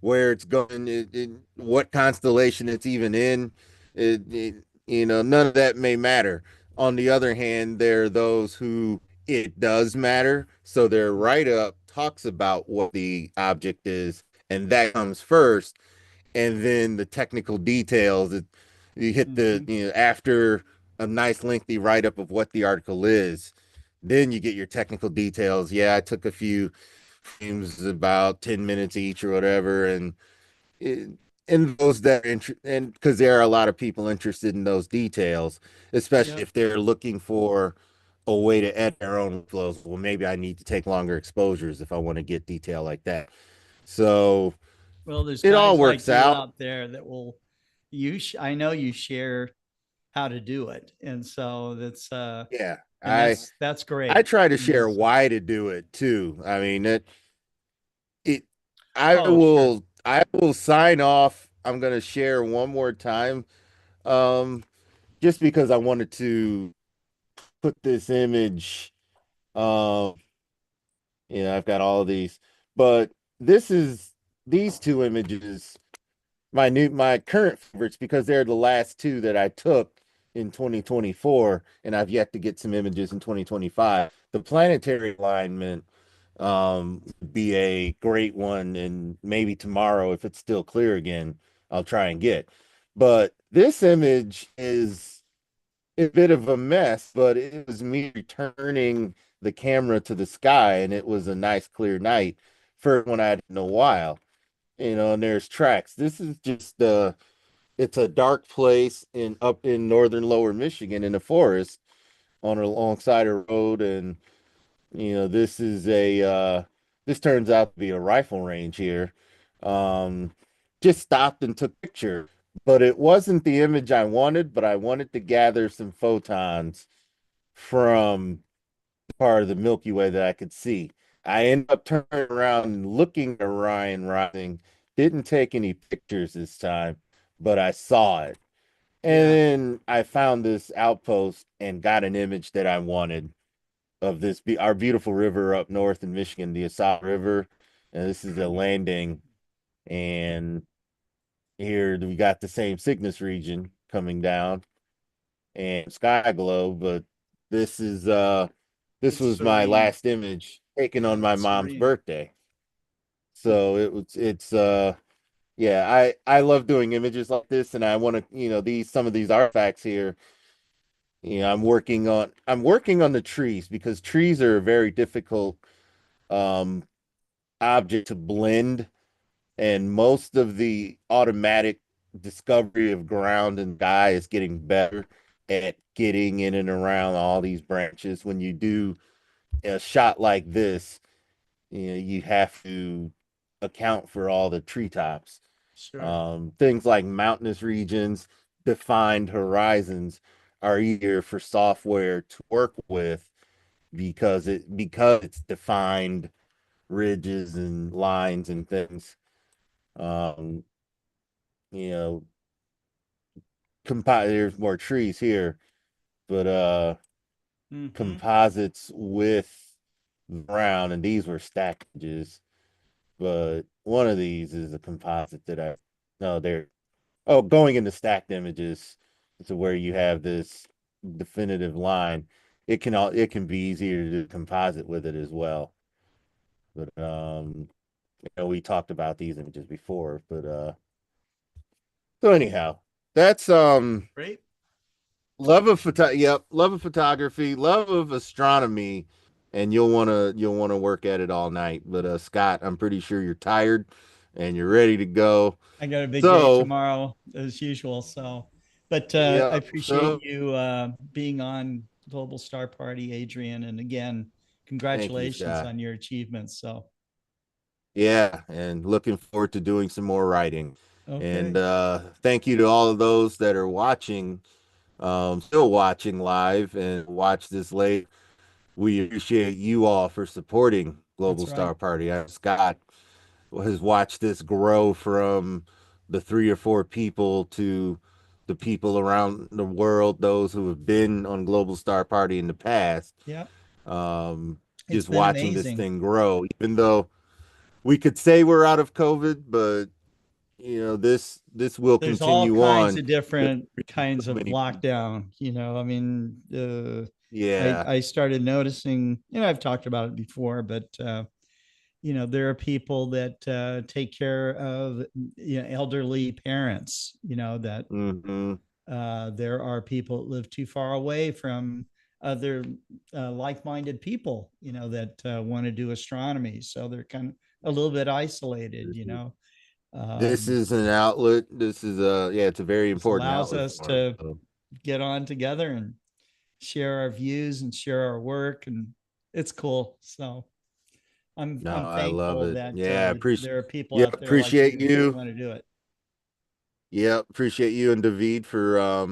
where it's going, what constellation it's even in. None of that may matter. On the other hand, there are those who it does matter. So their write up talks about what the object is, and that comes first. And then the technical details, you hit after a nice lengthy write up of what the article is, then you get your technical details. Yeah, I took a few frames, about 10 minutes each or whatever. And those that and because there are a lot of people interested in those details, especially if they're looking for a way to edit their own flows. Well, maybe I need to take longer exposures if I want to get detail like that. So well, there's it all guys like works you out. out there that will I know you share how to do it, and so that's Yeah, and that's great. I try to share why to do it too. I mean, I will sign off. I'm going to share one more time, just because I wanted to put this image. I've got all of these, but these two images, my current favorites, because they're the last two that I took in 2024, and I've yet to get some images in 2025. The planetary alignment would be a great one, and maybe tomorrow, if it's still clear again, I'll try and get. But this image is a bit of a mess, but it was me returning the camera to the sky, and it was a nice clear night, first one I had in a while. And there's tracks. This is just it's a dark place up in northern lower Michigan in the forest alongside a road. And this turns out to be a rifle range here. Just stopped and took a picture, but it wasn't the image I wanted, but I wanted to gather some photons from part of the Milky Way that I could see. I ended up turning around and looking at Orion rising. Didn't take any pictures this time, but I saw it. And then I found this outpost and got an image that I wanted of our beautiful river up north in Michigan, the Assault River. And this is a landing. And here we got the same Cygnus region coming down and sky glow, but this was my last image. taken on my mom's Serene. birthday. So it's yeah, I love doing images like this, and I want to, some of these artifacts here, I'm working on the trees, because trees are a very difficult um object to blend, and most of the automatic discovery of ground and sky is getting better at getting in and around all these branches. When you do a shot like this, you have to account for all the treetops. Sure. Things like mountainous regions, defined horizons are easier for software to work with, because it's defined ridges and lines and things. Um, you know, there's more trees here, but composites with ground, and these were stacked images. But one of these is a composite that going into stacked images to where you have this definitive line. It can be easier to do composite with it as well. But we talked about these images before, but so anyhow, that's Great. love of photography, love of astronomy, and you'll want to work at it all night. But Scott, I'm pretty sure you're tired and you're ready to go. I got a big day tomorrow as usual. So, but I appreciate you being on Global Star Party, Adrian. And again, congratulations on your achievements. So, yeah, and looking forward to doing some more writing. Okay. And thank you to all of those that are watching, still watching live and watch this late. We appreciate you all for supporting Global Star Party. Scott has watched this grow from the 3 or 4 people to the people around the world, those who have been on Global Star Party in the past. Yeah. Just watching this thing grow, even though we could say we're out of COVID, but this will there's all continue kinds on. of different kinds of lockdown. I mean, I started noticing, I've talked about it before, but there are people that take care of elderly parents, that there are people that live too far away from other like-minded people, that want to do astronomy. So they're kind of a little bit isolated, This is an outlet. This is it's a very important allows outlet us to get on together and share our views and share our work, and it's cool. So I'm I love thankful it. that Appreciate there are people out there appreciate like you that want to do it. Yeah, appreciate you and David for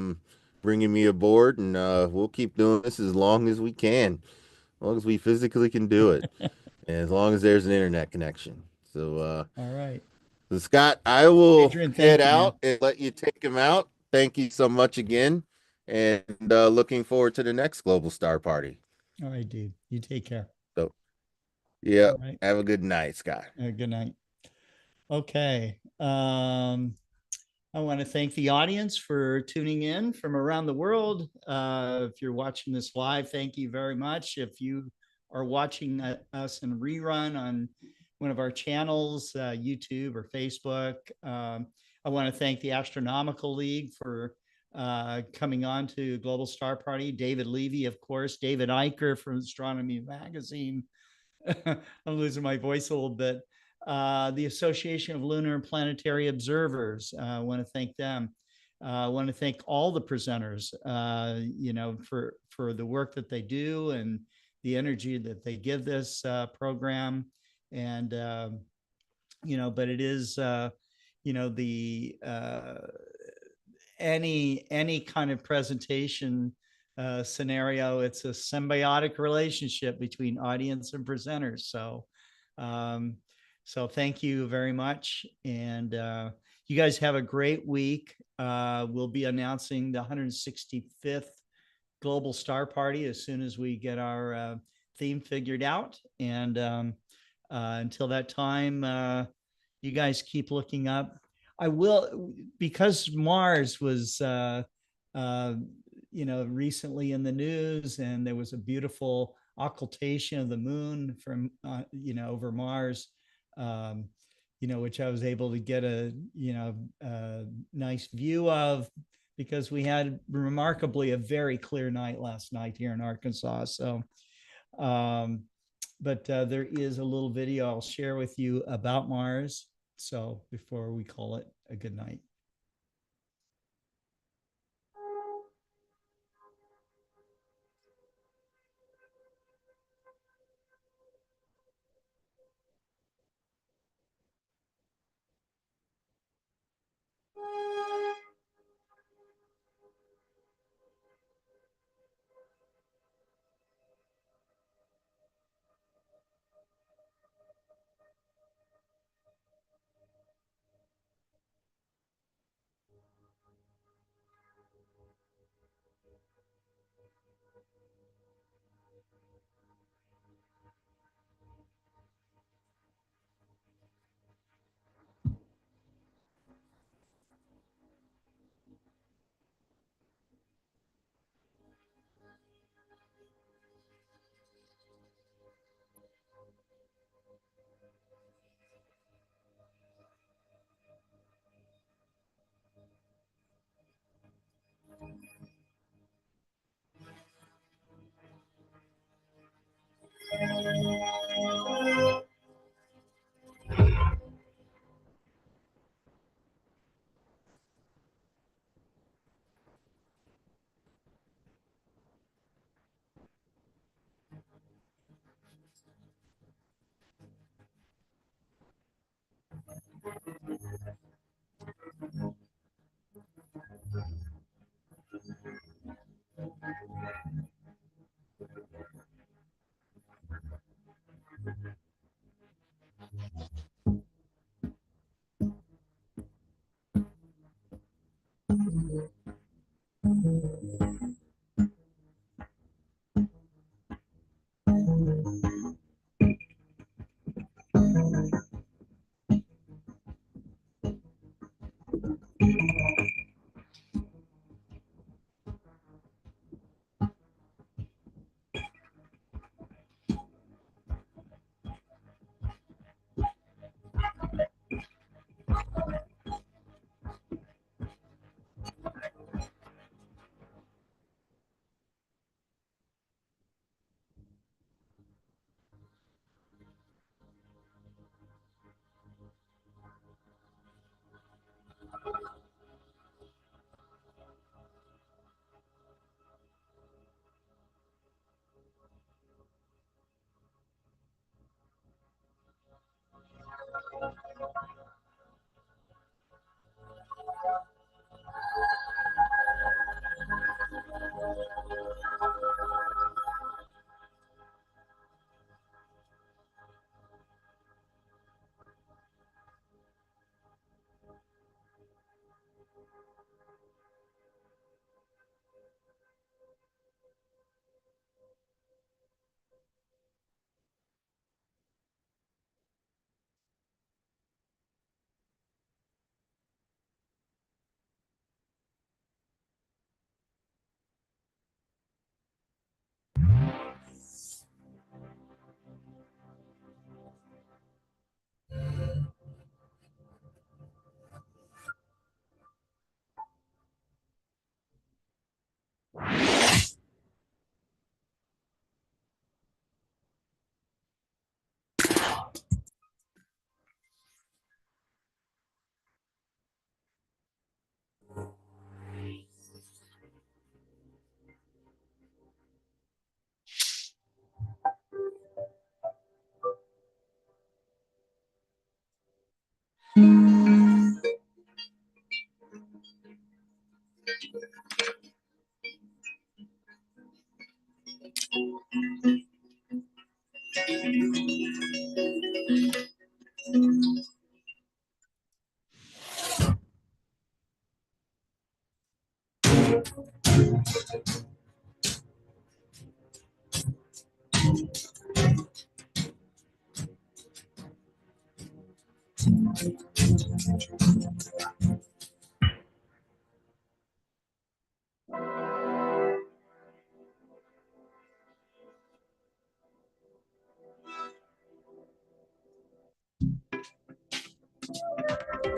bringing me aboard, and we'll keep doing this as long as we can, as long as we physically can do it, and as long as there's an internet connection. So all right. So Scott, I will Adrian, head you, out and let you take him out. Thank you so much again, and looking forward to the next Global Star Party. All right, dude. You take care. So, yeah, right. Have a good night, Scott. Good night. Okay. I want to thank the audience for tuning in from around the world. If you're watching this live, thank you very much. If you are watching us in rerun on one of our channels, YouTube or Facebook, I want to thank the Astronomical League for coming on to Global Star Party. David Levy, of course, David Eicher from Astronomy Magazine. I'm losing my voice a little bit. The Association of Lunar and Planetary Observers. I want to thank them. I want to thank all the presenters, for the work that they do and the energy that they give this program. And, but it is, any kind of presentation scenario, it's a symbiotic relationship between audience and presenters. So thank you very much. And you guys have a great week. We'll be announcing the 165th Global Star Party as soon as we get our theme figured out. And until that time, you guys keep looking up. I will, because Mars was, recently in the news, and there was a beautiful occultation of the moon from, over Mars, which I was able to get a nice view of, because we had remarkably a very clear night last night here in Arkansas. So, but there is a little video I'll share with you about Mars. So before we call it a good night.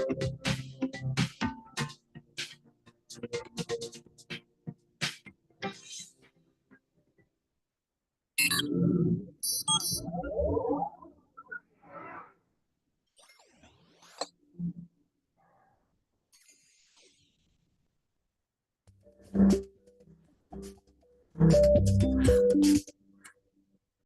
Bye.